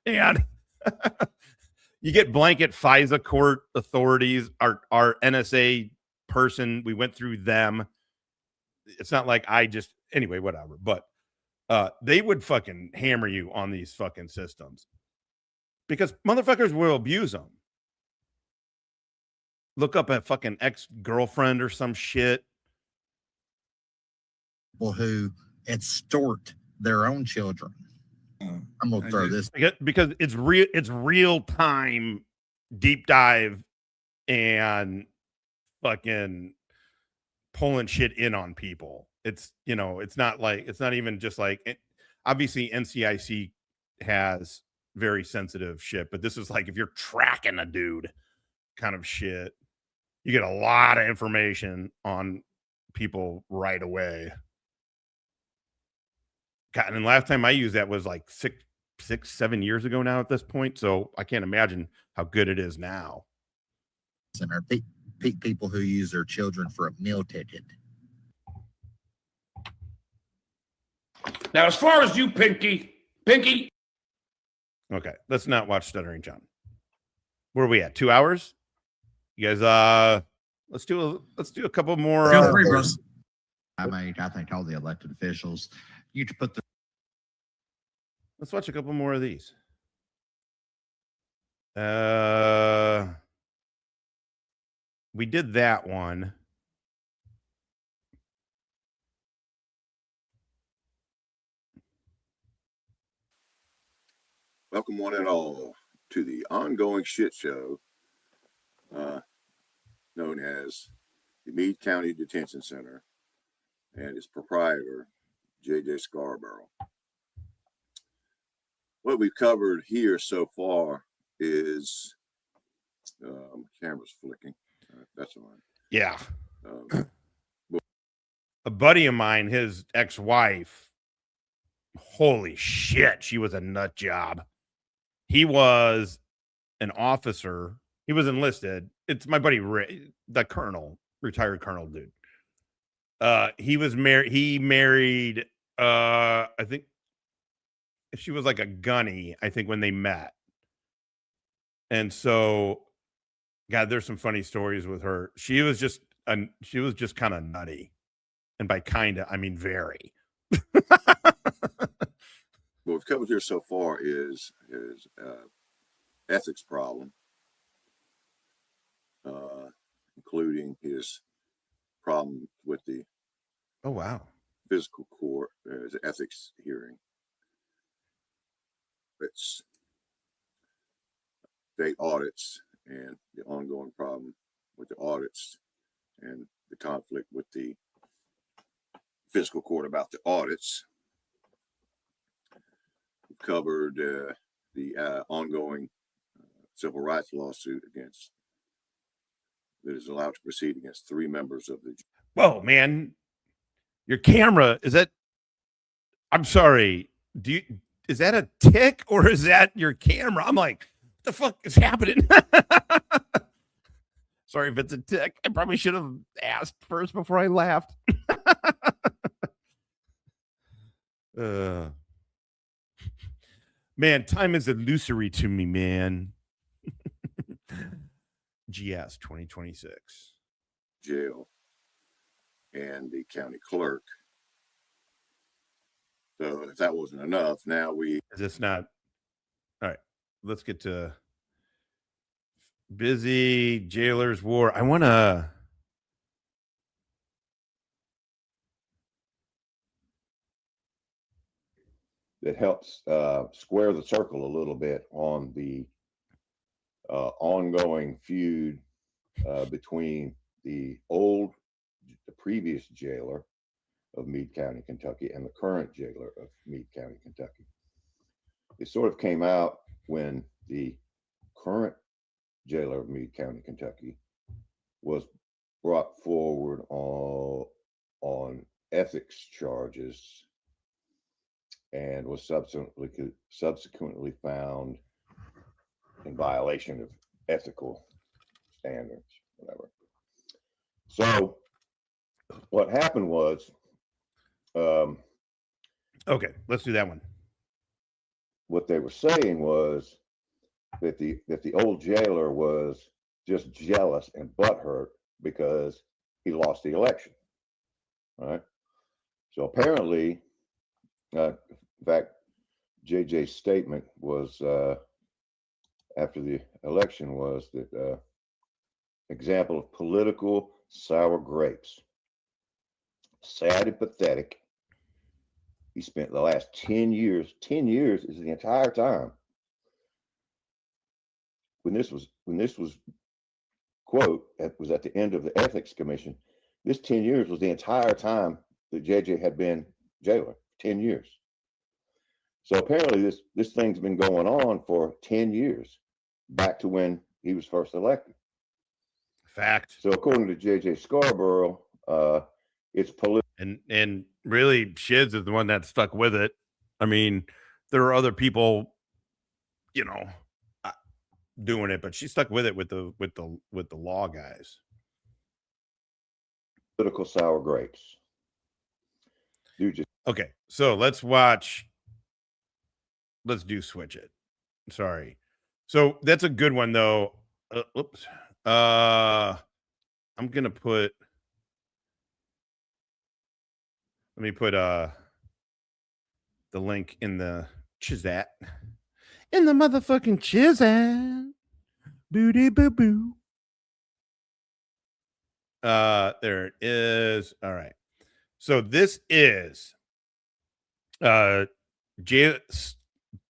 F: And you get blanket FISA court authorities, our NSA person, we went through them. It's not like anyway, whatever. But they would fucking hammer you on these fucking systems because motherfuckers will abuse them. Look up a fucking ex-girlfriend or some shit.
O: People who extort their own children. I'm gonna throw this
F: because it's real time deep dive and fucking pulling shit in on people. It's, it's not even just like, obviously NCIC has very sensitive shit, but this is like if you're tracking a dude kind of shit, you get a lot of information on people right away. God, and last time I used that was like 7 years ago now at this point. So I can't imagine how good it is now.
O: and are people who use their children for a meal ticket.
G: Now, as far as you, Pinky.
F: Okay, let's not watch Stuttering John. Where are we at? 2 hours? You guys, let's do a couple more.
O: Feel free, bros. I think all the elected officials, you could put the.
F: Let's watch a couple more of these. We did that one.
U: Welcome one and all to the ongoing shit show known as the Meade County Detention Center and its proprietor, JJ Scarborough. What we've covered here so far is, camera's flicking. That's all right.
F: Yeah. A buddy of mine, his ex-wife, holy shit, she was a nut job. He was an officer. He was enlisted. It's my buddy, the colonel, retired colonel dude. He was married. He married, I think she was like a gunny, I think, when they met. And so, God, there's some funny stories with her. She was just kind of nutty. And by kind of, I mean very.
U: What we've covered here so far is his ethics problem, including his problem with the physical court, his ethics hearing. It's state audits and the ongoing problem with the audits and the conflict with the fiscal court about the audits. We've covered the ongoing civil rights lawsuit that is allowed to proceed against 3 members of the.
F: Whoa, man. Your camera, is that, I'm sorry. Is that a tick or is that your camera? I'm like, what the fuck is happening? Sorry if it's a tick. I probably should have asked first before I laughed. Man, time is illusory to me, man. GS 2026.
U: Jail and the county clerk. So if that wasn't enough, now we.
F: Is this not? All right, let's get to busy jailers war. I want to.
U: That helps square the circle a little bit on the ongoing feud between the previous jailer of Meade County, Kentucky, and the current jailer of Meade County, Kentucky. It sort of came out when the current jailer of Meade County, Kentucky, was brought forward on ethics charges and was subsequently found in violation of ethical standards, whatever. So what happened was,
F: okay, let's do that one.
U: What they were saying was that the old jailer was just jealous and butthurt because he lost the election. All right. So apparently, in fact, JJ's statement was after the election was that example of political sour grapes. Sad and pathetic. He spent the last 10 years is the entire time. When this was quote, it was at the end of the ethics commission. This 10 years was the entire time that JJ had been jailer, 10 years. So apparently this thing's been going on for 10 years, back to when he was first elected.
F: Fact.
U: So according to JJ Scarborough, it's political.
F: And really, Shiz is the one that stuck with it. I mean, there are other people, you know, doing it, but she stuck with it with the law guys.
U: Political sour grapes.
F: Okay, so let's do switch it. Sorry. So that's a good one though. Oops. I'm gonna put. Let me put the link in the Chizat. In the motherfucking Chizat. Booty boo boo. There it is. All right. So this is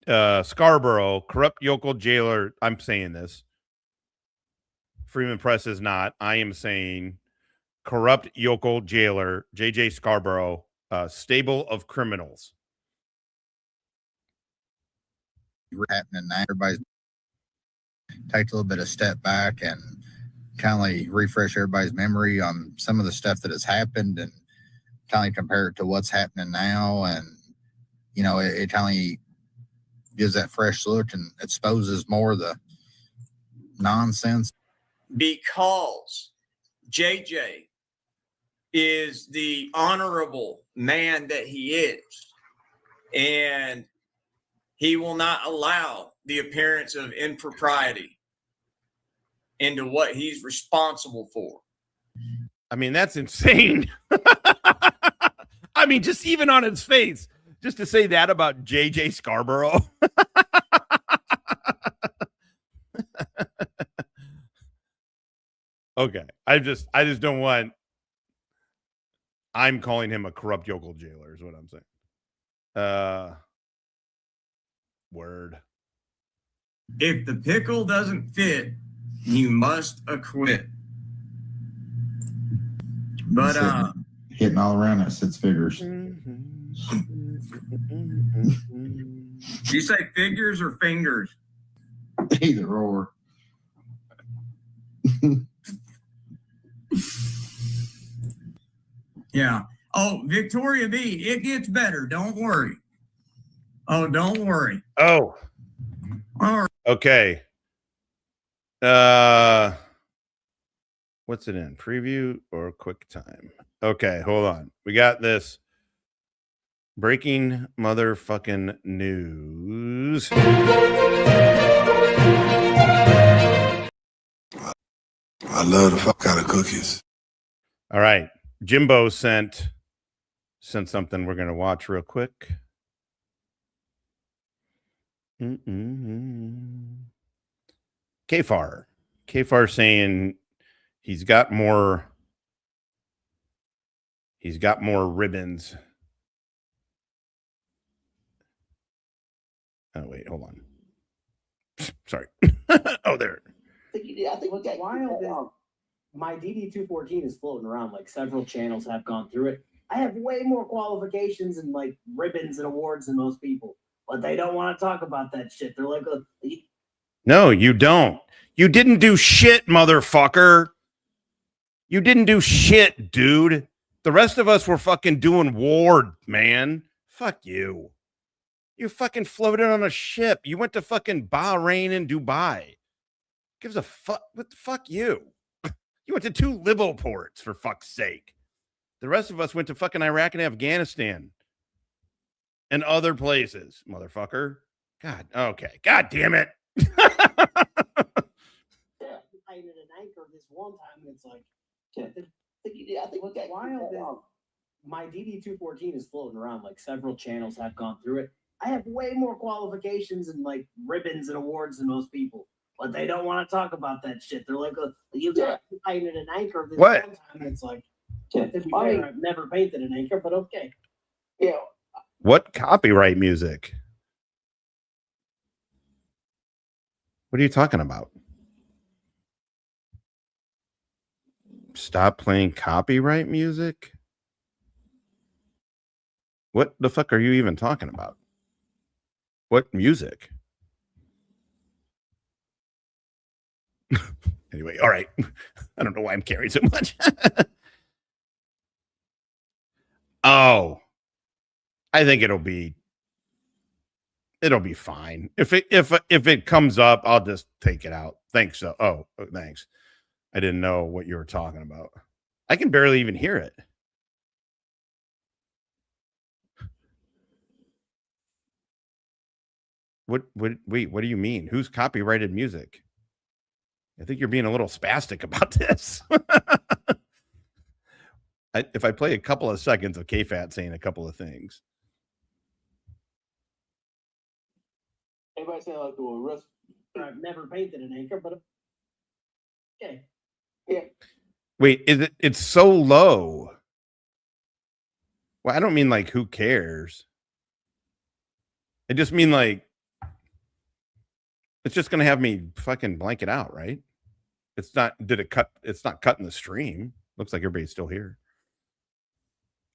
F: Scarborough, corrupt yokel jailer. I'm saying this. Freeman Press is not. I am saying corrupt yokel jailer, JJ Scarborough, stable of criminals.
K: Happening now, everybody's take a little bit of step back and kind of refresh everybody's memory on some of the stuff that has happened and kind of compare it to what's happening now. And, you know, it kind of gives that fresh look and exposes more of the nonsense.
N: Because JJ is the honorable man that he is, and he will not allow the appearance of impropriety into what he's responsible for.
F: I mean, that's insane. I mean, just even on his face, just to say that about JJ Scarborough. Okay. I just don't want. I'm calling him a corrupt yokel jailer is what I'm saying. Word.
N: If the pickle doesn't fit, you must acquit. But
O: hitting all around that 6 figures.
N: You say figures or fingers?
O: Either or.
N: Yeah. Oh, Victoria B, it gets better. Don't worry. Oh, don't worry.
F: Oh.
N: All right.
F: Okay. What's it in? Preview or quick time? Okay, hold on. We got this breaking motherfucking news.
T: I love the fuck out of cookies.
F: All right. Jimbo sent something we're going to watch real quick. Kfar saying he's got more ribbons. Oh wait, hold on. Sorry. Oh, there.
H: I think what's wild is my DD214 is floating around. Like several channels have gone through it. I have way more qualifications and like ribbons and awards than most people, but they don't want to talk about that shit. They're like,
F: no, you don't. You didn't do shit, motherfucker. You didn't do shit, dude. The rest of us were fucking doing ward, man. Fuck you. You fucking floated on a ship. You went to fucking Bahrain and Dubai. Gives a fuck. What the fuck you? You went to 2 Libo ports, for fuck's sake. The rest of us went to fucking Iraq and Afghanistan and other places, motherfucker. God, okay. God damn it.
H: I needed an anchor this one time, and it's like, I think what's wild is my DD214 is floating around. Like several channels have gone through it. I have way more qualifications and like ribbons and awards than most people, but they don't want to talk about that shit. They're like, you got painted an anchor this one time, and it's like, to be fair, I've never painted an anchor, but okay. Yeah.
F: What copyright music? What are you talking about? Stop playing copyright music? What the fuck are you even talking about? What music? Anyway, all right. I don't know why I'm carrying so much. Oh, I think it'll be fine. If it comes up, I'll just take it out. Thanks. Thanks. I didn't know what you were talking about. I can barely even hear it. Wait, what do you mean? Who's copyrighted music? I think you're being a little spastic about this. If I play a couple of seconds of Kfatt saying a couple of things.
H: Everybody say like the rest. I've never painted an anchor, but okay. Yeah.
F: Wait, it's so low. Well, I don't mean like who cares. I just mean like it's just gonna have me fucking blank it out, right? It's not it's not cutting the stream. Looks like everybody's still here.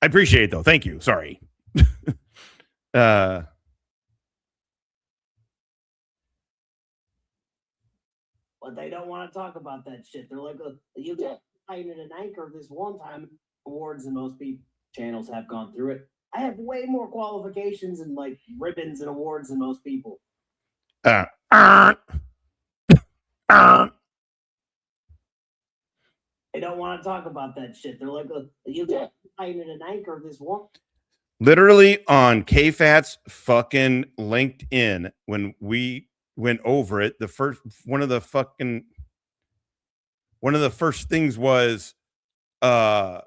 F: I appreciate it though. Thank you. Sorry.
H: But they don't want to talk about that shit. They're like, you got painted an anchor this one time, awards than most people channels have gone through it. I have way more qualifications and like ribbons and awards than most people. They don't want to talk about that shit. They're like, you got painted an anchor this one.
F: Literally on Kfatt's fucking LinkedIn, when we went over it, one of the first things was oh,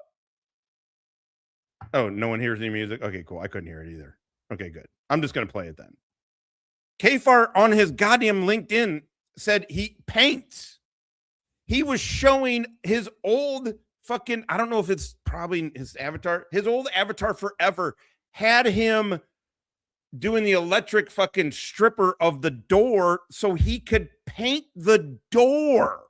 F: no one hears any music. Okay, cool. I couldn't hear it either. Okay, good. I'm just gonna play it then. Kfar on his goddamn LinkedIn said he paints. He was showing his old fucking, I don't know if it's probably his avatar. His old avatar forever had him doing the electric fucking stripper of the door so he could paint the door.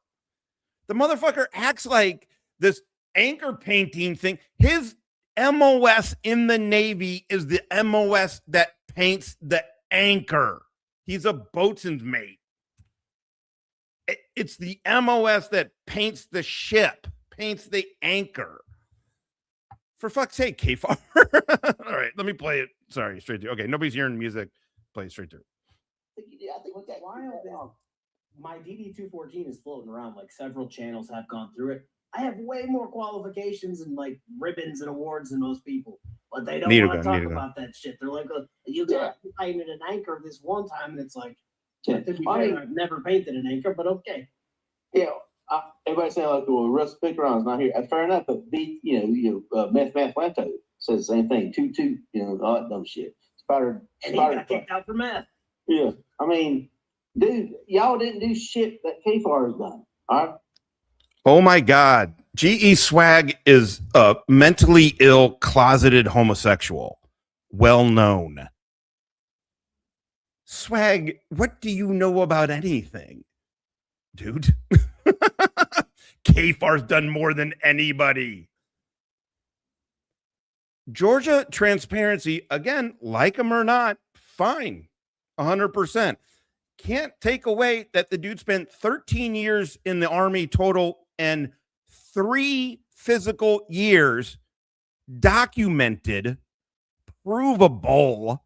F: The motherfucker acts like this anchor painting thing. His MOS in the Navy is the MOS that paints the anchor. He's a boatswain's mate. It's the MOS that paints the ship, paints the anchor. For fuck's sake, Kfatt. All right, let me play it. Sorry, straight through. Okay, nobody's hearing music. Play it straight through.
H: I think what's wild is my DD214 is floating around. Like several channels have gone through it. I have way more qualifications and like ribbons and awards than most people, but they don't want to talk about that shit. They're like, you got painted an anchor this one time, and it's like, to be fair, I've never painted an anchor, but okay.
P: Yeah, everybody saying like, well, Russ Pickeron's not here. Fair enough, but Meth Lanto says the same thing. Two, all that dumb shit.
H: And he got kicked out for meth.
P: Yeah, I mean, dude, y'all didn't do shit that Kfatt has done. All right.
F: Oh my God. GE Swag is a mentally ill, closeted homosexual. Well known. Swag, what do you know about anything? Dude. Kfatt's done more than anybody. Georgia transparency, again, like him or not, fine. 100%. Can't take away that the dude spent 13 years in the Army total and 3 physical years documented, provable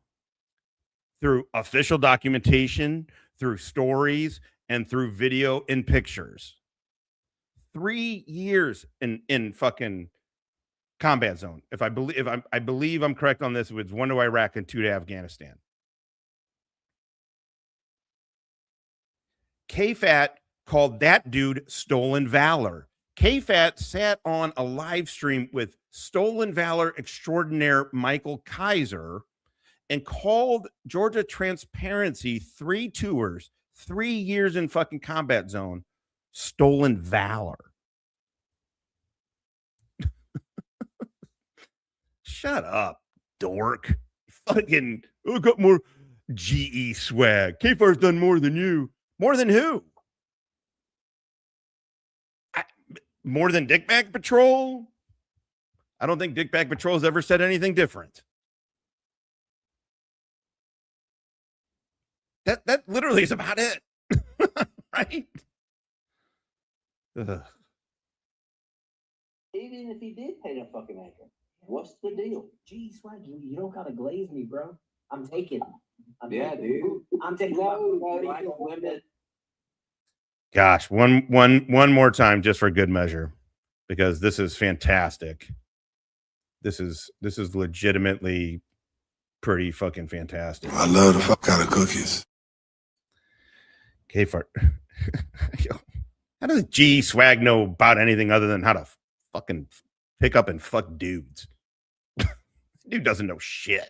F: through official documentation, through stories, and through video and pictures. 3 years in fucking combat zone. I believe I'm correct on this. It was 1 to Iraq and 2 to Afghanistan. Kfatt called that dude stolen valor. Kfatt sat on a live stream with stolen valor extraordinaire Michael Kaiser and called Georgia transparency 3 tours, 3 years in fucking combat zone, stolen valor. Shut up, dork. Fucking, I got more GE swag. Kfatt's done more than you. More than who? More than Dickbag Patrol? I don't think Dickbag Patrol has ever said anything different. That literally is about it. Right? Ugh.
P: Even if he did pay that fucking anchor, what's the deal?
H: Gee, Swag, you don't gotta glaze me, bro. I'm taking.
P: Dude.
H: I'm taking.
F: Gosh, one more time just for good measure, because this is fantastic. This is legitimately pretty fucking fantastic.
T: I love the fuck out of cookies.
F: Kfatt. How does G Swag know about anything other than how to fucking pick up and fuck dudes? Dude doesn't know shit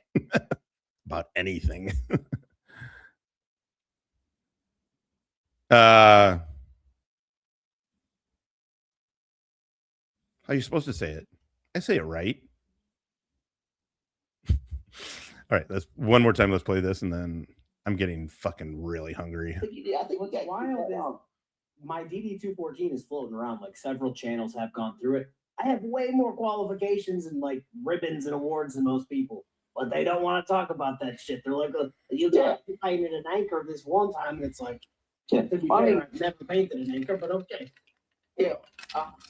F: about anything. How are you supposed to say it? I say it right. All right, let's one more time. Let's play this, and then I'm getting fucking really hungry.
H: I think what's wild is my DD214 is floating around. Like several channels have gone through it. I have way more qualifications and like ribbons and awards than most people, but they don't want to talk about that shit. They're like, you got painted an anchor this one time, and it's like, to be fair, I've never painted an anchor, but okay.
P: Yeah,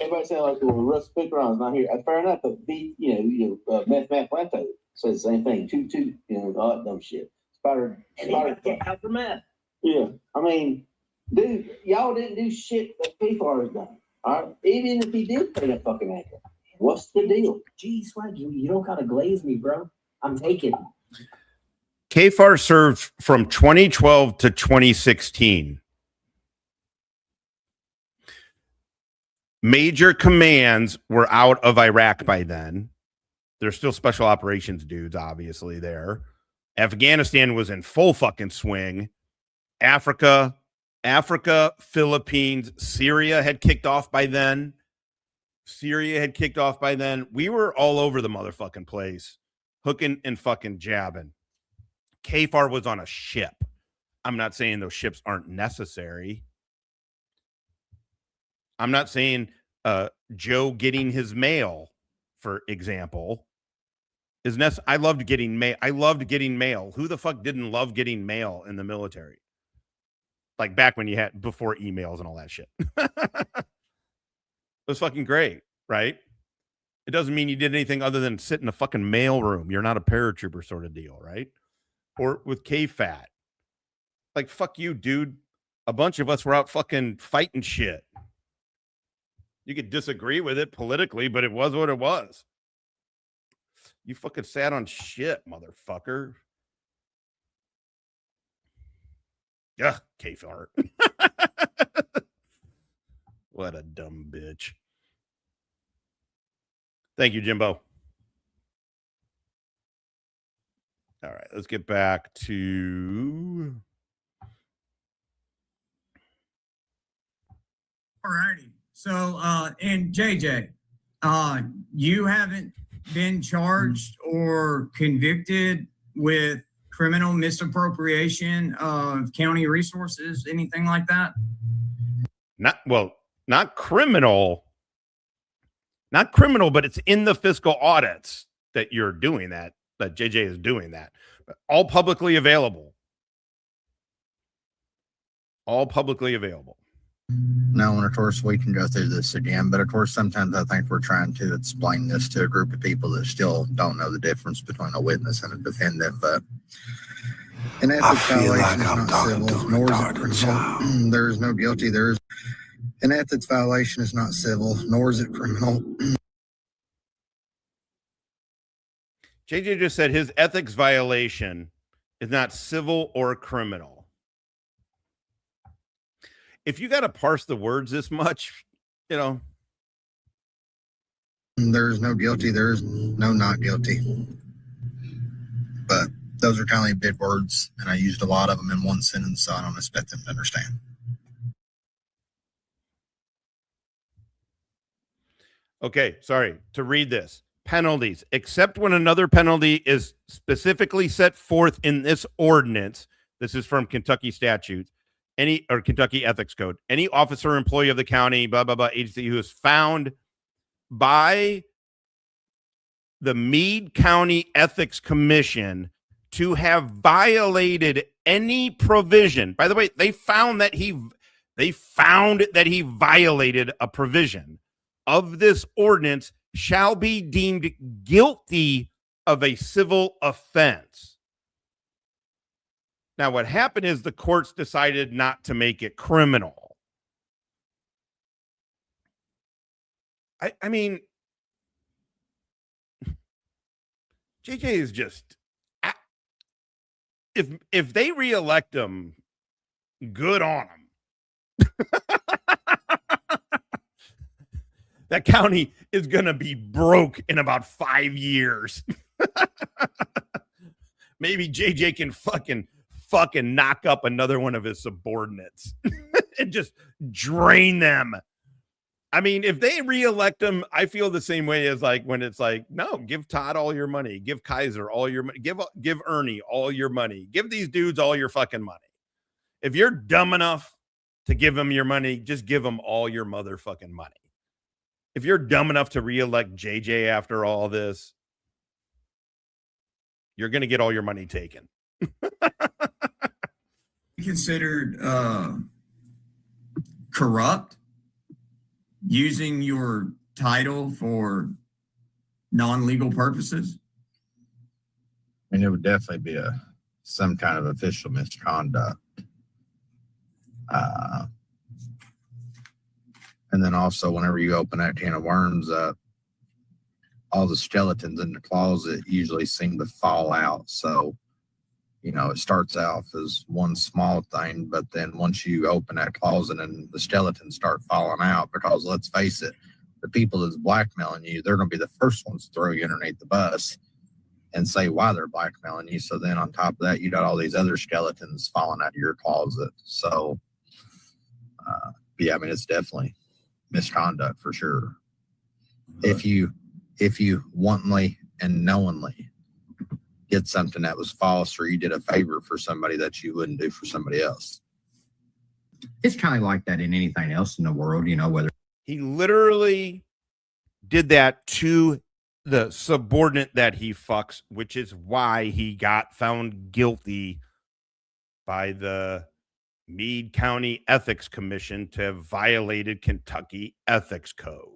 P: everybody saying like, well, Russ Pickeron's not here. Fair enough, but Meth Lanto says the same thing. Two, all that dumb shit.
H: And he got kicked out for meth.
P: Yeah, I mean, dude, y'all didn't do shit that Kfatt has done. All right, even if he did pay that fucking anchor, what's the deal?
H: Gee, Swag, you don't gotta glaze me, bro. I'm taking.
F: Kfatt served from 2012 to 2016. Major commands were out of Iraq by then. There's still special operations dudes, obviously, there. Afghanistan was in full fucking swing. Africa, Philippines, Syria had kicked off by then. We were all over the motherfucking place, hooking and fucking jabbing. Kfatt was on a ship. I'm not saying those ships aren't necessary. I'm not saying Joe getting his mail, for example, is necessary. I loved getting mail. Who the fuck didn't love getting mail in the military? Like back when you had before emails and all that shit. It was fucking great, right? It doesn't mean you did anything other than sit in a fucking mail room. You're not a paratrooper sort of deal, right? Or with Kfatt. Like, fuck you, dude. A bunch of us were out fucking fighting shit. You could disagree with it politically, but it was what it was. You fucking sat on shit, motherfucker. Ugh, Kfatt. What a dumb bitch. Thank you, Jimbo. All right, let's get back to...
N: All righty. So, and JJ, you haven't been charged or convicted with criminal misappropriation of county resources, anything like that?
F: Not criminal. Not criminal, but it's in the fiscal audits that you're doing that JJ is doing that. All publicly available. All publicly available.
O: No, and of course we can go through this again, but of course sometimes I think we're trying to explain this to a group of people that still don't know the difference between a witness and a defendant. But an ethics violation is not civil, nor is it criminal. There is no guilty. An ethics violation is not civil, nor is it criminal.
F: JJ just said his ethics violation is not civil or criminal. If you got to parse the words this much, you know.
O: There is no guilty. There is no not guilty. But those are kind of big words, and I used a lot of them in one sentence, so I don't expect them to understand.
F: Okay, sorry to read this. Penalties, except when another penalty is specifically set forth in this ordinance. This is from Kentucky statutes. Or Kentucky Ethics Code. Any officer or employee of the county, blah, blah, blah, agency who is found by the Meade County Ethics Commission to have violated any provision. By the way, they found that he violated a provision of this ordinance shall be deemed guilty of a civil offense. Now, what happened is the courts decided not to make it criminal. I mean, JJ is just, if they reelect him, good on him. That county is going to be broke in about 5 years. Maybe JJ can fucking knock up another one of his subordinates and just drain them. I mean, if they reelect him, I feel the same way as like when it's like, no, give Todd all your money, give Kaiser all your money, give Ernie all your money, give these dudes all your fucking money. If you're dumb enough to give them your money, just give them all your motherfucking money. If you're dumb enough to reelect JJ after all this, you're going to get all your money taken.
N: Considered corrupt using your title for non-legal purposes?
O: I mean, it would definitely be some kind of official misconduct. And then also, whenever you open that can of worms up, all the skeletons in the closet usually seem to fall out. So, you know, it starts out as one small thing, but then once you open that closet and the skeletons start falling out, because let's face it, the people that's blackmailing you, they're going to be the first ones to throw you underneath the bus and say why they're blackmailing you. So then on top of that, you got all these other skeletons falling out of your closet. So, yeah, I mean, it's definitely misconduct for sure. If you wantonly and knowingly get something that was false, or you did a favor for somebody that you wouldn't do for somebody else.
L: It's kind of like that in anything else in the world, you know, whether
F: he literally did that to the subordinate that he fucks, which is why he got found guilty by the Meade County Ethics Commission to have violated Kentucky Ethics Code.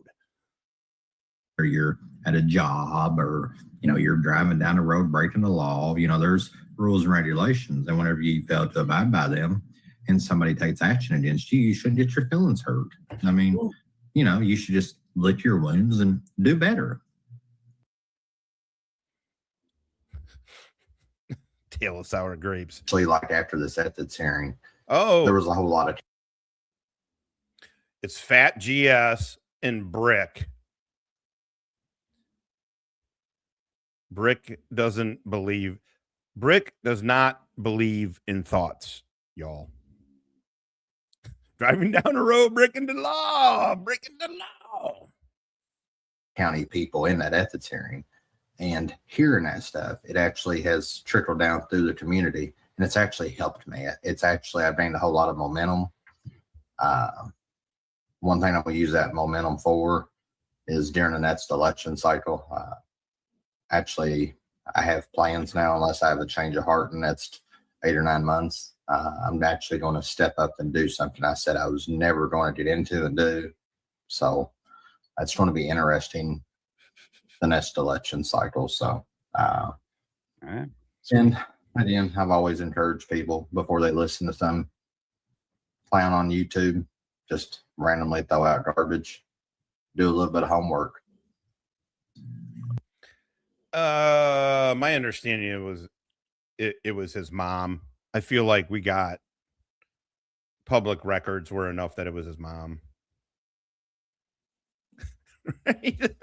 L: Or you're at a job, or you're driving down the road breaking the law. There's rules and regulations, and whenever you fail to abide by them and somebody takes action against you, you shouldn't get your feelings hurt. I mean, you should just lick your wounds and do better.
F: Tale of sour grapes.
K: Actually, like after this ethics hearing,
F: there
K: was a whole lot of.
F: It's Fat GS and Brick. Brick does not believe in thoughts, y'all. Driving down the road, breaking the law.
K: County people in that ethics hearing, and hearing that stuff, it actually has trickled down through the community, and it's actually helped me. I've gained a whole lot of momentum. One thing I'm going to use that momentum for is during the next election cycle. Actually, I have plans now, unless I have a change of heart in the next 8 or 9 months. I'm actually going to step up and do something I said I was never going to get into and do. So it's going to be interesting, the next election cycle. So, and again, I've always encouraged people before they listen to some clown on YouTube, just randomly throw out garbage, do a little bit of homework.
F: My understanding was it was his mom. I feel like we got public records were enough that it was his mom. Right?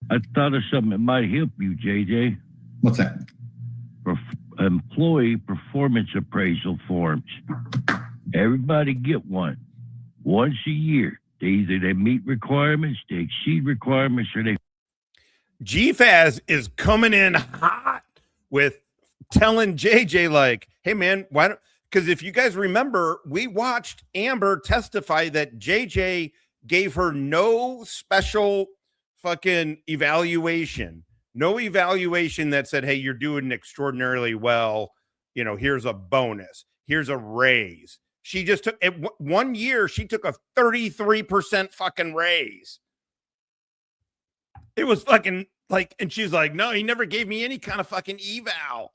Q: I thought of something that might help you, JJ.
L: What's that?
Q: Employee performance appraisal forms. Everybody get one once a year. Either they meet requirements, they exceed requirements, or they.
F: GFAS is coming in hot with telling JJ, like, hey, man, why don't, because if you guys remember, we watched Amber testify that JJ gave her no special fucking evaluation, no evaluation that said, hey, you're doing extraordinarily well. Here's a bonus. Here's a raise. She just took 1 year. She took a 33% fucking raise. It was fucking like, and she's like, no, he never gave me any kind of fucking eval.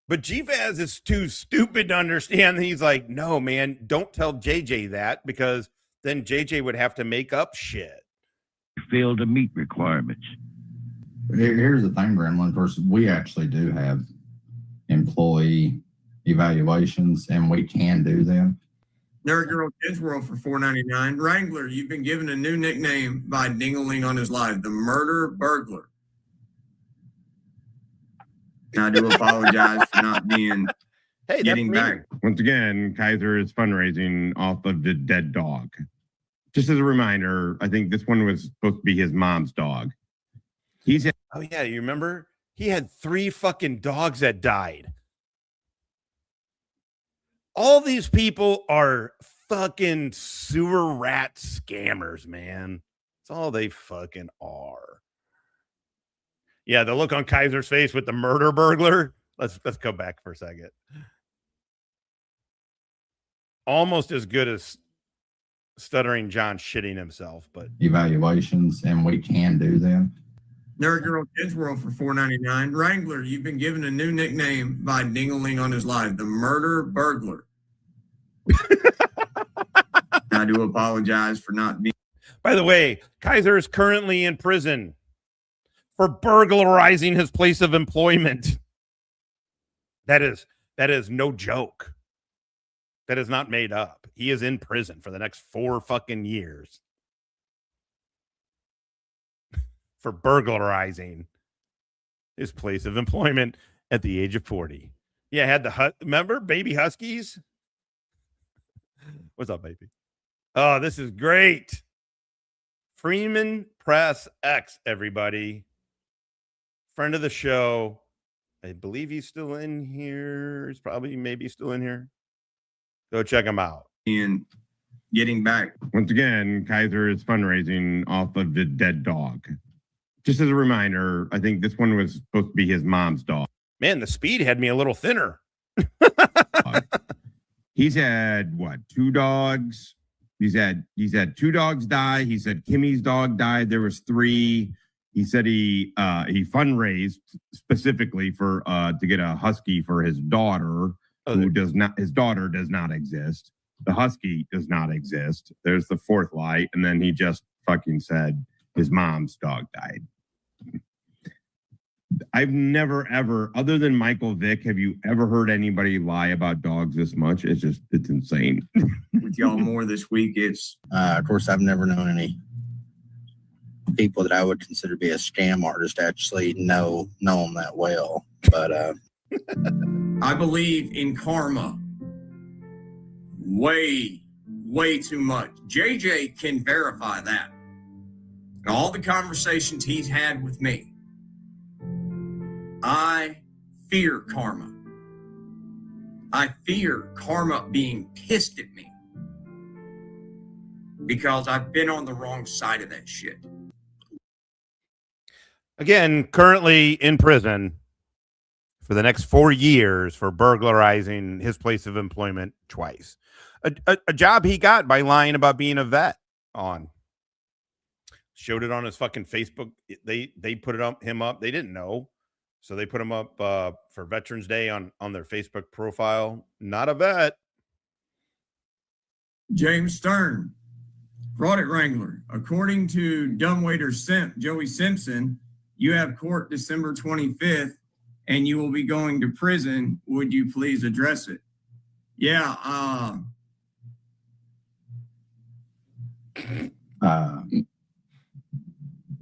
F: But GFAS is too stupid to understand. He's like, no, man, don't tell JJ that, because then JJ would have to make up shit.
Q: Fail to meet requirements.
L: Here's the thing, Gremlin. First, we actually do have employee evaluations, and we can do them.
N: Nerd Girl Kids World for $4.99. Wrangler, you've been given a new nickname by Dingaling on his live, the Murder Burglar. And I do apologize for not being getting back.
F: Once again, Kaiser is fundraising off of the dead dog. Just as a reminder, I think this one was supposed to be his mom's dog. Oh yeah, you remember? He had 3 fucking dogs that died. All these people are fucking sewer rat scammers, man. That's all they fucking are. Yeah, the look on Kaiser's face with the murder burglar. Let's go back for a second. Almost as good as Stuttering John shitting himself, but
L: evaluations, and we can do them.
N: Nerd Girl Kids World for $4.99. Wrangler, you've been given a new nickname by Dingaling on his live, the Murder Burglar. I do apologize for not being.
F: By the way, Kaiser is currently in prison for burglarizing his place of employment. That is no joke. That is not made up. He is in prison for the next 4 fucking years for burglarizing his place of employment at the age of 40. Yeah, I had remember baby huskies? What's up, baby? Oh, this is great. Freeman Press X, everybody. Friend of the show. I believe he's still in here. He's maybe still in here. Go check him out.
N: And getting back.
F: Once again, Kaiser is fundraising off of the dead dog. Just as a reminder, I think this one was supposed to be his mom's dog. Man, the speed had me a little thinner.
M: He's had what? 2 dogs. He's had 2 dogs die. He said Kimmy's dog died. There was 3. He said he fundraised specifically for to get a husky for his daughter, who does not. His daughter does not exist. The husky does not exist. There's the 4th lie, and then he just fucking said his mom's dog died. I've never ever, other than Michael Vick, have you ever heard anybody lie about dogs this much? It's insane.
K: With y'all more this week, it's of course I've never known any people that I would consider to be a scam artist actually know them that well. But I believe in karma way too much. JJ can verify that. And all the conversations he's had with me. I fear karma. I fear karma being pissed at me because I've been on the wrong side of that shit.
F: Again, currently in prison for the next 4 years for burglarizing his place of employment twice. A job he got by lying about being a vet on. Showed it on his fucking Facebook. They put him up. They didn't know. So they put him up for Veterans Day on their Facebook profile. Not a vet.
K: James Stern, Fraudit Wrangler. According to dumbwaiter Joey Simpson, you have court December 25th and you will be going to prison. Would you please address it? Yeah.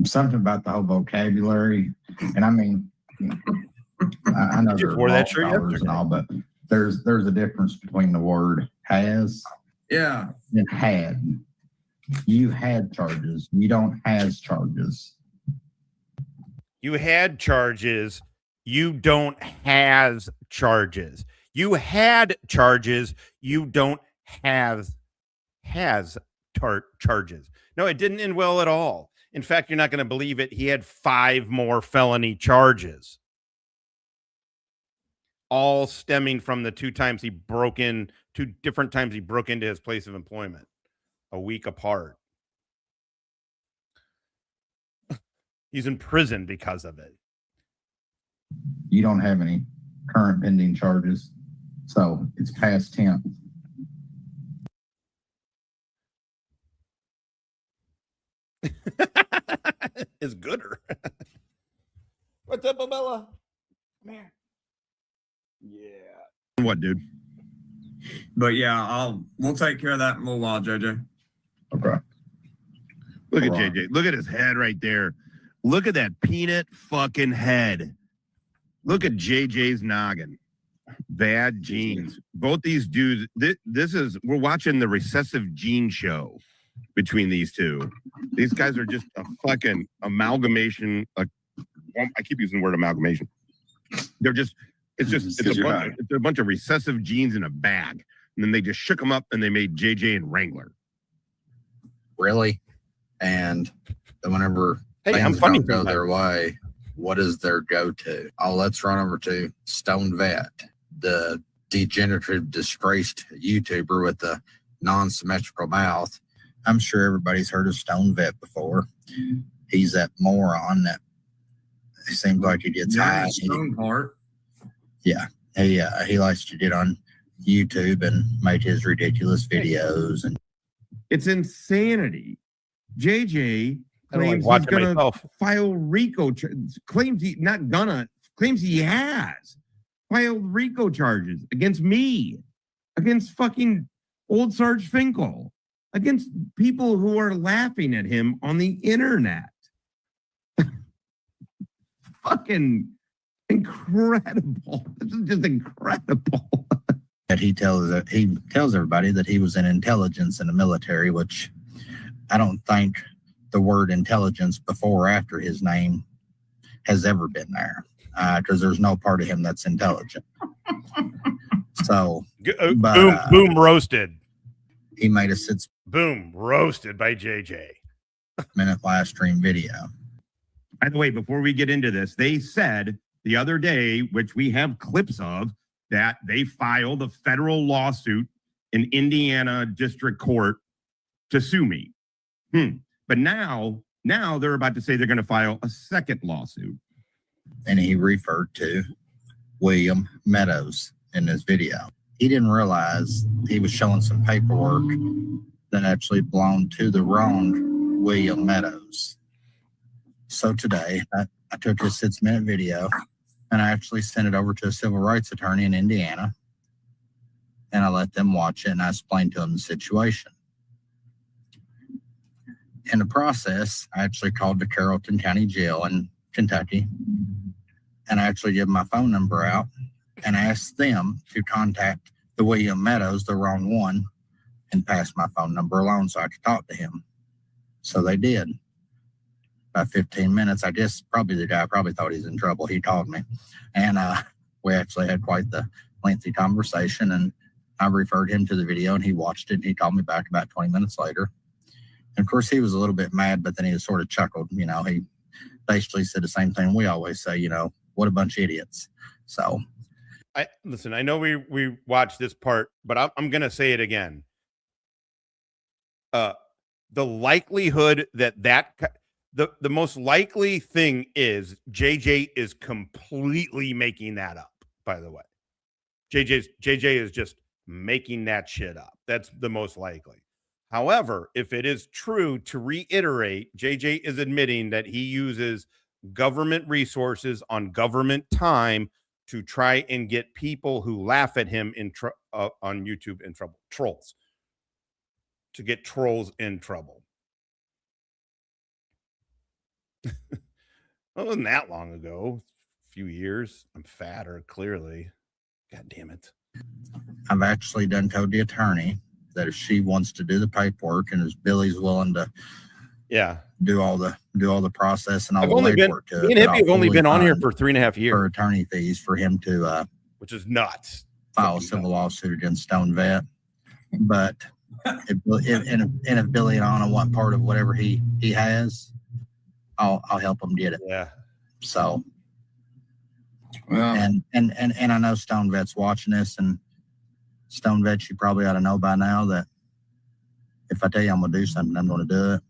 L: Something about the whole vocabulary. And I mean, I know there's law scholars and all, but there's a difference between the word has and had. You had charges. You don't has charges.
F: You had charges. You don't has charges. You had charges. You don't have charges. No, it didn't end well at all. In fact, you're not going to believe it. He had 5 more felony charges, all stemming from the 2 different times he broke into his place of employment a week apart. He's in prison because of it.
L: You don't have any current pending charges, so it's past tense.
F: Is gooder. What's up, Abella? Come here. Yeah.
M: What, dude?
K: But yeah, we'll take care of that in a little while, JJ.
L: Okay.
M: Look at JJ. Look at his head right there. Look at that peanut fucking head. Look at JJ's noggin. Bad genes. Both these dudes. We're watching the recessive gene show between these two. These guys are just a fucking amalgamation. I keep using the word amalgamation. They're just, it's a bunch of recessive genes in a bag. And then they just shook them up and they made JJ and Wrangler.
K: Really? And whenever
F: I'm
K: things
F: funny
K: don't go their way, what is their go-to? Oh, let's run over to Stone Vet, the degenerative, disgraced YouTuber with the non-symmetrical mouth. I'm sure everybody's heard of Stone Vet before. He's that moron that it seems like he gets high. Stone Heart. Yeah, he likes to get on YouTube and make his ridiculous videos, and
M: it's insanity. JJ claims
F: like
M: he's gonna file RICO. Claims he has filed RICO charges against me, against fucking old Sarge Finkel, against people who are laughing at him on the internet. Fucking incredible. This is just incredible.
K: And he tells everybody that he was in intelligence in the military, which I don't think the word intelligence before or after his name has ever been there, because there's no part of him that's intelligent. So,
F: boom roasted.
K: He made a 6
F: boom roasted by JJ
K: minute live stream video.
M: By the way, before we get into this, they said the other day, which we have clips of, that they filed a federal lawsuit in Indiana District Court to sue me. But now they're about to say they're going to file a second lawsuit.
O: And he referred to William Meadows in this video. He didn't realize he was showing some paperwork that actually belonged to the wrong William Meadows. So today, I took his 6-minute video and I actually sent it over to a civil rights attorney in Indiana. And I let them watch it and I explained to them the situation. In the process, I actually called the Carrollton County Jail in Kentucky and I actually gave my phone number out and asked them to contact the William Meadows, the wrong one, and pass my phone number alone so I could talk to him. So they did. About 15 minutes, I guess probably the guy probably thought he's in trouble. He called me and we actually had quite the lengthy conversation and I referred him to the video and he watched it and he called me back about 20 minutes later. And of course, he was a little bit mad, but then he sort of chuckled. You know, he basically said the same thing we always say, you know, what a bunch of idiots. So
F: listen, I know we watched this part, but I'm going to say it again. The likelihood that the most likely thing is JJ is completely making that up, by the way. JJ is just making that shit up. That's the most likely. However, if it is true, to reiterate, JJ is admitting that he uses government resources on government time to try and get people who laugh at him on YouTube in trouble. Trolls. To get trolls in trouble. Well, it wasn't that long ago. A few years. I'm fatter, clearly. God damn it.
O: I've actually done told the attorney that if she wants to do the paperwork and if Billy's willing to do all the process and all the legwork to it.
F: Me and Hippie have only been on here for 3.5 years.
O: For attorney fees for him to
F: which is nuts.
O: File a civil lawsuit against Stone Vet. But if Billy and Anna want part of whatever he has, I'll help him get it.
F: Yeah.
O: So and I know Stone Vet's watching this, and Stone Vet, you probably ought to know by now that if I tell you I'm gonna do something, I'm gonna do it,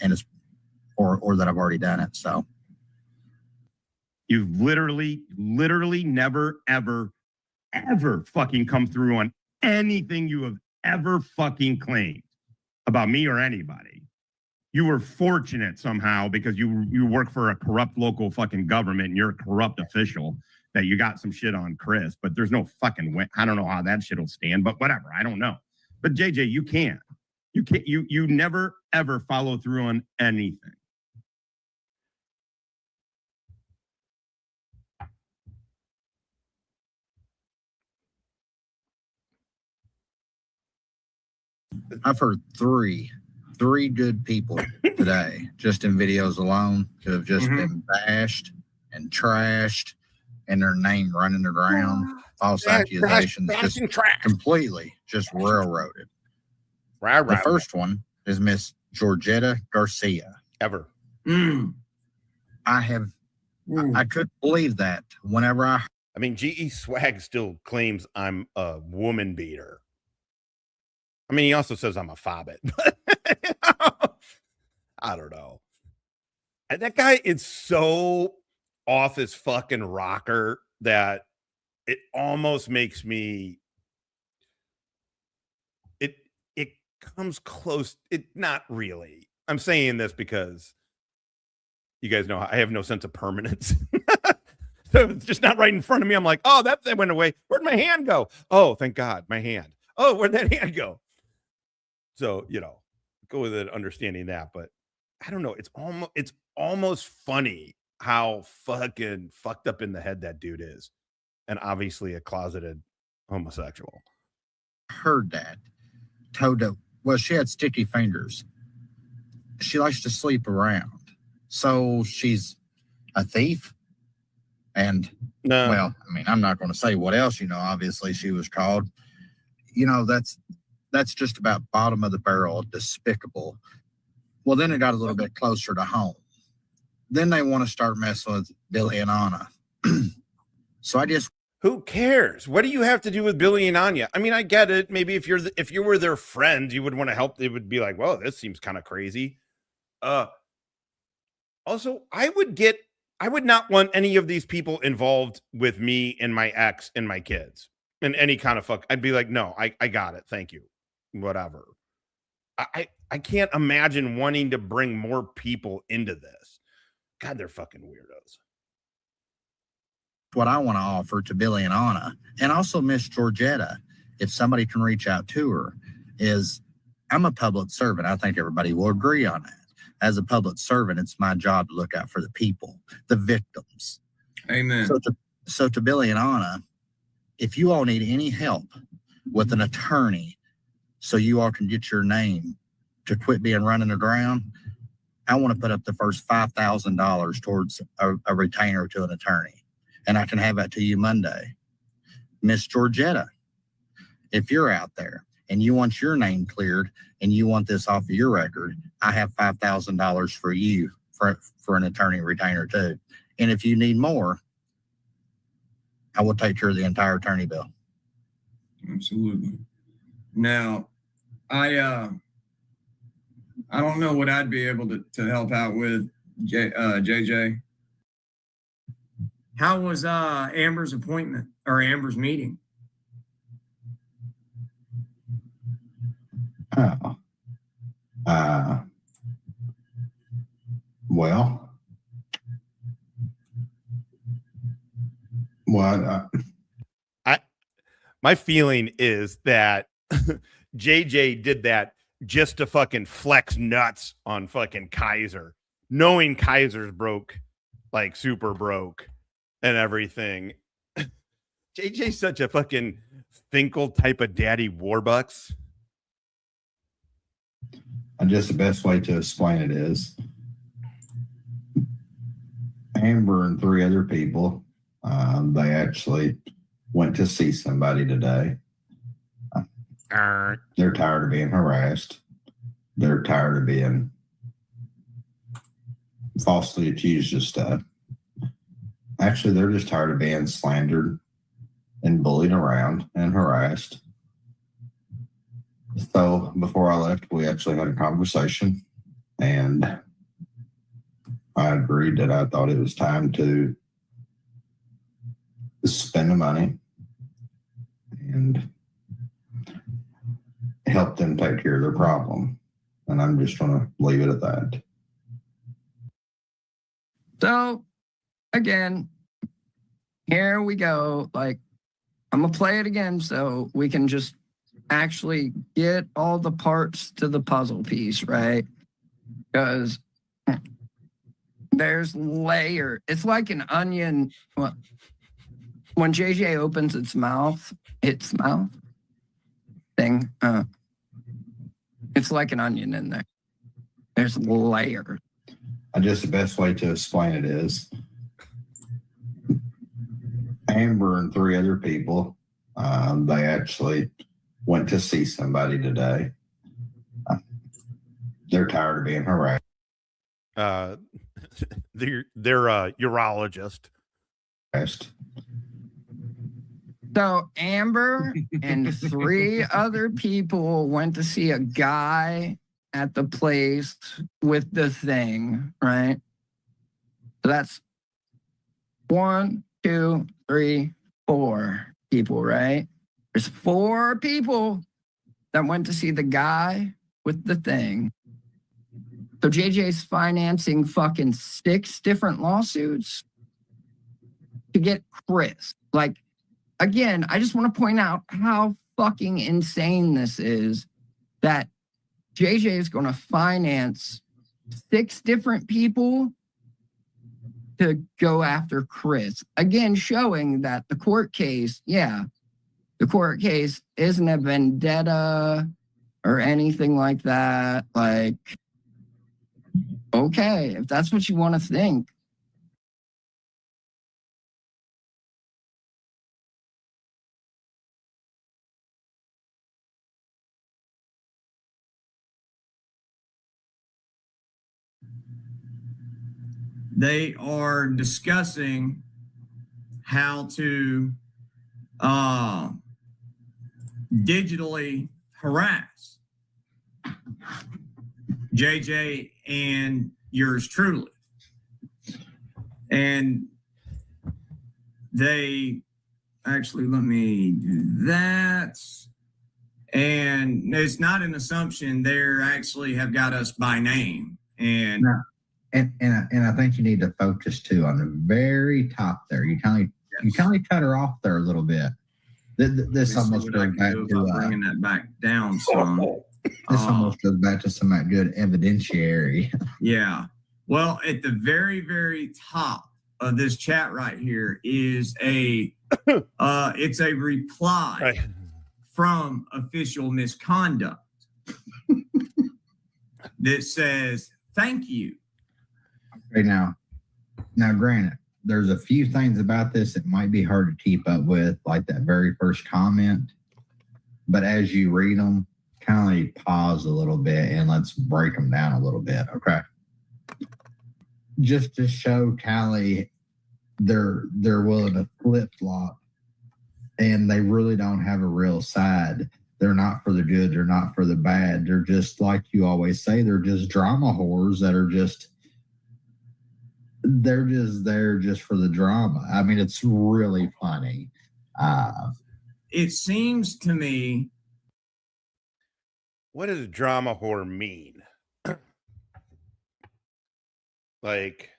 O: and it's or that I've already done it. So
M: you've literally never ever fucking come through on anything you have ever fucking claimed about me or anybody. You were fortunate somehow because you work for a corrupt local fucking government and you're a corrupt official that you got some shit on Chris, but there's no fucking way. I don't know how that shit will stand, but whatever. I don't know. But JJ, you can't. You never ever follow through on anything.
O: I've heard three good people today, just in videos alone, who have just been bashed and trashed and their name running around, false accusations, just completely just railroaded. The first one is Miss Georgetta Garcia.
F: Ever.
O: I couldn't believe that whenever I
F: mean, GE Swag still claims I'm a woman beater. I mean, he also says I'm a fobbit. I don't know. And that guy is so off his fucking rocker that it almost makes me. It comes close. It not really. I'm saying this because you guys know I have no sense of permanence. So it's just not right in front of me. I'm like, oh, that went away. Where'd my hand go? Oh, thank God, my hand. Oh, where'd that hand go? So, go with it, understanding that. But I don't know. It's almost funny how fucking fucked up in the head that dude is. And obviously a closeted homosexual.
O: Heard that. Toto, well, she had sticky fingers. She likes to sleep around. So she's a thief. And, well, I mean, I'm not going to say what else, obviously she was called. That's just about bottom of the barrel, despicable. Well, then it got a little bit closer to home. Then they want to start messing with Billy and Anna. So I just,
F: who cares? What do you have to do with Billy and Anya? I mean, I get it. Maybe if you were their friend, you would want to help. They would be like, "Well, this seems kind of crazy." Also, I would not want any of these people involved with me and my ex and my kids and any kind of fuck. I'd be like, no, I got it. Thank you. Whatever. I can't imagine wanting to bring more people into this. God, they're fucking weirdos.
O: what I want to offer to Billy and Anna, and also Miss Georgetta, if somebody can reach out to her, is I'm a public servant. I think everybody will agree on that. As a public servant, it's my job to look out for the people, the victims.
N: Amen.
O: So to Billy and Anna, if you all need any help with an attorney so you all can get your name to quit being running aground, I want to put up the first $5,000 towards a retainer to an attorney. And I can have that to you Monday. Miss Georgetta, if you're out there and you want your name cleared and you want this off of your record, I have $5,000 for you for an attorney retainer too. And if you need more, I will take care of the entire attorney bill.
N: Absolutely. Now, I don't know what I'd be able to help out with, JJ. How was Amber's appointment or Amber's meeting?
L: Oh. Well,
F: my feeling is that JJ did that just to fucking flex nuts on fucking Kaiser, knowing Kaiser's broke, like super broke and everything. JJ's such a fucking Finkel type of daddy warbucks.
L: And just the best way to explain it is Amber and 3 other people, they actually went to see somebody today. They're tired of being harassed. They're tired of being falsely accused of stuff. Actually, they're just tired of being slandered and bullied around and harassed. So before I left, we actually had a conversation, and I agreed that I thought it was time to spend the money and help them take care of their problem. And I'm just going to leave it at that.
A: So, again, here we go. Like, I'm going to play it again so we can just actually get all the parts to the puzzle piece, right? Because there's layer. It's like an onion. When JJ opens its mouth thing, it's like an onion in there. There's layers.
L: And just the best way to explain it is Amber and 3 other people, they actually went to see somebody today. They're tired of being harassed.
F: They're urologist.
A: So Amber and 3 other people went to see a guy at the place with the thing, right? So that's 1, 2, 3, 4 people, right? There's 4 people that went to see the guy with the thing. So JJ's financing fucking 6 different lawsuits to get Chris. Like, again, I just want to point out how fucking insane this is that JJ is going to finance 6 different people to go after Chris. Again, showing that the court case, the court case isn't a vendetta or anything like that. Like, okay, if that's what you want to think.
N: They are discussing how to digitally harass JJ and yours truly. And they actually, let me do that. And it's not an assumption. They actually have got us by name. And
L: And I think you need to focus too on the very top there. You kind of cut her off there a little bit. This almost goes back to
N: bringing that back down some.
L: This almost goes back to some of that good evidentiary.
N: Yeah. Well, at the very, very top of this chat right here is it's a reply from official misconduct that says, "Thank you."
L: Okay, now, granted, there's a few things about this that might be hard to keep up with, like that very first comment. But as you read them, kind of like pause a little bit and let's break them down a little bit, okay? Just to show Callie they're willing to flip-flop and they really don't have a real side. They're not for the good, they're not for the bad. They're just, like you always say, they're just drama whores that are just they're just there just for the drama. I mean, it's really funny.
N: It seems to me.
F: What does drama whore mean? Like,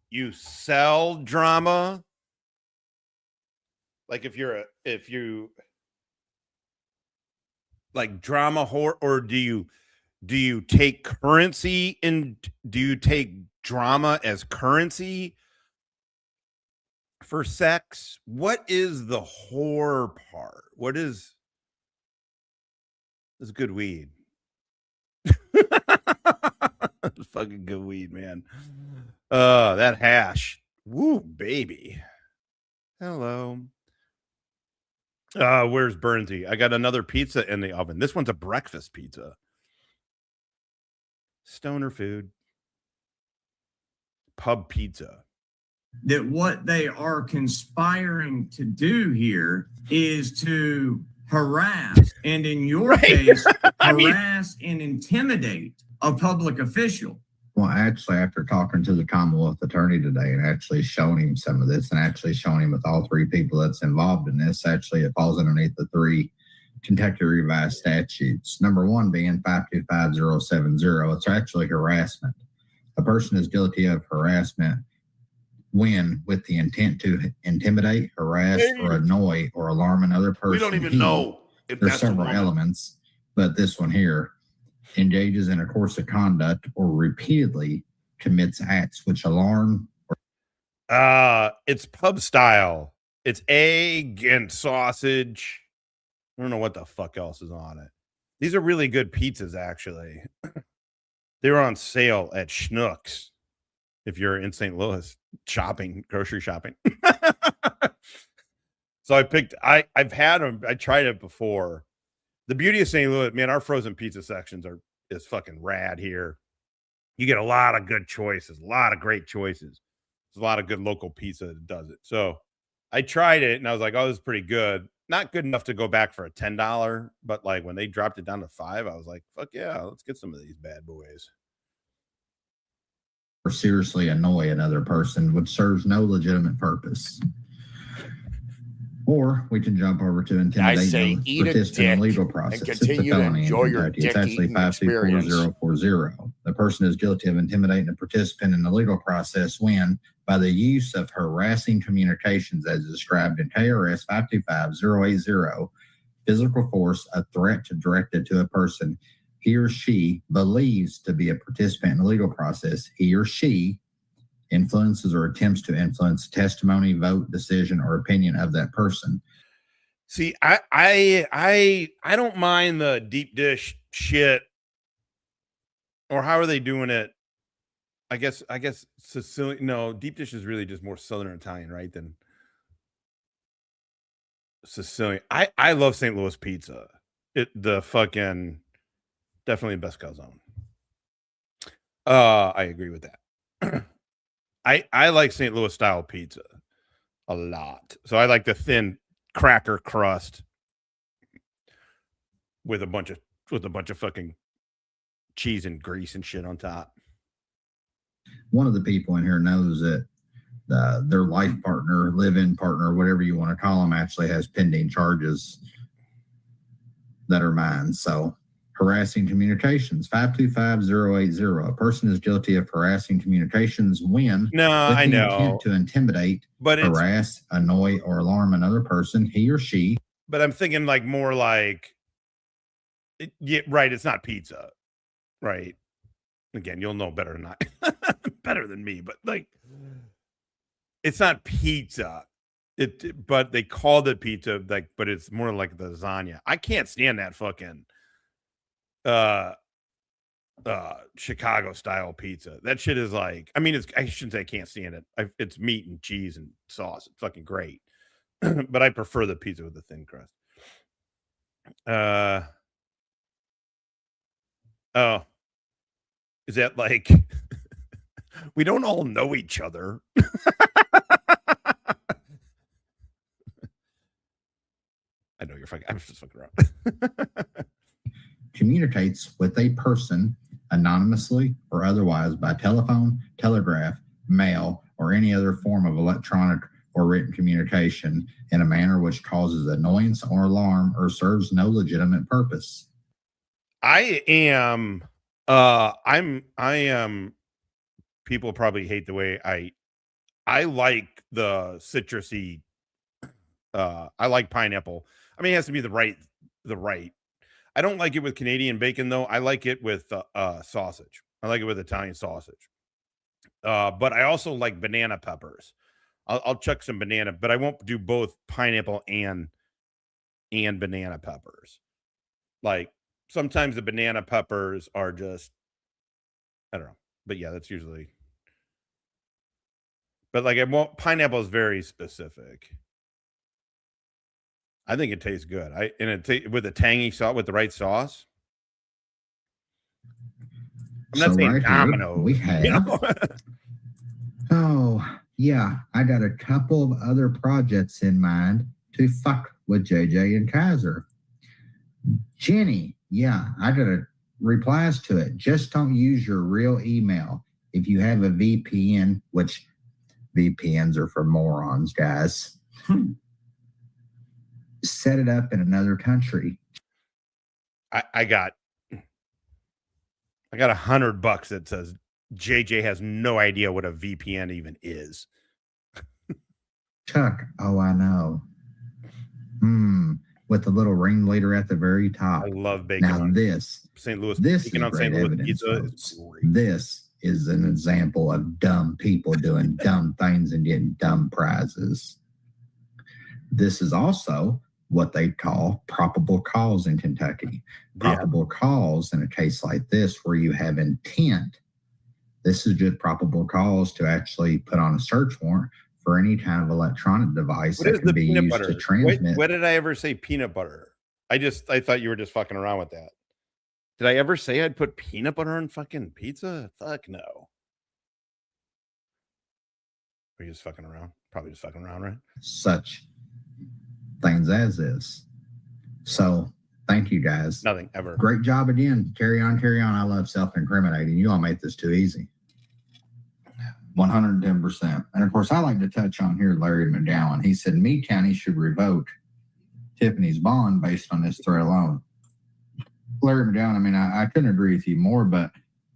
F: you sell drama? Like, if you like drama whore, or do you take currency and do you take drama as currency for sex? What is the whore part? What is this good weed? It's fucking good weed, man. That hash. Woo, baby. Hello. Where's Bernsey? I got another pizza in the oven. This one's a breakfast pizza. Stoner food. Pub pizza.
N: That what they are conspiring to do here is to harass, and in your case, harass and intimidate a public official.
L: Well, actually, after talking to the Commonwealth attorney today and actually showing him some of this and actually showing him with all three people that's involved in this, actually it falls underneath the three Kentucky revised statutes. Number one being 525070. It's actually harassment. A person is guilty of harassment when with the intent to intimidate, harass, or annoy or alarm another person.
G: We don't even know if
L: there's
G: that's the
L: several
G: woman.
L: elements, but this one here engages in a course of conduct or repeatedly commits acts which alarm.
F: It's pub style. It's egg and sausage. I don't know what the fuck else is on it. These are really good pizzas, actually. They were on sale at Schnucks if you're in St. Louis grocery shopping. So I've had them. I tried it before. The beauty of St. Louis, man, our frozen pizza sections is fucking rad here. You get a lot of good choices, a lot of great choices. There's a lot of good local pizza that does it. So I tried it and I was like, oh, this is pretty good. Not good enough to go back for a $10, but like when they dropped it down to $5, I was like, fuck yeah, let's get some of these bad boys.
L: Or seriously annoy another person, which serves no legitimate purpose. Or we can jump over to intimidate the participant in the legal process.
G: And continue to enjoy your
L: It's actually 524040. The person is guilty of intimidating a participant in the legal process when, by the use of harassing communications as described in KRS 525080, physical force, a threat directed to a person he or she believes to be a participant in the legal process, he or she influences or attempts to influence testimony, vote, decision, or opinion of that person.
F: See, I don't mind the deep dish shit, or how are they doing it? I guess Sicilian. No, deep dish is really just more Southern Italian, right? Than Sicilian. I love St. Louis pizza. The fucking definitely best calzone. I agree with that. I like St. Louis style pizza a lot. So I like the thin cracker crust with a bunch of fucking cheese and grease and shit on top.
L: One of the people in here knows that their life partner, live-in partner, whatever you want to call them, actually has pending charges that are mine. So harassing communications, 525-080. A person is guilty of harassing communications when
F: No,
L: with
F: I
L: the
F: know.
L: intent to intimidate,
F: But
L: harass, annoy, or alarm another person, he or she.
F: But I'm thinking like more like, yeah, right. It's not pizza, right? Again, you'll know better than better than me, but like, it's not pizza. But they called it pizza, like, but it's more like the lasagna. I can't stand that fucking Chicago style pizza. That shit is like, I mean, I shouldn't say I can't stand it. It's meat and cheese and sauce. It's fucking great. But I prefer the pizza with the thin crust. Oh, is that like we don't all know each other? I know you're fucking. I'm just fucking around.
L: Communicates with a person anonymously or otherwise by telephone, telegraph, mail, or any other form of electronic or written communication in a manner which causes annoyance or alarm or serves no legitimate purpose.
F: I am people probably hate the way I like the citrusy I like pineapple. I mean, it has to be the right I don't like it with Canadian bacon though. I like it with sausage. I like it with Italian sausage. But I also like banana peppers. I'll chuck some banana, but I won't do both pineapple and banana peppers. Like sometimes the banana peppers are just, I don't know, but yeah, that's usually. But like pineapple is very specific. I think it tastes good. With a tangy sauce, with the right sauce. I'm not saying Domino.
L: We have. Oh, yeah. I got a couple of other projects in mind to fuck with JJ and Kaiser. Jenny, yeah, I got a replies to it. Just don't use your real email. If you have a VPN, which VPNs are for morons, guys. Set it up in another country.
F: I got $100 that says JJ has no idea what a VPN even is.
L: Chuck, oh, I know. With the little ringleader at the very top.
F: I love bacon.
L: Now this,
F: St. Louis.
L: This
F: bacon
L: is
F: on
L: great
F: St. Louis
L: evidence,
F: pizza
L: folks.
F: is great.
L: This is an example of dumb people doing dumb things and getting dumb prizes. This is also what they call probable cause in Kentucky. Probable cause in a case like this where you have intent. This is just probable cause to actually put on a search warrant for any kind of electronic device that can be used to transmit.
F: When did I ever say peanut butter? I thought you were just fucking around with that. Did I ever say I'd put peanut butter on fucking pizza? Fuck no. Are you just fucking around? Probably just fucking around, right?
L: Such things as this. So thank you guys.
F: Nothing ever.
L: Great job again. Carry on, carry on. I love self-incriminating. You all made this too easy. 110%. And of course, I like to touch on here Larry McGowan. He said Meade County should revoke Tiffany's bond based on this threat alone. Larry McGowan, I mean, I couldn't agree with you more, but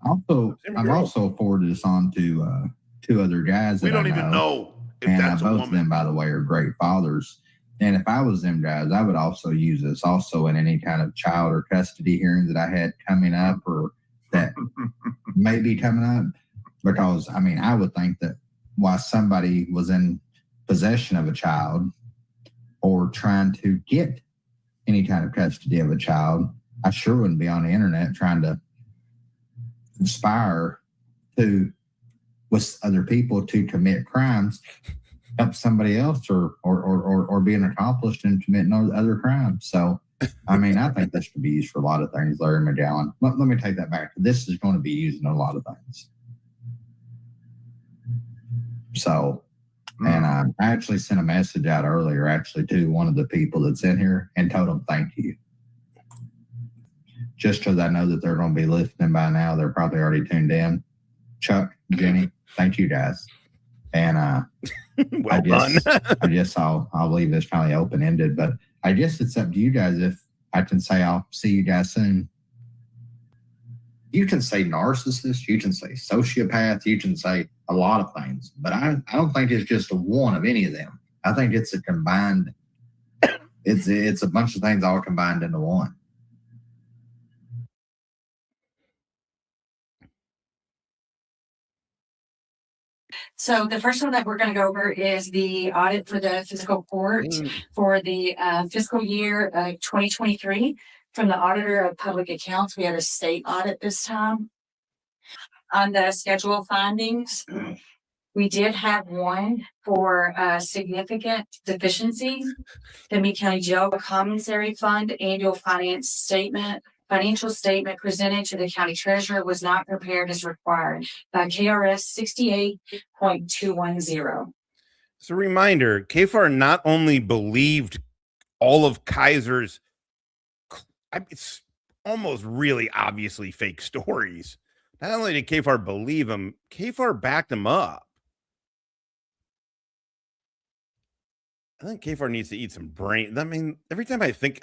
L: I've also forwarded this on to two other guys.
G: We don't even know if
L: and
G: that's a
L: both
G: woman.
L: of them, by the way, are great fathers. And if I was them guys, I would also use this also in any kind of child or custody hearings that I had coming up or that may be coming up. Because, I mean, I would think that while somebody was in possession of a child or trying to get any kind of custody of a child, I sure wouldn't be on the internet trying to inspire with other people to commit crimes, help somebody else or be an accomplice in committing other crimes. So, I mean, I think this could be used for a lot of things, Larry McGowan. Let me take that back. This is going to be used in a lot of things. So, and I actually sent a message out earlier, actually, to one of the people that's in here and told them thank you. Just because I know that they're going to be listening by now. They're probably already tuned in. Chuck, Jenny, thank you guys. And
F: well done.
L: I guess I'll leave this probably open ended, but I guess it's up to you guys if I can say I'll see you guys soon. You can say narcissist, you can say sociopath, you can say a lot of things, but I don't think it's just a one of any of them. I think it's a combined. It's a bunch of things all combined into one.
C: So the first one that we're going to go over is the audit for the fiscal court for the fiscal year 2023. From the Auditor of Public Accounts, we had a state audit this time. On the schedule findings, we did have one for significant deficiencies. The Meade County Jail Commissary Fund annual financial statement presented to the county treasurer was not prepared as required by KRS 68.210.
F: It's a reminder, Kfatt not only believed all of Kaiser's, it's almost really obviously fake stories. Not only did Kfatt believe him, Kfatt backed him up. I think Kfatt needs to eat some brain. I mean, every time I think,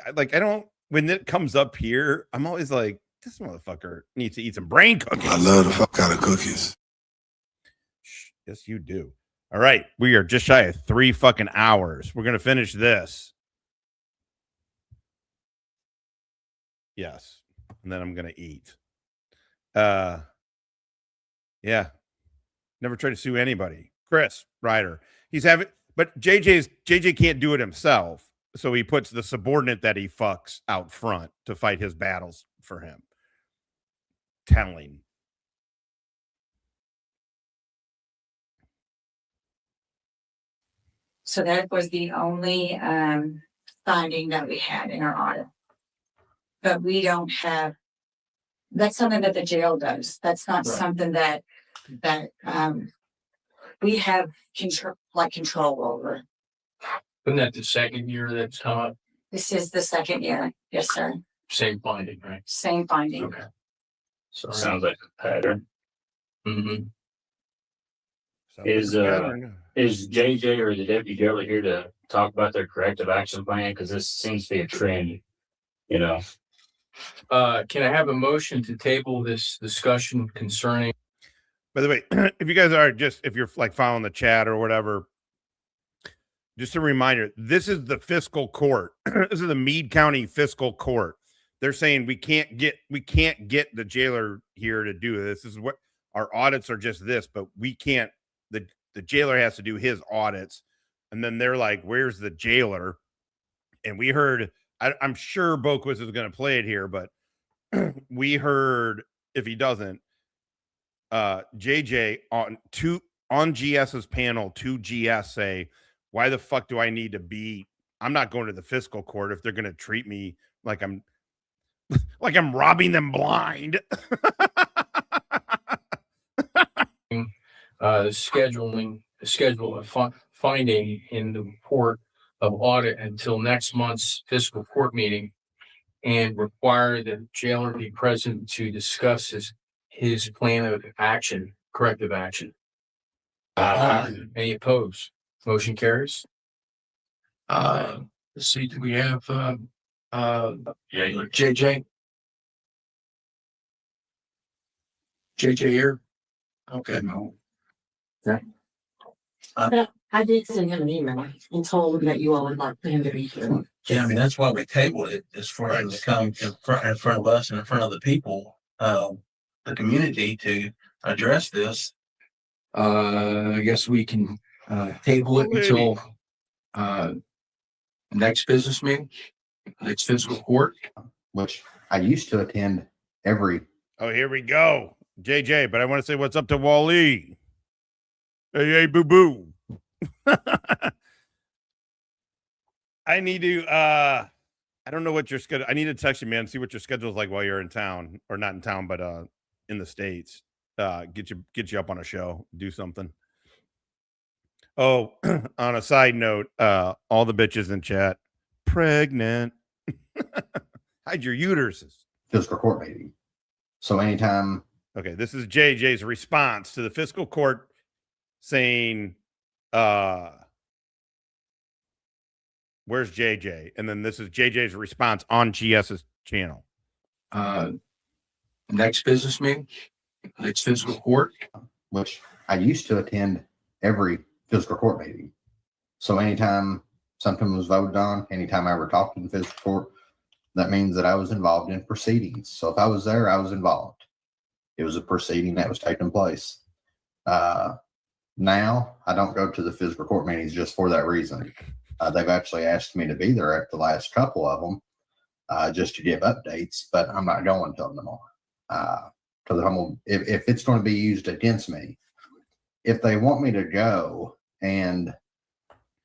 F: when it comes up here, I'm always like, this motherfucker needs to eat some brain cookies.
T: I love the fuck out of cookies.
F: Yes, you do. All right. We are just shy of 3 fucking hours. We're going to finish this. Yes. And then I'm going to eat. Yeah. Never try to sue anybody. Chris Ryder. But JJ can't do it himself. So he puts the subordinate that he fucks out front to fight his battles for him. Telling.
C: So that was the only finding that we had in our audit. But we don't have, that's something that the jail does. That's not something that we have control over.
V: Isn't that the second year that's come up?
C: This is the second year. Yes, sir.
V: Same finding, right?
C: Same finding.
V: Okay. So sounds like a pattern. Mm-hmm. Is JJ or the deputy jailer here to talk about their corrective action plan? Because this seems to be a trend, you know.
S: Can I have a motion to table this discussion concerning?
F: By the way, if you guys are if you're like following the chat or whatever, just a reminder, this is the fiscal court. This is the Meade County Fiscal Court. They're saying we can't get the jailer here to do this. This is what our audits are, just this, but we can't. The jailer has to do his audits. And then they're like, where's the jailer? And we heard, I'm sure Boquist is going to play it here, but we heard, if he doesn't, JJ on GS's panel to GS say, why the fuck do I need to be? I'm not going to the fiscal court if they're going to treat me like I'm robbing them blind.
S: Schedule a finding in the report of audit until next month's fiscal court meeting, and require the jailer be present to discuss his plan of action, corrective action. Any opposed? Motion carries. Let's see, do we have JJ? JJ here? Okay. No.
C: Yeah. I did send him an email and told him that you all would like for him to be here.
V: Yeah, I mean, that's why we tabled it, is for him to come in front of us and in front of the people, the community, to address this.
S: I guess we can table it until next business meeting, next fiscal court.
D: Which I used to attend every.
F: Oh, here we go. JJ, but I want to say what's up to Wally. Hey, boo boo. I need to I don't know what your schedule. I need to text you, man, see what your schedule is like while you're in town, or not in town, but in the States. Get you up on a show, do something. Oh, on a side note, all the bitches in chat, pregnant. Hide your uteruses.
D: Fiscal court meeting. So anytime.
F: Okay, this is JJ's response to the fiscal court saying, where's JJ? And then this is JJ's response on GS's channel.
S: Next business meeting, next fiscal court.
D: Which I used to attend every fiscal court meeting. So anytime something was voted on, anytime I ever talked in the fiscal court, that means that I was involved in proceedings. So if I was there, I was involved. It was a proceeding that was taking place. Now I don't go to the fiscal court meetings just for that reason. They've actually asked me to be there at the last couple of them, just to give updates, but I'm not going to them anymore. Because if it's going to be used against me, if they want me to go and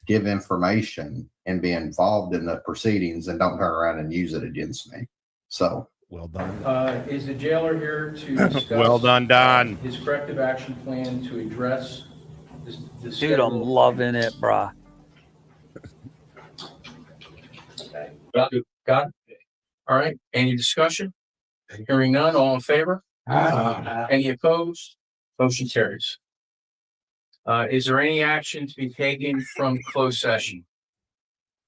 D: give information and be involved in the proceedings, and don't turn around and use it against me. So
F: well done.
S: Is the jailer here to discuss
F: well done, Don.
S: his corrective action plan to address this?
I: Dude, I'm loving it, brah.
S: Got it. All right. Any discussion? Hearing none. All in favor? Any opposed? Motion carries. Is there any action to be taken from closed session?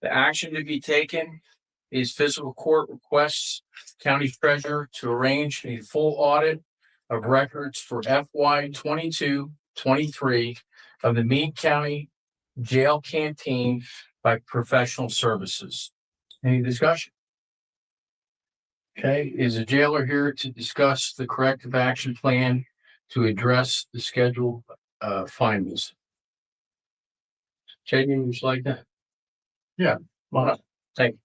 S: The action to be taken is fiscal court requests county treasurer to arrange a full audit of records for FY 22-23 of the Meade County Jail Canteen by professional services. Any discussion? Okay, is the jailer here to discuss the corrective action plan to address the scheduled findings? JJ, would you like that? Yeah, come on up. Thank you.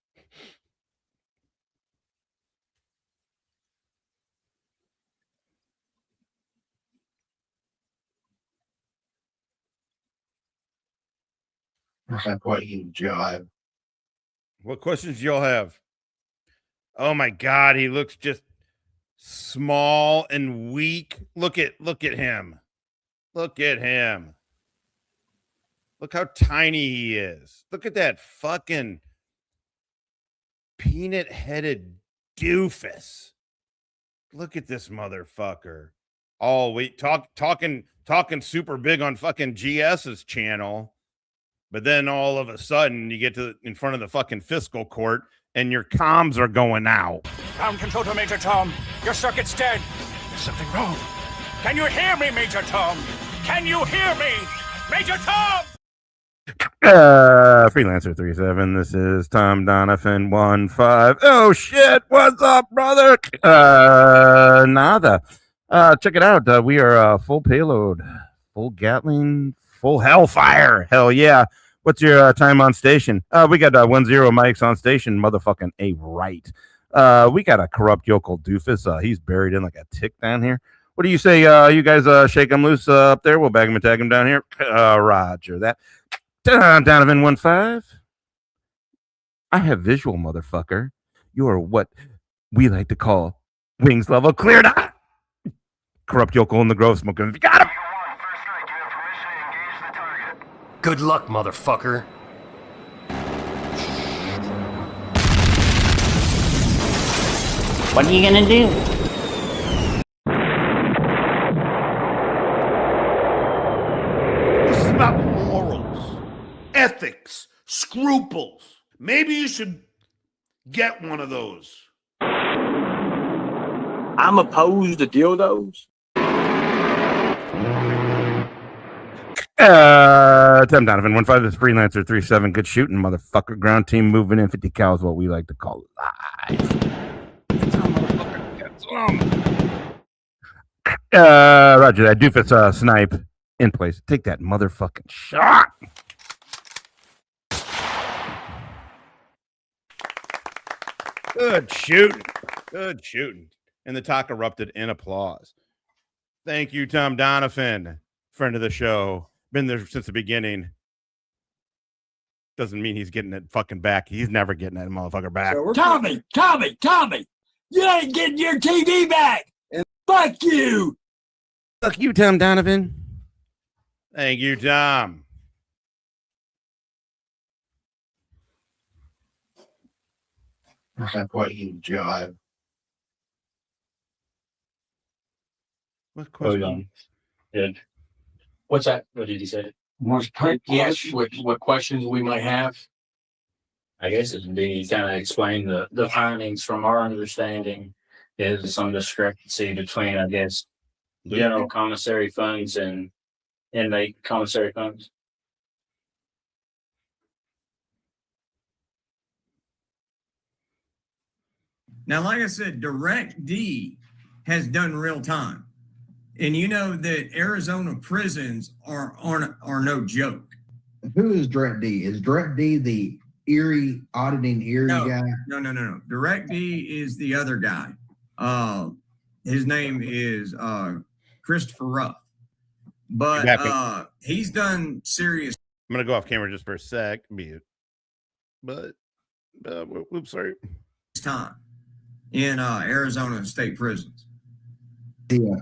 F: What questions do y'all have? Oh my God, he looks just small and weak. Look at him. Look at him. Look how tiny he is. Look at that fucking peanut-headed doofus. Look at this motherfucker. Oh, wait, talking super big on fucking GS's channel. But then all of a sudden you get in front of the fucking fiscal court and your comms are going out.
R: Ground control to Major Tom. Your circuit's dead. There's something wrong. Can you hear me, Major Tom? Can you hear me, Major Tom?
F: Freelancer 37. This is Tom Donovan 15. Oh shit! What's up, brother? Nada. Check it out. We are full payload, full Gatling, full Hellfire. Hell yeah! What's your time on station? We got 10 mics on station. Motherfucking A right. We got a corrupt Yokel doofus. He's buried in like a tick down here. What do you say? You guys shake him loose up there. We'll bag him and tag him down here. Roger that. Donovan 15. I have visual, motherfucker. You are what we like to call wings level cleared up. Corrupt Yokel in the Grove smoking. Got him.
W: Good luck, motherfucker.
X: What are you gonna do?
G: This is about morals, ethics, scruples. Maybe you should get one of those.
I: I'm opposed to dildos.
F: Tim Donovan 15. This Freelancer 37. Good shooting, motherfucker. Ground team moving in 50 cal is what we like to call live. Roger that. Doofus snipe in place. Take that motherfucking shot. Good shooting. Good shooting. And the talk erupted in applause. Thank you, Tom Donovan, friend of the show. Been there since the beginning. Doesn't mean he's getting it fucking back. He's never getting that motherfucker back.
X: Tommy, you ain't getting your TV back. And fuck you.
F: Fuck you, Tom Donovan. Thank you, Tom.
V: That's what you jive.
F: What
S: Hold on. What's that? What did he say? Yes, what questions we might have?
B: I guess it would be kind of explain the findings from our understanding is some discrepancy between, I guess, general commissary funds and inmate commissary funds.
A: Now, like I said, Direct D has done real time. And you know that Arizona prisons are no joke.
D: Who is Direct D? Is Direct D the auditing guy?
A: No. Direct D is the other guy. His name is Christopher Ruff. But he's done serious.
F: I'm gonna go off camera just for a sec. Mute. But oops, sorry.
A: Time in Arizona state prisons.
D: Yeah.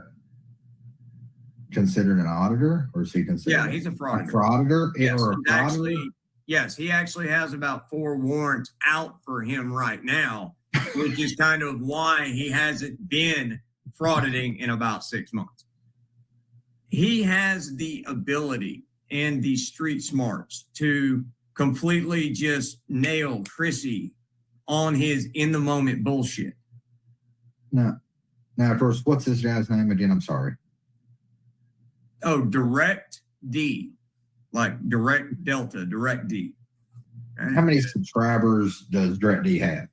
D: Considered an auditor, or is he considered?
A: Yeah, he's a frauditor.
D: Frauditor?
A: Yes,
D: Or a
A: frauditor? He actually has about 4 warrants out for him right now, which is kind of why he hasn't been frauding in about 6 months. He has the ability and the street smarts to completely just nail Chrissy on his in the moment bullshit.
D: Now, of course, what's this guy's name again? I'm sorry.
A: Oh, Direct D, like Direct Delta, Direct D.
D: How many subscribers does Direct D have?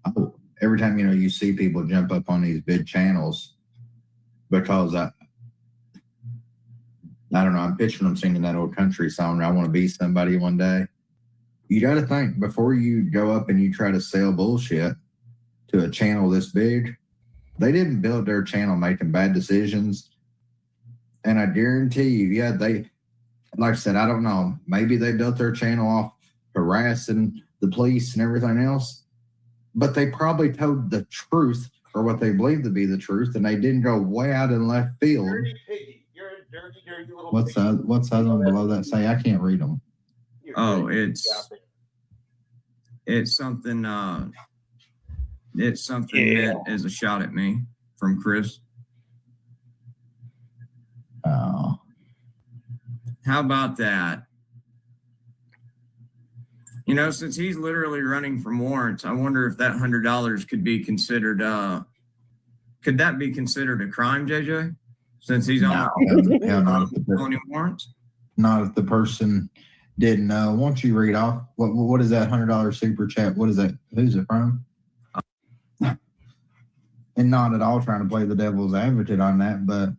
D: Oh, every time you see people jump up on these big channels, because I don't know, I'm picturing them singing that old country song, I want to be somebody one day. You got to think before you go up and you try to sell bullshit to a channel this big. They didn't build their channel making bad decisions. And I guarantee you, they, like I said, I don't know. Maybe they built their channel off harassing the police and everything else, but they probably told the truth or what they believed to be the truth, and they didn't go way out in left field. What's that one below that say? I can't read them.
A: Oh, it's something. It's something that is a shot at me from Chris.
D: Oh,
A: how about that? Since he's literally running from warrants, I wonder if that $100 could be considered. Could that be considered a crime, JJ? Since he's on warrants.
D: Not if the person didn't know. Won't you read off what is that $100 super chat? What is that? Who's it from? And not at all trying to play the devil's advocate on that, but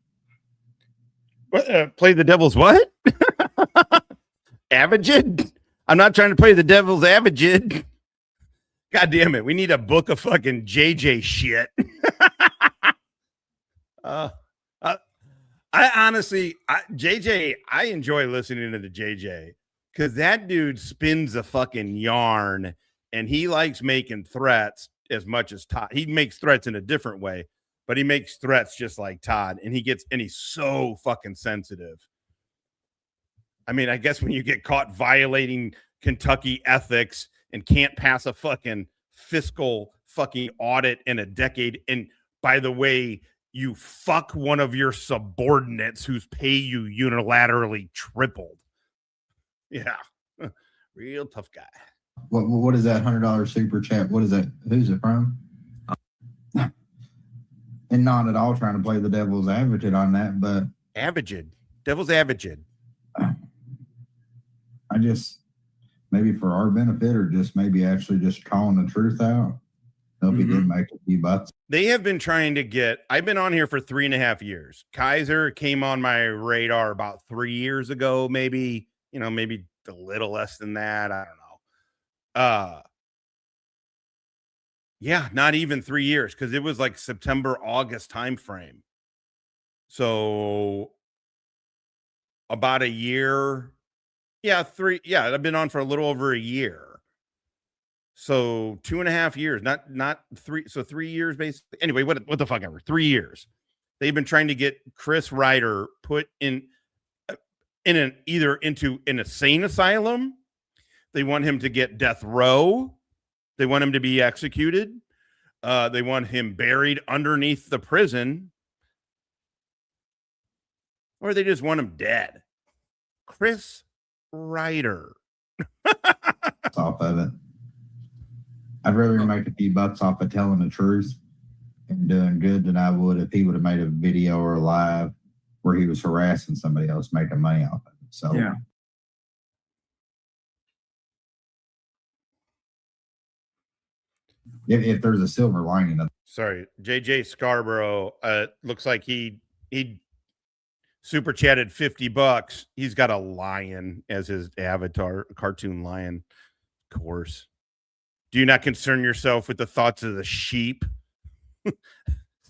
F: play the devil's what? Advocate? I'm not trying to play the devil's advocate. God damn it. We need a book of fucking JJ shit. I honestly, JJ, I enjoy listening to the JJ because that dude spins a fucking yarn and he likes making threats as much as Todd. He makes threats in a different way, but he makes threats just like Todd, and he's so fucking sensitive. I mean, I guess when you get caught violating Kentucky ethics and can't pass a fucking fiscal fucking audit in a decade, and by the way, you fuck one of your subordinates whose pay you unilaterally tripled. Yeah. Real tough guy.
D: What is that $100 super chat? What is that? Who's it from? And not at all trying to play the devil's advocate on that, but
F: devil's advocate.
D: I just, maybe for our benefit, or just maybe actually just calling the truth out. Hope he did make a few bucks.
F: They have been trying to get, I've been on here for 3.5 years. Kaiser came on my radar about 3 years ago, maybe, maybe a little less than that. I don't know. Yeah, not even 3 years, because it was like September, August time frame. So about a year. Yeah, I've been on for a little over a year. So 2.5 years, not 3. So 3 years basically. Anyway, what the fuck ever. 3 years. They've been trying to get Chris Ryder put in either into an insane asylum. They want him to get death row. They want him to be executed. They want him buried underneath the prison. Or they just want him dead. Chris Ryder.
L: Off of it. I'd rather make a few bucks off of telling the truth and doing good than I would if he would have made a video or a live where he was harassing somebody else making money off of it. So
A: Yeah.
L: if there's a silver lining of
F: Sorry, JJ Scarborough. Looks like he super chatted $50. He's got a lion as his avatar, a cartoon lion. Of course. Do you not concern yourself with the thoughts of the sheep?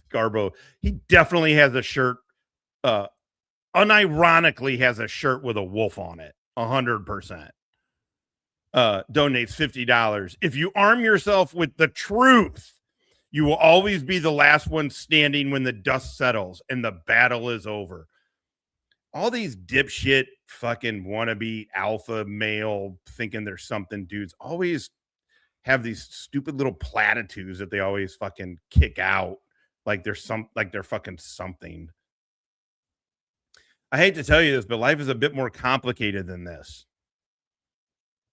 F: Scarborough. He definitely has a shirt. Unironically has a shirt with a wolf on it. 100%. Donates $50. If you arm yourself with the truth, you will always be the last one standing when the dust settles and the battle is over. All these dipshit fucking wannabe alpha male thinking there's something dudes always have these stupid little platitudes that they always fucking kick out like they're fucking something. I hate to tell you this, but life is a bit more complicated than this.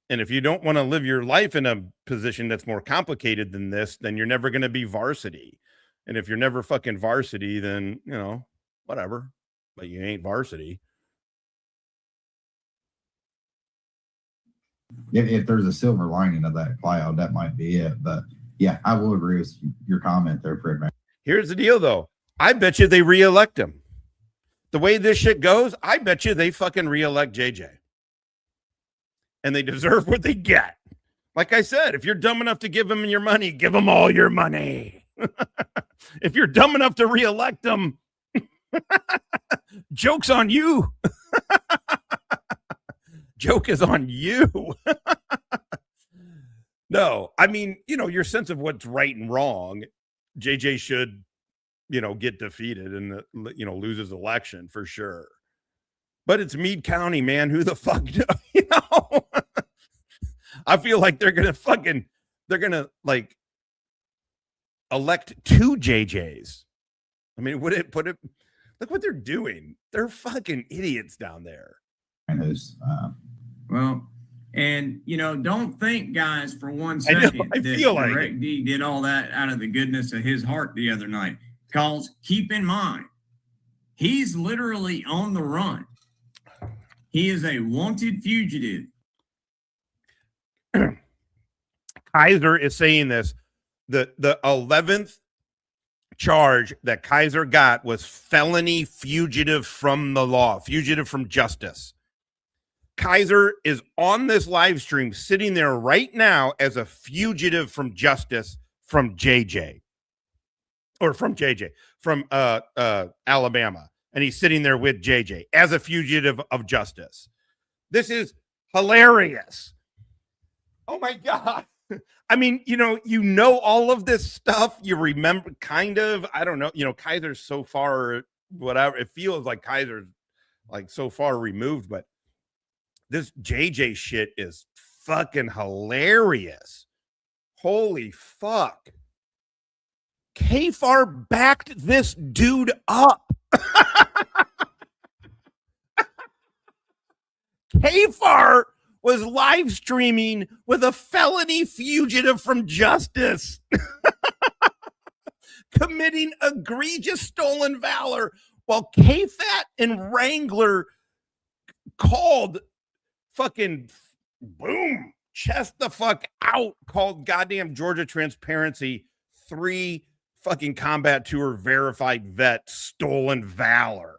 F: And if you don't want to live your life in a position that's more complicated than this, then you're never going to be varsity. And if you're never fucking varsity, then, you know, whatever. But you ain't varsity.
L: if there's a silver lining of that cloud, that might be it. But yeah, I will agree with your comment there, Fred.
F: Here's the deal, though. I bet you they reelect him. The way this shit goes, I bet you they fucking reelect JJ. And they deserve what they get. Like I said, if you're dumb enough to give them your money, give them all your money. If you're dumb enough to reelect them, joke's on you. Joke is on you. No, I mean, you know, your sense of what's right and wrong, JJ should, you know, get defeated and, you know, lose his election for sure. But it's Meade County, man. Who the fuck, you know? I feel like they're going to like elect two JJs. I mean, look what they're doing. They're fucking idiots down there.
A: Well, and you know, don't think, guys, for 1 second
F: I feel like
A: Direct D did all that out of the goodness of his heart the other night. Because keep in mind, he's literally on the run. He is a wanted fugitive.
F: Kaiser is saying this. The 11th charge that Kaiser got was felony fugitive from the law, fugitive from justice. Kaiser is on this live stream sitting there right now as a fugitive from justice from JJ. Or from JJ, from Alabama. And he's sitting there with JJ as a fugitive of justice. This is hilarious. Oh my God. I mean, you know all of this stuff. You remember, kind of, I don't know, Kaiser's so far, whatever. It feels like Kaiser's like so far removed, but this JJ shit is fucking hilarious. Holy fuck. Kfatt backed this dude up. Kfatt was live streaming with a felony fugitive from justice, committing egregious stolen valor, while Kfatt and Wrangler called fucking boom, chest the fuck out, called goddamn Georgia Transparency 3 fucking combat tour verified vet stolen valor.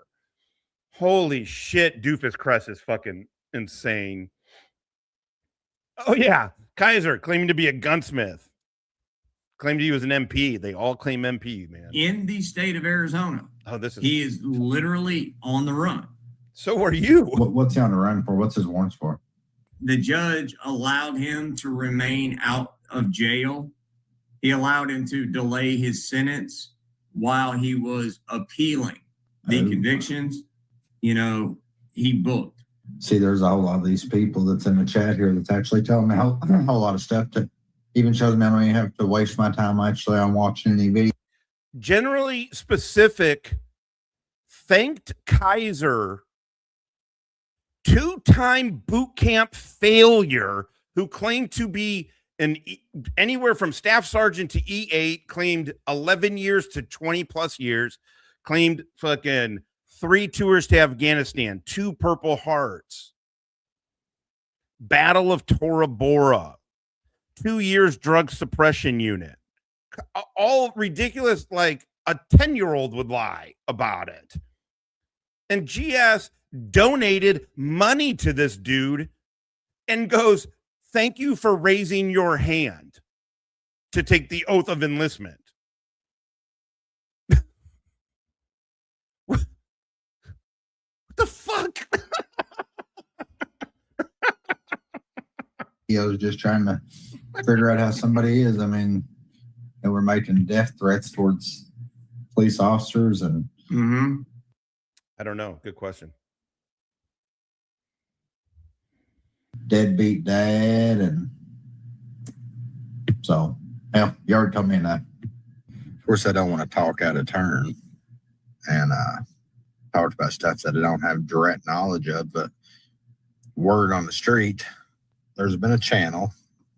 F: Holy shit, Doofus Crest is fucking insane. Oh yeah, Kaiser claiming to be a gunsmith. Claimed he was an MP. They all claim MP, man.
A: In the state of Arizona.
F: Oh,
A: he is literally on the run.
F: So are you.
L: What's he on the run for? What's his warrants for?
A: The judge allowed him to remain out of jail. He allowed him to delay his sentence while he was appealing the convictions. He booked.
L: See, there's a whole lot of these people that's in the chat here that's actually telling me a whole lot of stuff that,
O: even shows me I don't even have to waste my time actually on watching any video.
F: Generally specific, thanked Kaiser, two-time boot camp failure who claimed to be anywhere from staff sergeant to E8, claimed 11 years to 20 plus years, claimed fucking 3 tours to Afghanistan, 2 Purple Hearts, Battle of Tora Bora, 2 years drug suppression unit. All ridiculous, like a 10-year-old would lie about it. And GS donated money to this dude and goes, "Thank you for raising your hand to take the oath of enlistment." What the fuck?
O: I was just trying to figure out how somebody is. I mean, they were making death threats towards police officers and
F: I don't know. Good question.
O: deadbeat dad, and so yeah, you already told me that.
K: Of course, I don't want to talk out of turn and talk about stuff that I don't have direct knowledge of, but word on the street, there's been a channel,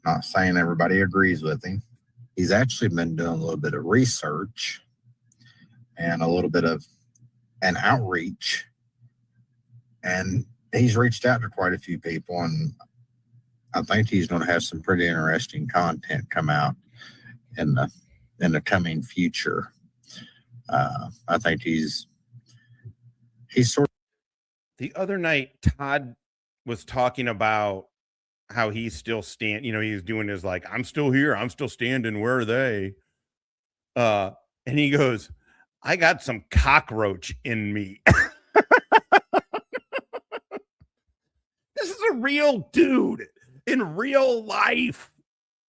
K: not saying everybody agrees with him. He's actually been doing a little bit of research and a little bit of an outreach, and he's reached out to quite a few people, and I think he's going to have some pretty interesting content come out in the coming future. I think he's sort of.
F: The other night, Todd was talking about how he's still he's doing his like, "I'm still here, I'm still standing, where are they?" And he goes, "I got some cockroach in me." This is a real dude in real life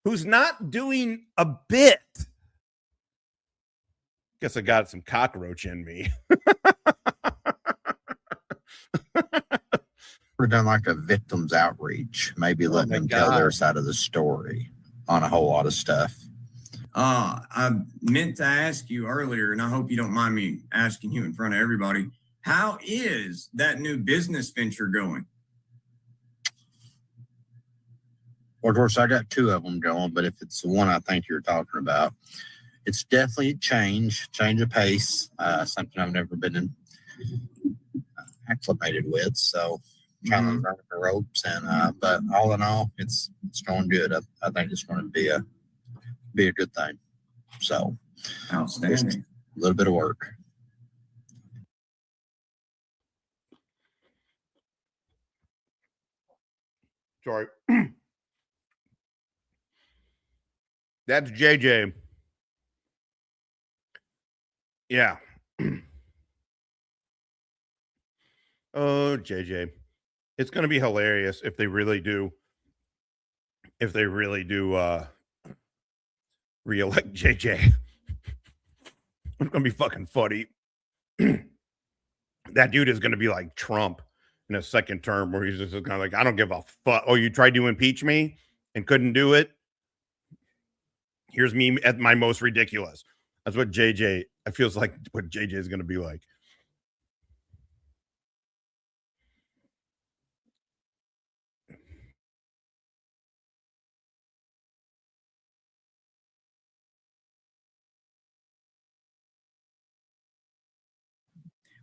F: who's not doing a bit. Guess I got some cockroach in me.
K: We're done like a victims outreach, maybe letting them tell their side of the story on a whole lot of stuff.
E: I meant to ask you earlier, and I hope you don't mind me asking you in front of everybody. How is that new business venture going?
K: Well, of course, I got 2 of them going, but if it's the one I think you're talking about, it's definitely a change of pace, something I've never been acclimated with. So trying to learn the ropes, and but all in all, it's going good. I think it's going to be a good thing. So
E: outstanding.
K: A little bit of work.
F: Sorry. That's JJ. Yeah. Oh, JJ. It's going to be hilarious if they really do re-elect JJ. It's going to be fucking funny. That dude is going to be like Trump in a second term, where he's just kind of like, "I don't give a fuck. Oh, you tried to impeach me and couldn't do it? Here's me at my most ridiculous." That's what JJ, I feels like what JJ is going to be like.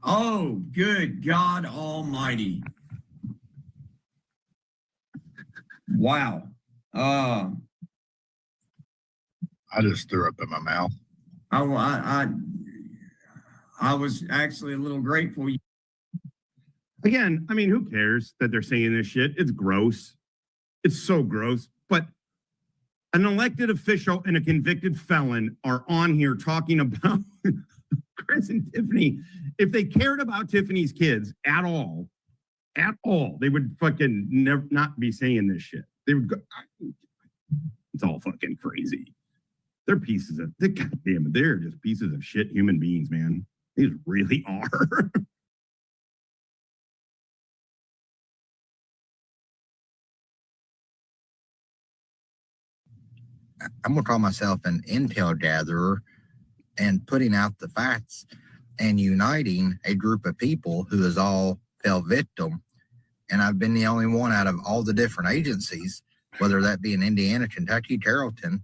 E: Oh, good God Almighty. Wow.
K: I just threw up in my mouth.
E: I was actually a little grateful.
M: Again, I mean, who cares that they're saying this shit? It's gross. It's so gross. But an elected official and a convicted felon are on here talking about Chris and Tiffany. If they cared about Tiffany's kids at all, they would fucking never not be saying this shit. They would go. It's all fucking crazy. They're pieces of, goddamn it, they're just pieces of shit human beings, man. These really are.
O: I'm going to call myself an intel gatherer and putting out the facts and uniting a group of people who has all fell victim. And I've been the only one out of all the different agencies, whether that be in Indiana, Kentucky, Carrollton,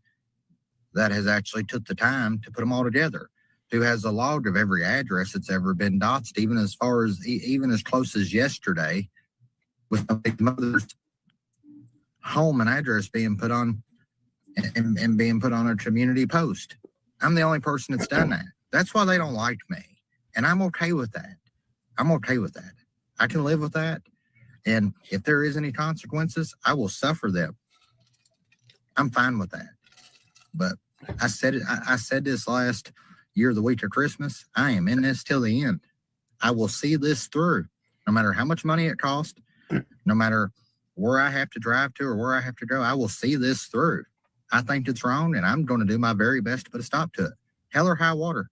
O: that has actually took the time to put them all together, who has a log of every address that's ever been doxed, even as far as, even as close as yesterday, with my mother's home and address being put on and being put on a community post. I'm the only person that's done that. That's why they don't like me. And I'm okay with that. I'm okay with that. I can live with that. And if there is any consequences, I will suffer them. I'm fine with that. But I said it, I said this last year, the week of Christmas, I am in this till the end. I will see this through, no matter how much money it costs, no matter where I have to drive to or where I have to go, I will see this through. I think it's wrong, and I'm going to do my very best to put a stop to it. Hell or high water.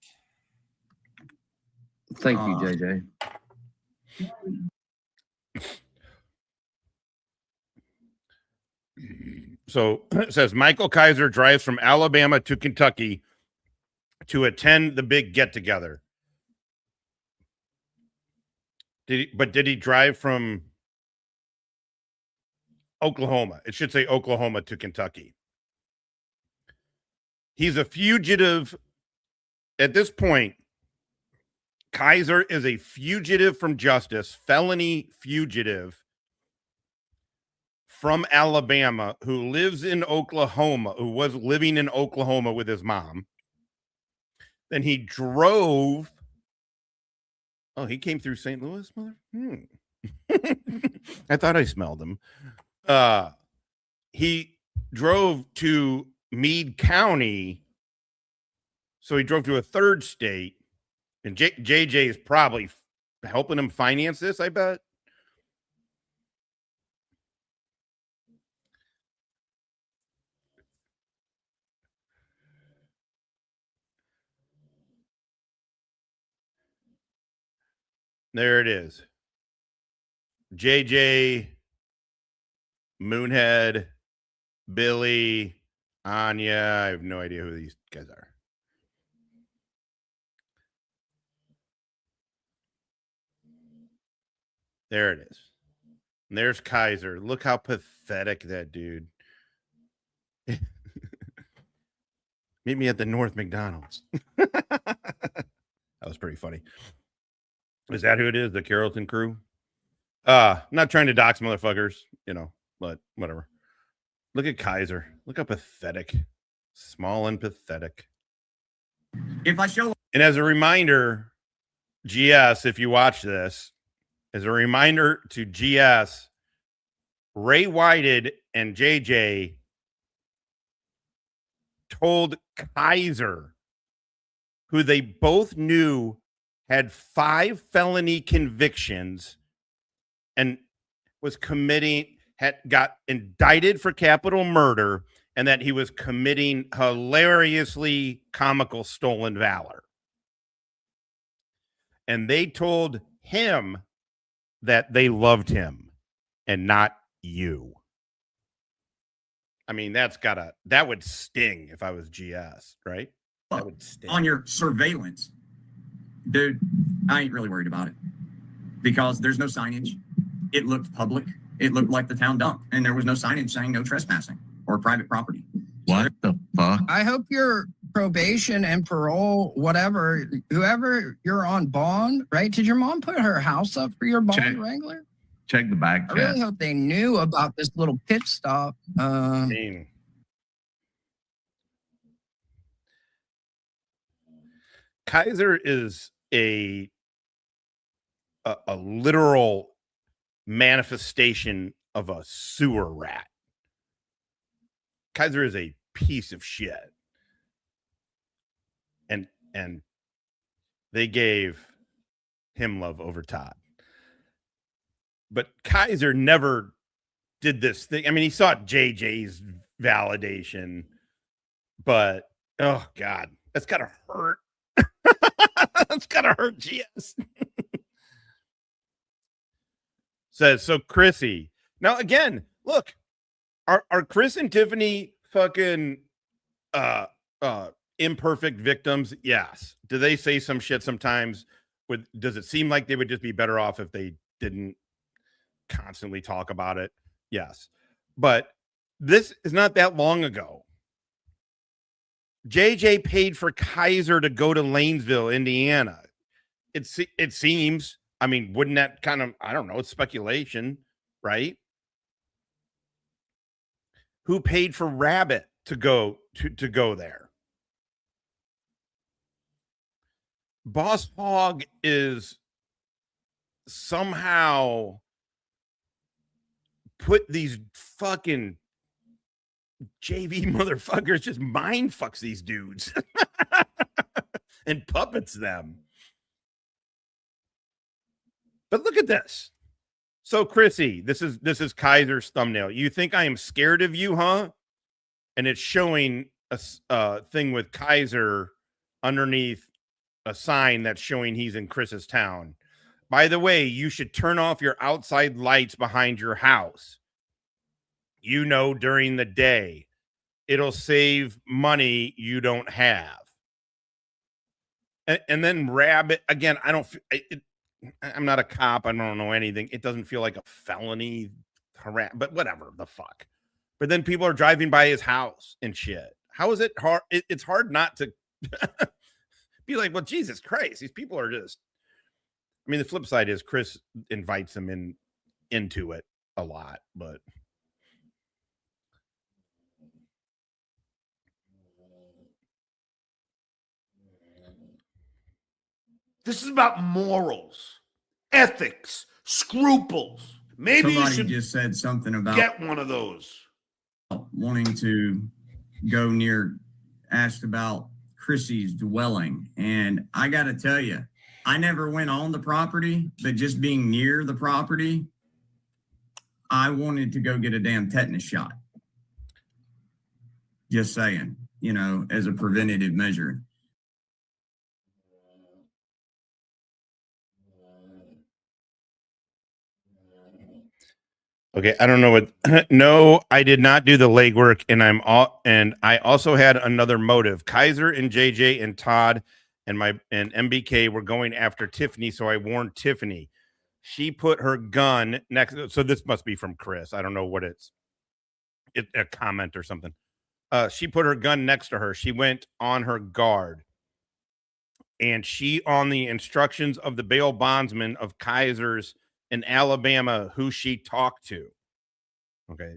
H: Thank you, JJ.
F: So it says Michael Kaiser drives from Alabama to Kentucky to attend the big get together. Did he drive from Oklahoma? It should say Oklahoma to Kentucky. He's a fugitive. At this point, Kaiser is a fugitive from justice, felony fugitive from Alabama who lives in Oklahoma, who was living in Oklahoma with his mom. Then he drove. Oh, he came through St. Louis, mother? I thought I smelled him. He drove to Meade County. So he drove to a third state. And JJ is probably helping him finance this, I bet. There it is. JJ, Moonhead, Billy, Anya. I have no idea who these guys are. There it is. And there's Kaiser. Look how pathetic that dude. Meet me at the North McDonald's. That was pretty funny. Is that who it is? The Carrollton crew? Not trying to dox motherfuckers, but whatever. Look at Kaiser. Look how pathetic. Small and pathetic.
E: If I show.
F: And as a reminder, GS, if you watch this, as a reminder to GS, Ray Whitehead and JJ told Kaiser, who they both knew had 5 felony convictions and was got indicted for capital murder, and that he was committing hilariously comical stolen valor. And they told him that they loved him and not you. I mean, that would sting if I was GS, right? That would sting.
E: On your surveillance, dude, I ain't really worried about it because there's no signage. It looked public. It looked like the town dump, and there was no signage saying no trespassing or private property.
H: What the fuck?
A: I hope your probation and parole, whatever, whoever you're on bond, right? Did your mom put her house up for your bond wrangler?
H: Check the back
A: I
H: chat.
A: really hope they knew about this little pit stop.
F: Kaiser is a literal manifestation of a sewer rat. Kaiser is a piece of shit. And they gave him love over Todd. But Kaiser never did this thing. I mean, he sought JJ's validation, but oh God, that's gotta hurt. That's gotta hurt GS. Says, so Chrissy. Now again, look, are Chris and Tiffany fucking imperfect victims? Yes. Do they say some shit sometimes? Does it seem like they would just be better off if they didn't constantly talk about it? Yes. But this is not that long ago. JJ paid for Kaiser to go to Lanesville, Indiana. It seems, I mean, wouldn't that kind of, I don't know, it's speculation, right? Who paid for Rabbit to go there? Boss Hog is somehow put these fucking JV motherfuckers, just mind fucks these dudes and puppets them. But look at this. So Chrissy, this is Kaiser's thumbnail. You think I am scared of you, huh? And it's showing a thing with Kaiser underneath a sign that's showing he's in Chris's town. By the way, you should turn off your outside lights behind your house. You know, during the day, it'll save money you don't have. And then Rabbit, again, I'm not a cop. I don't know anything. It doesn't feel like a felony, but whatever the fuck. But then people are driving by his house and shit. How is it hard? It's hard not to be like, well, Jesus Christ, these people are just. I mean, the flip side is Chris invites them into it a lot, but.
G: This is about morals, ethics, scruples. Maybe
E: Somebody
G: you should
E: just said something about
G: get one of those.
E: wanting to go near, asked about Chrissy's dwelling. And I got to tell you, I never went on the property, but just being near the property, I wanted to go get a damn tetanus shot. Just saying, you know, as a preventative measure.
F: Okay, I don't know what. No, I did not do the legwork, and I also had another motive. Kaiser and JJ and Todd and MBK were going after Tiffany, so I warned Tiffany. She put her gun next. So this must be from Chris. I don't know what it's. A comment or something. She put her gun next to her. She went on her guard, and she on the instructions of the bail bondsman of Kaiser's in Alabama who she talked to. Okay.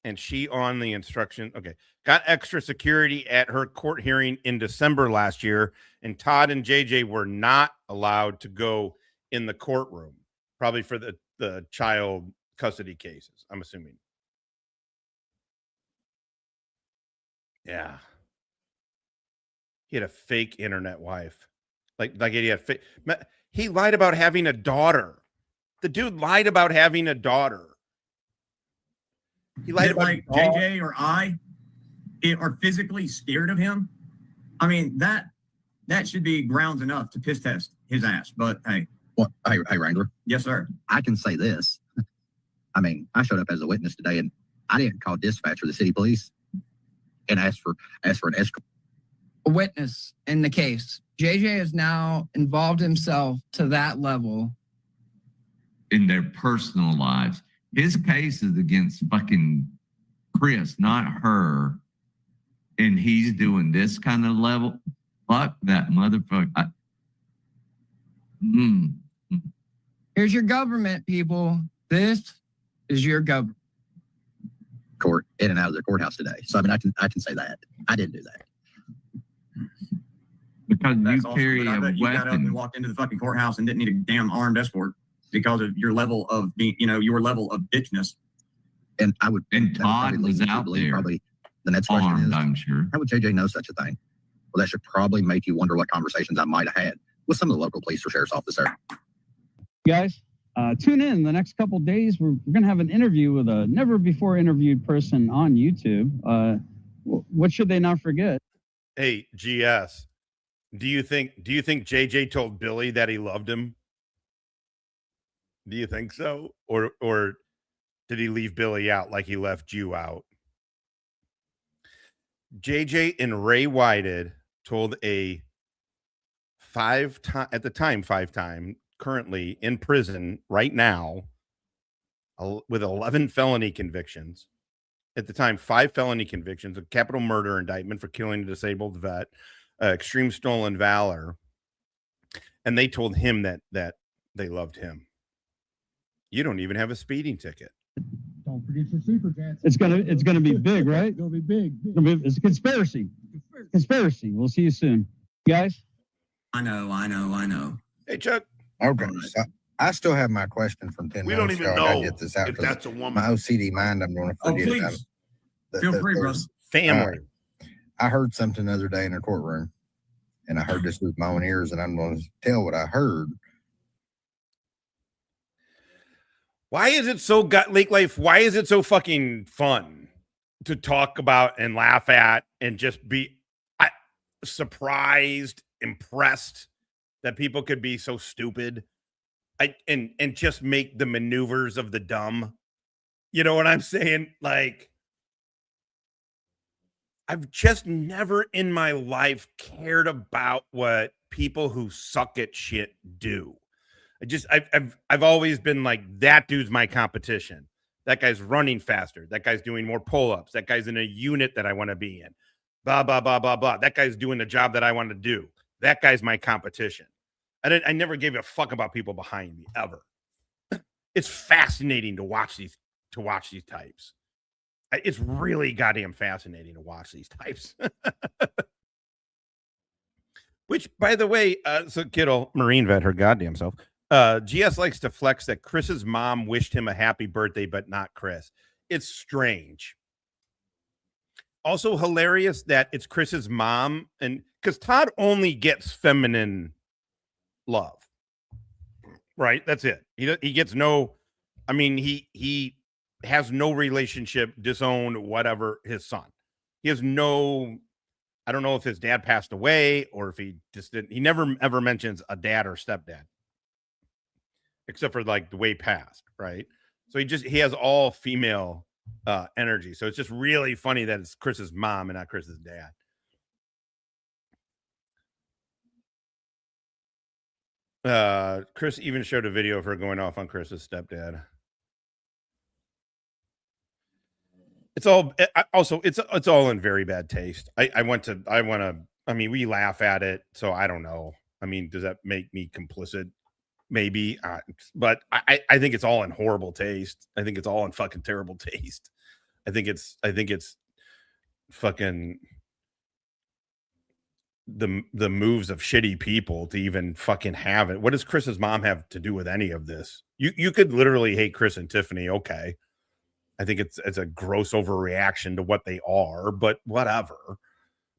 F: And she on the instruction. Okay. Got extra security at her court hearing in December last year. And Todd and JJ were not allowed to go in the courtroom, probably for the child custody cases, I'm assuming. Yeah. He had a fake internet wife. Like he had fake. He lied about having a daughter. The dude lied about having a daughter. He lied about
E: like JJ or I are physically scared of him. I mean, that should be grounds enough to piss test his ass. But hey.
K: Well, hey, Wrangler.
E: Yes, sir.
K: I can say this. I mean, I showed up as a witness today, and I didn't call dispatch or the city police and ask for an escort.
A: A witness in the case. JJ has now involved himself to that level.
H: In their personal lives. His case is against fucking Chris, not her. And he's doing this kind of level. Fuck that motherfucker.
A: Here's your government, people. This is your government.
K: Court in and out of the courthouse today. So I mean, I can say that. I didn't do that.
H: Because
E: That's
H: you
E: awesome,
H: carry
E: but I
H: a
E: bet you got up and
H: weapon.
E: walked into the fucking courthouse and didn't need a damn armed escort because of your level of being, you know, your level of bitchness.
K: And I would.
H: And Todd was out there.
K: Probably the next question
H: Armed,
K: is,
H: I'm sure.
K: how would JJ know such a thing? Well, that should probably make you wonder what conversations I might have had with some of the local police or sheriff's officer.
J: Guys, tune in the next couple of days. We're going to have an interview with a never before interviewed person on YouTube. What should they not forget?
F: Hey, GS. Do you think JJ told Billy that he loved him? Do you think so? Or did he leave Billy out like he left you out? JJ and Ray Whitehead told a 5-time, currently in prison right now with 11 felony convictions. At the time, 5 felony convictions, a capital murder indictment for killing a disabled vet, extreme stolen valor. And they told him that they loved him. You don't even have a speeding ticket.
J: Don't forget your super chats. It's gonna be big, right? It's gonna be big. It's a conspiracy. Conspiracy. We'll see you soon, guys.
E: I know.
F: Hey, Chuck.
O: Okay. So I still have my question from 10
G: We
O: minutes
G: don't even
O: ago. I gotta
G: know
O: get this out
G: if
O: 'cause
G: that's a woman.
O: my OCD mind, I'm going to forget about it.
E: Feel free, bro.
F: Family.
O: I heard something the other day in a courtroom, and I heard this with my own ears, and I'm going to tell what I heard.
F: Why is it so Lake Life? Why is it so fucking fun to talk about and laugh at and just be surprised, impressed that people could be so stupid? And just make the maneuvers of the dumb. You know what I'm saying? Like, I've just never in my life cared about what people who suck at shit do. I've always been like, that dude's my competition. That guy's running faster. That guy's doing more pull-ups. That guy's in a unit that I want to be in. Blah, blah, blah, blah, blah. That guy's doing the job that I want to do. That guy's my competition. I never gave a fuck about people behind me ever. It's fascinating to watch these types. It's really goddamn fascinating to watch these types. Which, by the way, so kiddo, Marine vet, her goddamn self. GS likes to flex that Chris's mom wished him a happy birthday, but not Chris. It's strange. Also hilarious that it's Chris's mom, and because Todd only gets feminine love, right? That's it. He gets no. I mean, he has no relationship, disowned, whatever. His son, he has no. I don't know if his dad passed away or if he just didn't. He never ever mentions a dad or stepdad, except for like the way past, right? So he has all female energy. So it's just really funny that it's Chris's mom and not Chris's dad. Chris even showed a video of her going off on Chris's stepdad. It's all it's all in very bad taste. I mean, we laugh at it, so I don't know. I mean, does that make me complicit? Maybe, but I think it's all in horrible taste. I think it's all in fucking terrible taste. I think it's fucking the moves of shitty people to even fucking have it. What does Chris's mom have to do with any of this? You could literally hate Chris and Tiffany. Okay. I think it's a gross overreaction to what they are, but whatever.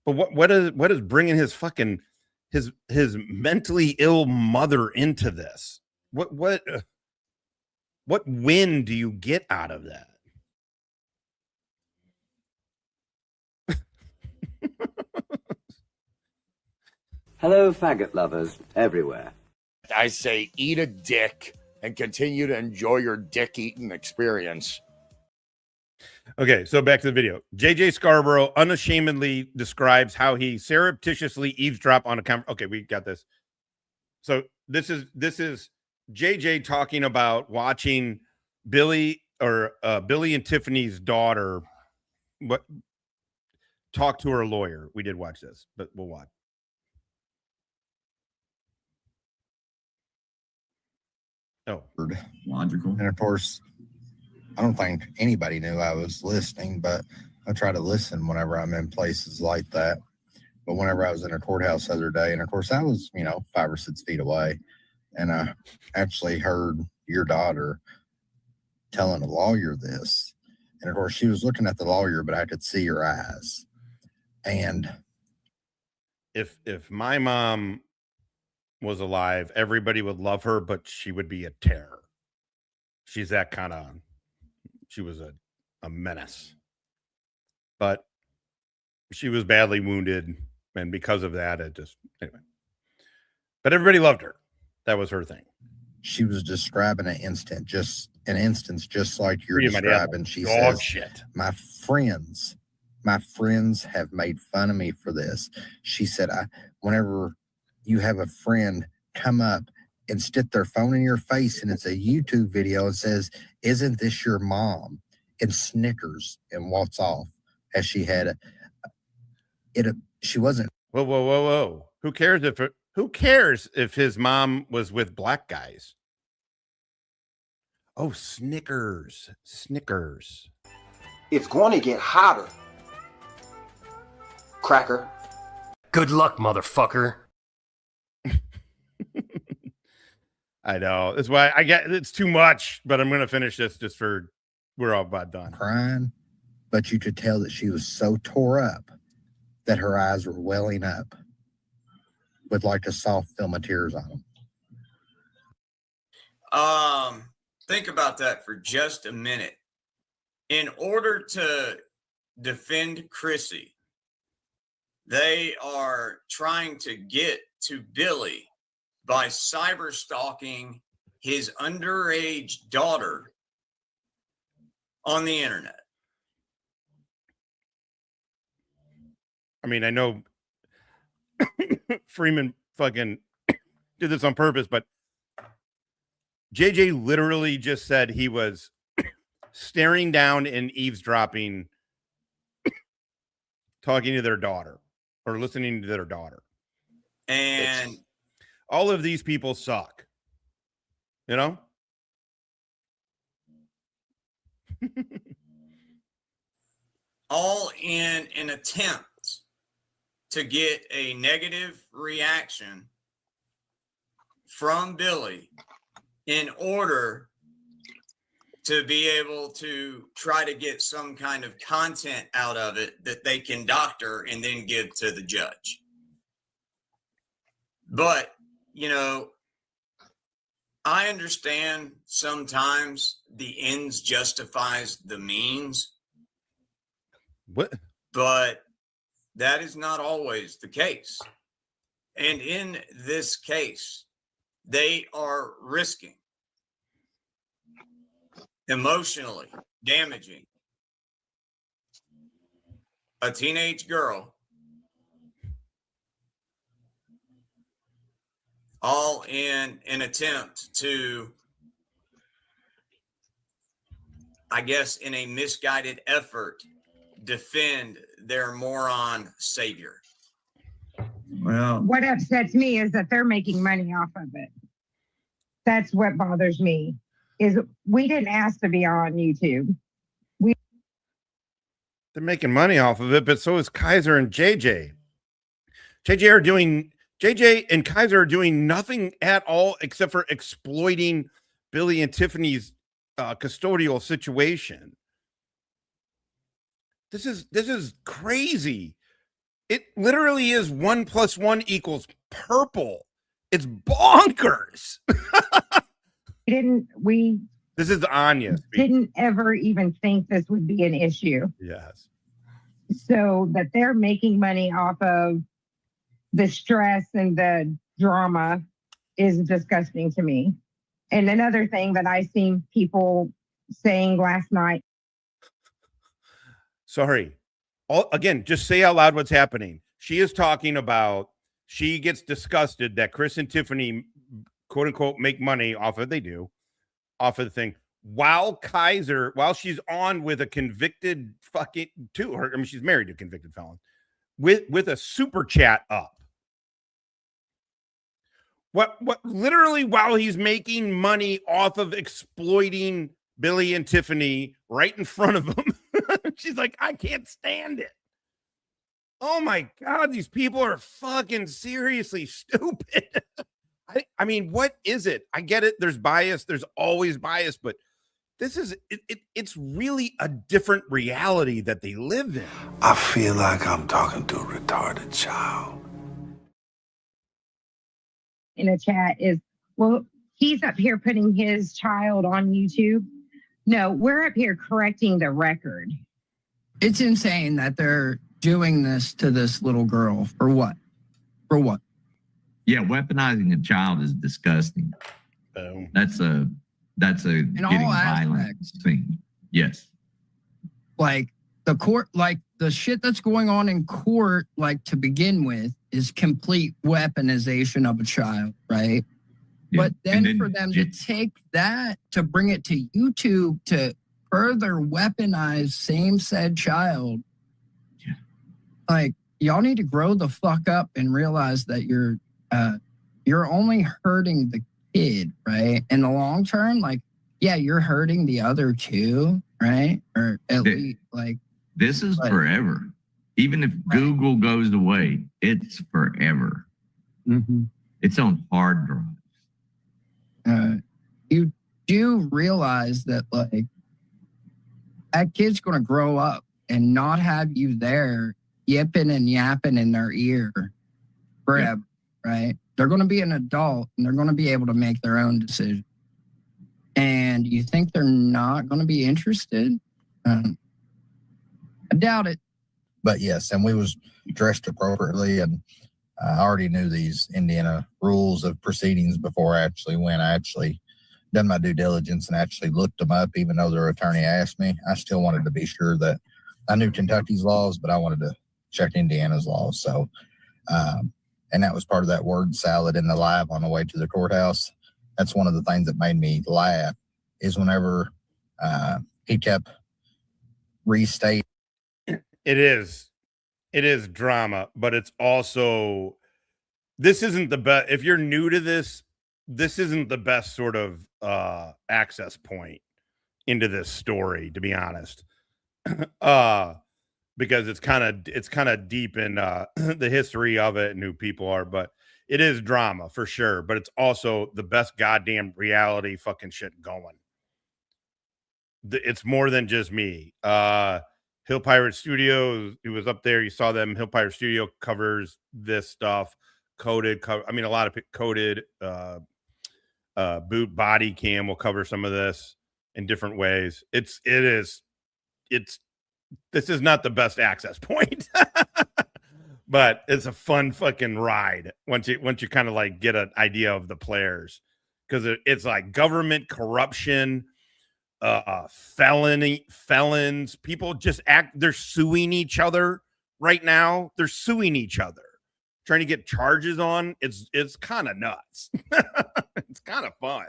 F: But what is bringing his fucking his mentally ill mother into this? What win do you get out of that?
N: Hello, faggot lovers everywhere.
R: I say eat a dick and continue to enjoy your dick eating experience.
F: Okay, so back to the video. JJ Scarborough unashamedly describes how he surreptitiously eavesdropped on a camera. Okay, we got this. So this is JJ talking about watching Billy and Tiffany's daughter talk to her lawyer. We did watch this, but we'll watch. Oh,
E: logical.
O: And of course, I don't think anybody knew I was listening, but I try to listen whenever I'm in places like that. But whenever I was in a courthouse the other day, and of course I was, 5 or 6 feet away, and I actually heard your daughter telling a lawyer this. And of course she was looking at the lawyer, but I could see her eyes. And
F: if my mom was alive, everybody would love her, but she would be a terror. She's that kind of, she was a menace. But she was badly wounded, and because of that, anyway. But everybody loved her. That was her thing.
O: She was describing an instance just like you're describing. She says, my friends My friends have made fun of me for this. She said, whenever you have a friend come up and stick their phone in your face and it's a YouTube video and says, "Isn't this your mom?" and snickers and walks off as she had she wasn't.
F: Whoa. Who cares if his mom was with black guys? Oh, Snickers.
X: It's going to get hotter. Cracker.
W: Good luck, motherfucker.
F: I know. That's why it's too much, but I'm going to finish this we're all about done.
O: Crying, but you could tell that she was so tore up that her eyes were welling up with like a soft film of tears on them.
E: Think about that for just a minute. In order to defend Chrissy, they are trying to get to Billy by cyber stalking his underage daughter on the internet.
F: I mean, I know Freeman fucking did this on purpose, but JJ literally just said he was staring down and eavesdropping, talking to their daughter or listening to their daughter.
E: And
F: all of these people suck, you know?
E: all in an attempt to get a negative reaction from Billy in order to be able to try to get some kind of content out of it that they can doctor and then give to the judge. But, you know, I understand sometimes the ends justifies the means.
F: What?
E: But that is not always the case. And in this case, they are risking emotionally damaging a teenage girl, all in an attempt to, I guess, in a misguided effort, defend their moron savior. Well,
P: what upsets me is that they're making money off of it. That's what bothers me, is we didn't ask to be on YouTube.
F: They're making money off of it, but so is Kaiser and JJ. JJ and Kaiser are doing nothing at all except for exploiting Billy and Tiffany's custodial situation. This is crazy. It literally is 1 + 1 = purple. It's bonkers. This is Anya.
P: Didn't ever even think this would be an issue.
F: Yes.
P: So that they're making money off of the stress and the drama is disgusting to me. And another thing that I seen people saying last night.
F: Sorry. Again, just say out loud what's happening. She is talking about, she gets disgusted that Chris and Tiffany, quote unquote, make money off of, they do, off of the thing. While she's on with a convicted she's married to a convicted felon with a super chat up. What literally while he's making money off of exploiting Billy and Tiffany right in front of him. She's like, I can't stand it. Oh my God, these people are fucking seriously stupid. I mean, what is it? I get it. There's bias. There's always bias, but this is it's really a different reality that they live in.
Q: I feel like I'm talking to a retarded child.
P: In a chat is, well, he's up here putting his child on YouTube. No, we're up here correcting the record.
A: It's insane that they're doing this to this little girl. For what? For what?
H: Yeah, weaponizing a child is disgusting. That's a getting violent thing. Yes.
A: Like the court, like the shit that's going on in court, like to begin with, is complete weaponization of a child, right?
H: Yeah.
A: But then for them to take that to bring it to YouTube to further weaponize same said child, like y'all need to grow the fuck up and realize that you're only hurting the kid, right? In the long term, like, yeah, you're hurting the other two, right? Or at least like
H: this is forever. Even if Google goes away, it's forever. It's on hard drive.
A: You do realize that like that kid's gonna grow up and not have you there yipping and yapping in their ear forever, right? They're gonna be an adult and they're gonna be able to make their own decision. And you think they're not gonna be interested? I doubt it.
K: But yes, and we was dressed appropriately, and I already knew these Indiana rules of proceedings before I actually went. I actually done my due diligence and actually looked them up, even though their attorney asked me. I still wanted to be sure that I knew Kentucky's laws, but I wanted to check Indiana's laws. So, and that was part of that word salad in the live on the way to the courthouse. That's one of the things that made me laugh is whenever he kept restating.
F: It is drama, but it's also, this isn't the best. If you're new to this isn't the best sort of access point into this story, to be honest. Because it's kind of deep in the history of it and who people are, but it is drama for sure. But it's also the best goddamn reality fucking shit going. It's more than just me. Hill Pirate Studios, it was up there. You saw them. Hill Pirate Studio covers this stuff. Coded, a lot of coded. Boot Body Cam will cover some of this in different ways. This is not the best access point, but it's a fun fucking ride once you kind of like get an idea of the players, because it's like government corruption. Felons, people just they're suing each other right now. They're suing each other, trying to get charges on. It's kind of nuts. It's kind of fun.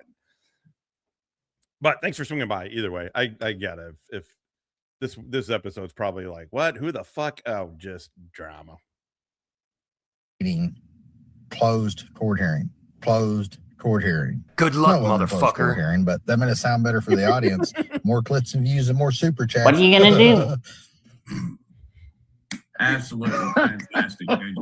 F: But thanks for swinging by. Either way, I get it. If this episode's probably like, what? Who the fuck? Oh, just drama.
K: Closed court hearing. Closed court hearing.
W: Good luck,
K: motherfucker. Court hearing, but that made it sound better for the audience. More clicks and views and more super chats.
X: What are you gonna do?
E: Absolutely fantastic, JJ.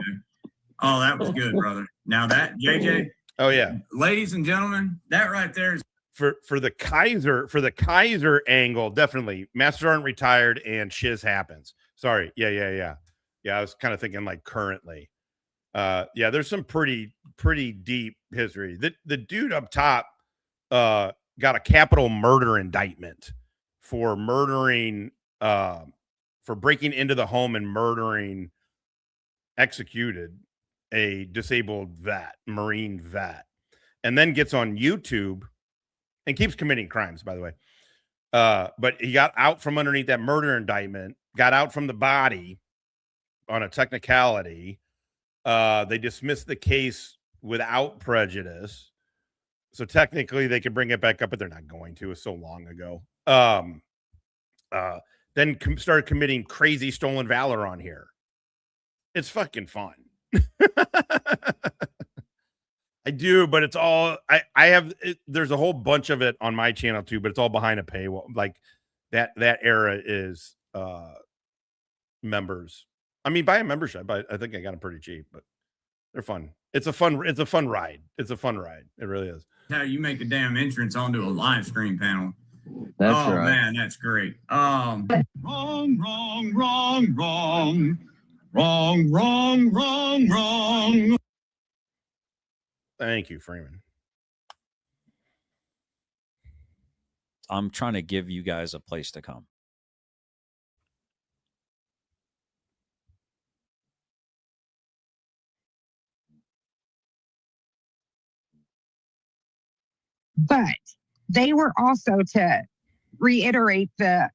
E: Oh, that was good, brother. Now that JJ.
F: Oh yeah,
E: ladies and gentlemen, that right there is
F: for the Kaiser angle. Definitely, Masters aren't retired and shiz happens. Sorry, yeah. I was kind of thinking like currently. There's some pretty deep history. The dude up top got a capital murder indictment for murdering, for breaking into the home and executed a disabled Marine vet, and then gets on YouTube and keeps committing crimes, by the way. But he got out from underneath that murder indictment, got out from the body on a technicality. They dismissed the case without prejudice. So technically they could bring it back up, but they're not going to. It was so long ago. Then started committing crazy stolen valor on here. It's fucking fun. I do, but it's all, there's a whole bunch of it on my channel too, but it's all behind a paywall. Like that era is members. I mean, buy a membership. I think I got them pretty cheap, but they're fun. It's a fun ride. It's a fun ride. It really is.
E: How you make a damn entrance onto a live stream panel.
J: That's right.
E: Man, that's great. Wrong.
F: Thank you, Freeman.
C: I'm trying to give you guys a place to come.
P: But they were also, to reiterate the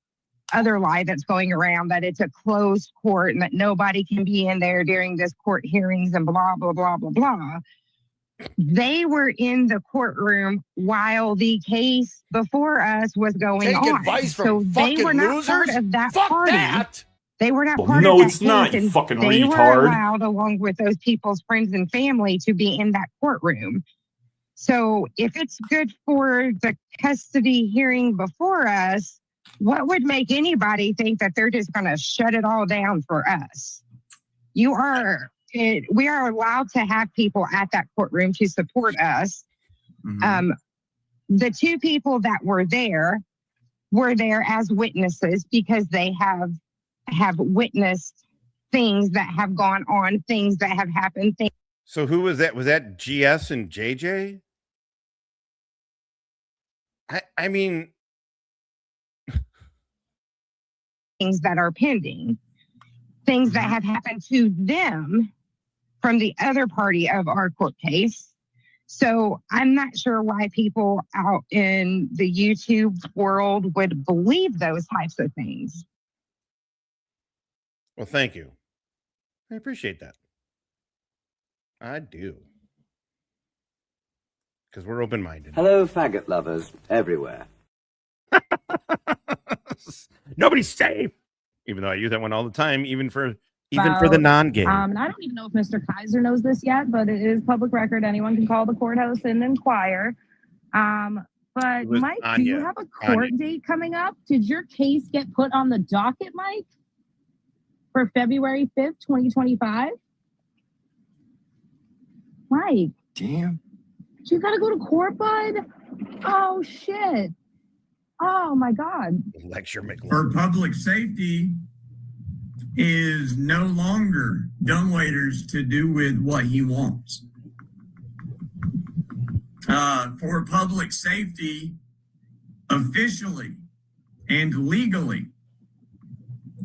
P: other lie that's going around that it's a closed court and that nobody can be in there during this court hearings and blah, blah, blah, blah, blah. They were in the courtroom while the case before us was going
X: Take
P: on.
X: advice from
P: So they
X: fucking
P: were not
X: losers?
P: part of that
X: Fuck
P: party.
X: that!
P: They were not
X: Well,
P: part
X: no,
P: of that
X: it's not,
P: case,
X: you
P: and
X: fucking
P: they were
X: retard.
P: allowed, along with those people's friends and family, to be in that courtroom. So if it's good for the custody hearing before us, what would make anybody think that they're just going to shut it all down for us? We are allowed to have people at that courtroom to support us. The two people that were there as witnesses because they have witnessed things that have gone on, things that have happened.
F: So who was that? Was that GS and JJ? I mean,
P: Things that are pending, things that have happened to them from the other party of our court case. So I'm not sure why people out in the YouTube world would believe those types of things.
F: well, thank you. I appreciate that. I do. Because we're open-minded.
N: Hello, faggot lovers everywhere.
F: Nobody's safe. Even though I use that one all the time, even for the
I: About,
F: non-gay.
I: and I don't even know if Mr. Kaiser knows this yet, but it is public record. Anyone can call the courthouse and inquire. But
F: It was
I: Mike, do
F: Anya.
I: you have a court date coming up? Did your case get put on the docket, Mike, for February 5th, 2025? Mike.
A: Damn.
I: You gotta go to court, bud? Oh, shit. Oh, my God.
F: Lecture
E: For public safety is no longer dumbwaiters to do with what he wants. For public safety, officially and legally,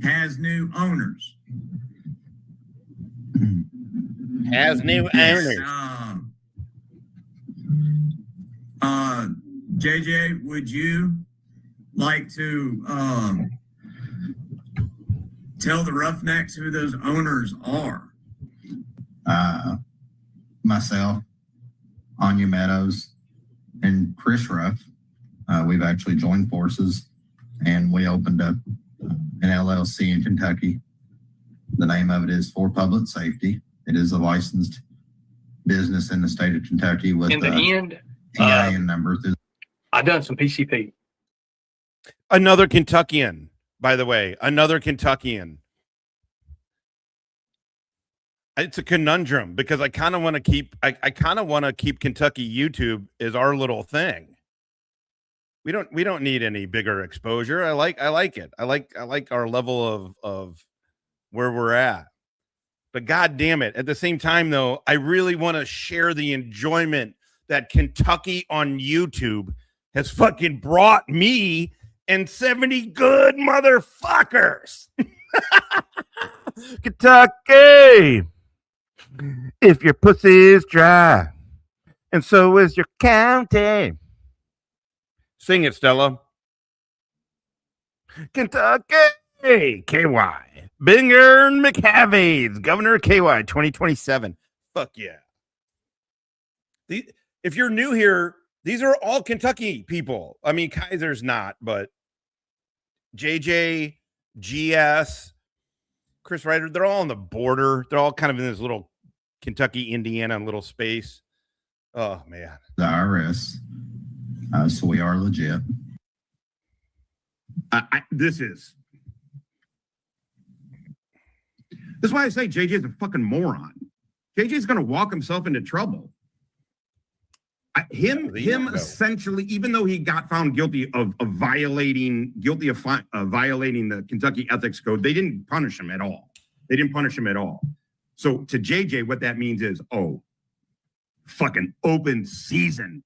E: has new owners.
F: Has new owners.
E: JJ, would you like to tell the Roughnecks who those owners are?
L: Myself, Anya Meadows, and Chris Ruff. We've actually joined forces, and we opened up an LLC in Kentucky. The name of it is For Public Safety. It is a licensed business in the state of Kentucky with
S: In the end,
L: EIN number.
S: I done some PCP.
F: Another Kentuckian, by the way. Another Kentuckian. It's a conundrum because I kind of want to keep Kentucky YouTube as our little thing. We don't need any bigger exposure. I like it. I like our level of where we're at. But God damn it. At the same time, though, I really want to share the enjoyment that Kentucky on YouTube has fucking brought me and 70 good motherfuckers. Kentucky, if your pussy is dry, and so is your county. Sing it, Stella. Kentucky, KY. Binger and McHavies, Governor KY 2027. Fuck yeah. If you're new here, these are all Kentucky people. I mean, Kaiser's not, but JJ, GS, Chris Ryder, they're all on the border. They're all kind of in this little Kentucky, Indiana little space. Oh, man.
L: The IRS. So we are legit.
M: This is why I say JJ's a fucking moron. JJ's going to walk himself into trouble. Him essentially, even though he got found guilty of violating the Kentucky Ethics Code, they didn't punish him at all. So to JJ, what that means is, fucking open season.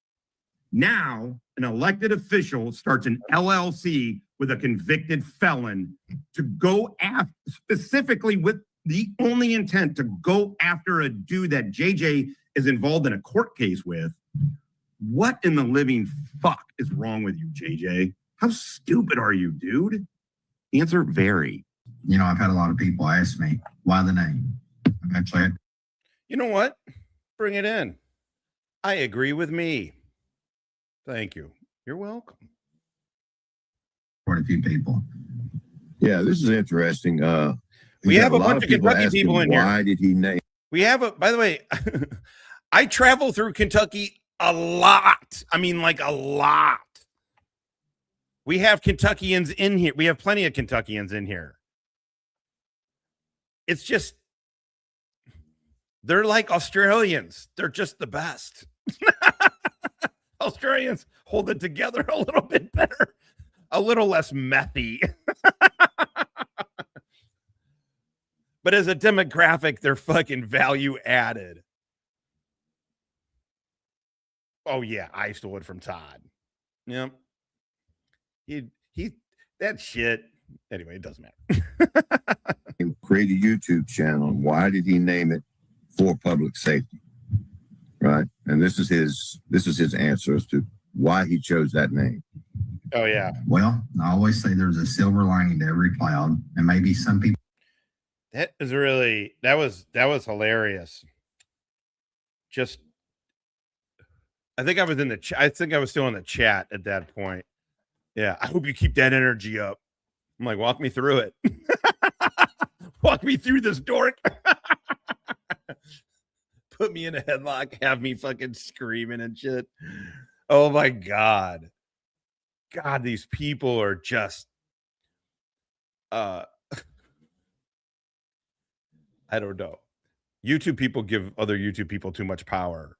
M: Now, an elected official starts an LLC with a convicted felon to go after, specifically with the only intent to go after a dude that JJ is involved in a court case with. What in the living fuck is wrong with you, JJ? How stupid are you, dude? Answer very.
L: You know, I've had a lot of people ask me why the name. I've actually had
F: You know what? Bring it in. I agree with me. Thank you. You're welcome.
L: quite a few people.
M: Yeah, this is interesting.
F: We
M: he's
F: have
M: had
F: a bunch of Kentucky
M: ask
F: people
M: him,
F: in here.
M: Why did he name?
F: We have a, by the way, I travel through Kentucky a lot. I mean, like a lot. We have Kentuckians in here. We have plenty of Kentuckians in here. It's just, they're like Australians. They're just the best. Australians hold it together a little bit better, a little less methy. But as a demographic, they're fucking value added. Oh yeah, I stole it from Todd. Yep. He that shit. Anyway, it doesn't matter.
M: He created a YouTube channel. Why did he name it For Public Safety? Right. And this is his answer as to why he chose that name.
F: Oh yeah.
L: Well, I always say there's a silver lining to every cloud, and maybe some people.
F: That is really that was hilarious. Just I think I was in the I think I was still in the chat at that point. Yeah, I hope you keep that energy up. I'm like, walk me through it. Walk me through this dork. Put me in a headlock, have me fucking screaming and shit. Oh my God. God, these people are just I don't know. YouTube people give other YouTube people too much power.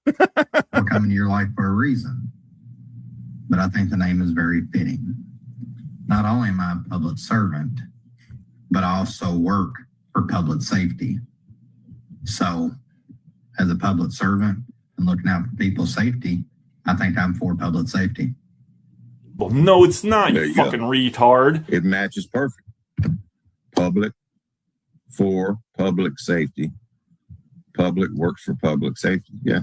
L: Will come into your life for a reason. But I think the name is very fitting. Not only am I a public servant, but I also work for public safety. So, as a public servant and looking out for people's safety, I think I'm for public safety.
B: Well, no, it's not, you fucking retard.
M: It matches perfect. Public for public safety. Public works for public safety. Yeah.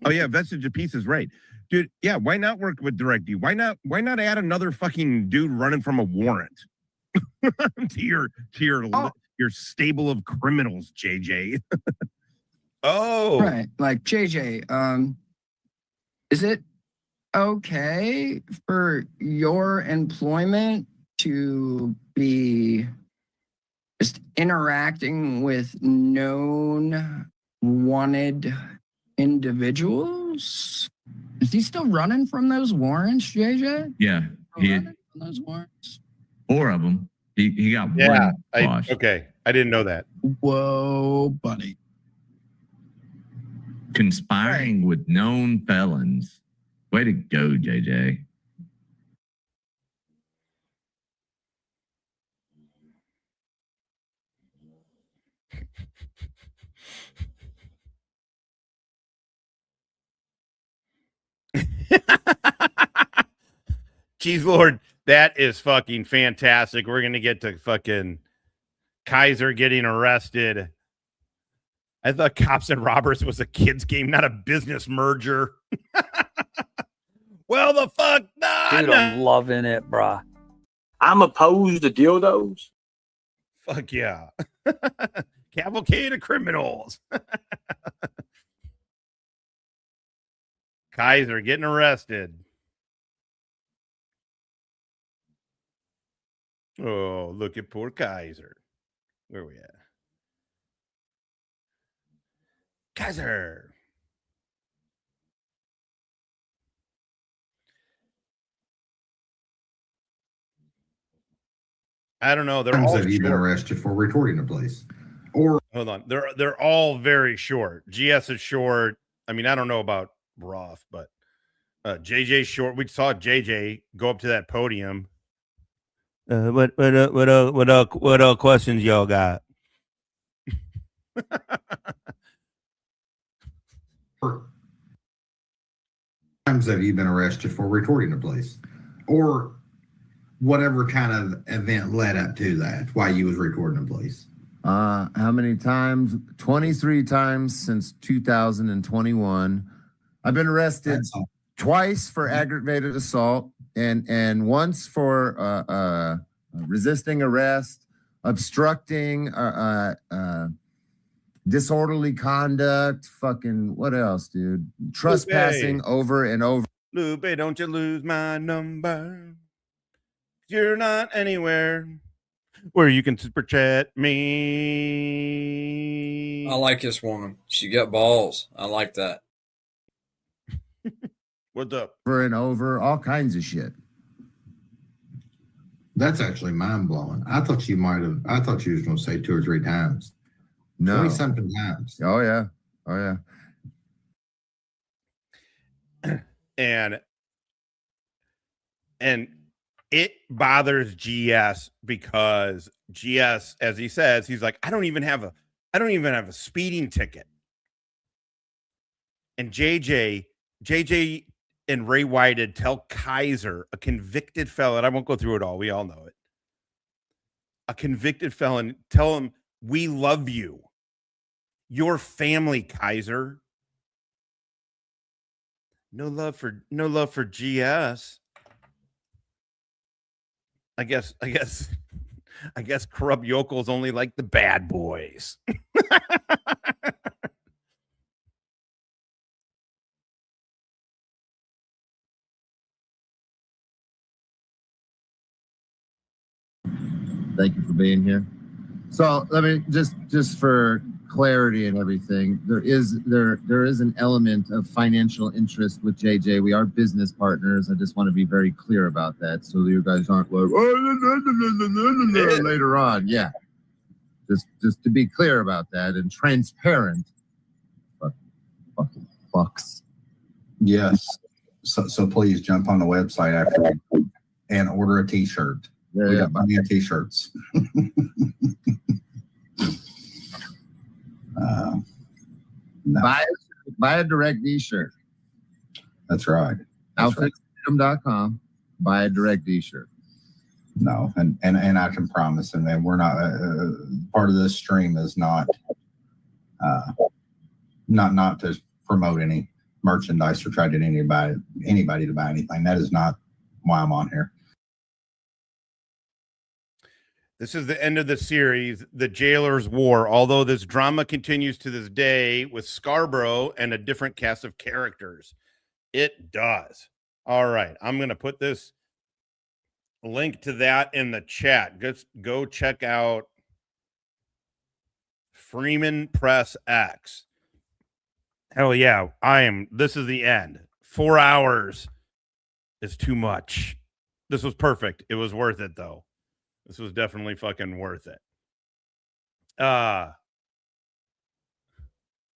F: Oh yeah, Vestige of Peace is right. Dude, yeah, why not work with DirectD? Why not add another fucking dude running from a warrant to your stable of criminals, JJ? Oh.
A: Right. Like JJ, is it okay for your employment to be just interacting with known wanted individuals? Is he still running from those warrants, JJ?
H: Yeah, he had
A: Running from those warrants?
H: 4 of them. He got
F: Yeah.
H: one quashed.
F: Okay. I didn't know that.
A: Whoa, buddy.
H: Conspiring with known felons. Way to go, JJ.
F: Jeez Lord, that is fucking fantastic. We're gonna get to fucking Kaiser getting arrested. I thought Cops and Robbers was a kid's game, not a business merger. Well, the fuck not.
X: Dude, I'm loving it, bruh. I'm opposed to dildos.
F: Fuck yeah. Cavalcade of criminals. Kaiser getting arrested. Oh, look at poor Kaiser. Where are we at? Kaiser. I don't know. They're all
L: Have you been
F: short.
L: arrested for retorting a place? Or
F: Hold on. They're all very short. GS is short. I mean, I don't know about Roth, but JJ short. We saw JJ go up to that podium. What questions y'all got?
L: times have you been arrested for retorting a place? Or whatever kind of event led up to that, why you was retorting a place?
T: How many times? 23 times since 2021. I've been arrested twice for aggravated assault and once for resisting arrest, obstructing, disorderly conduct, fucking what else, dude? Trespassing over and over.
F: Lupe, don't you lose my number. You're not anywhere where you can super chat me.
D: I like this woman. She got balls. I like that.
F: What's up?
T: Over and over, all kinds of shit.
L: That's actually mind blowing. I thought you was going to say 2 or 3 times.
T: No.
L: 20 something times.
T: Oh yeah. Oh
F: yeah. And it bothers GS because GS, as he says, he's like, I don't even have a speeding ticket. And JJ and Ray Whitehead tell Kaiser, a convicted felon, I won't go through it all, we all know it. A convicted felon, tell him, we love you. Your family, Kaiser. No love for GS. I guess corrupt yokels only like the bad boys.
T: Thank you for being here. So let me just for clarity and everything, there is an element of financial interest with JJ. We are business partners. I just want to be very clear about that, so you guys aren't like later on. Yeah, just to be clear about that and transparent. Fucking fucks.
L: Yes. So please jump on the website after and order a T-shirt. We got plenty of T-shirts.
T: No. Buy a direct D shirt.
L: That's right.
T: Outfitfreedom.com. Buy a direct D shirt.
L: No, and I can promise, and we're not part of this stream is not to promote any merchandise or try to get anybody to buy anything. That is not why I'm on here.
F: This is the end of the series, The Jailer's War, although this drama continues to this day with Scarborough and a different cast of characters. It does. All right. I'm going to put this link to that in the chat. Go check out Freeman Press X. Hell yeah. This is the end. 4 hours is too much. This was perfect. It was worth it, though. This was definitely fucking worth it.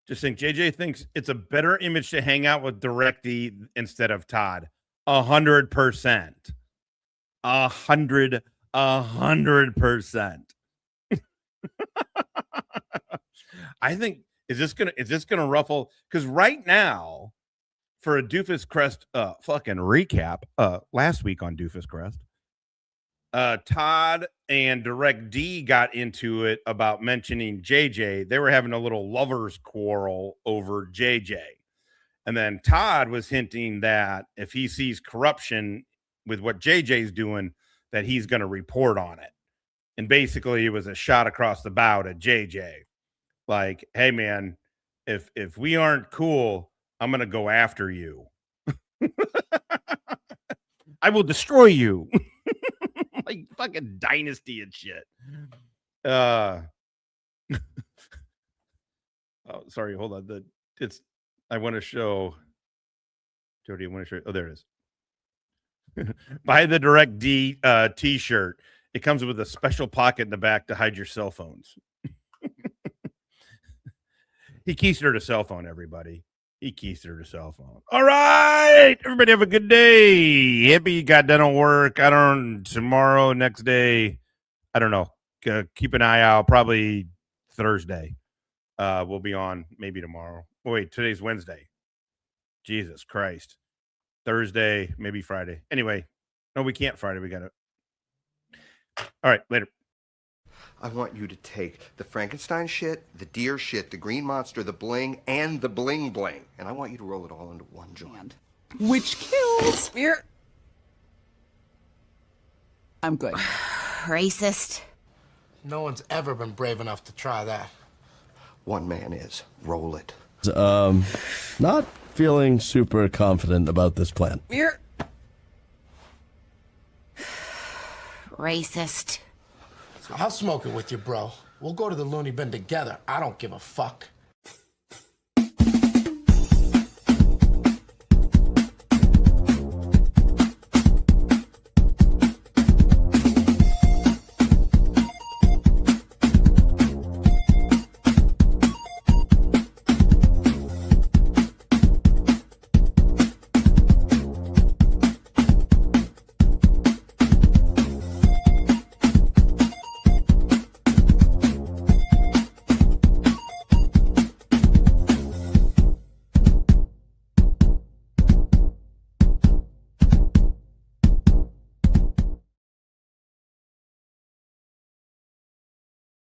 F: Just think JJ thinks it's a better image to hang out with Directy instead of Todd. 100%. 100%. I think is this gonna ruffle? Because right now, for a Doofus Crest fucking recap, last week on Doofus Crest, Todd and Direct D got into it about mentioning JJ. They were having a little lovers quarrel over JJ. And then Todd was hinting that if he sees corruption with what JJ's doing, that he's going to report on it. And basically it was a shot across the bow to JJ. Like, hey man, if we aren't cool, I'm going to go after you. I will destroy you. Like fucking Dynasty and shit. Oh, sorry, hold on. I want to show Jody. I want to show. Oh, there it is. Buy the Direct D t-shirt. It comes with a special pocket in the back to hide your cell phones. He keistered a cell phone, everybody. He keistered a cell phone. All right. Everybody have a good day. Hippie got dental work. Tomorrow, next day. I don't know. Keep an eye out. Probably Thursday. We'll be on maybe tomorrow. Oh, wait, today's Wednesday. Jesus Christ. Thursday, maybe Friday. Anyway, no, we can't Friday. We got it. All right, later.
G: I want you to take the Frankenstein shit, the deer shit, the green monster, the bling, and the bling bling. And I want you to roll it all into one joint.
U: Which kills.
V: Here.
U: I'm good.
O: Racist.
R: No one's ever been brave enough to try that.
G: One man is. Roll it.
U: Not feeling super confident about this plan.
O: You're racist.
R: I'll smoke it with you, bro. We'll go to the loony bin together. I don't give a fuck.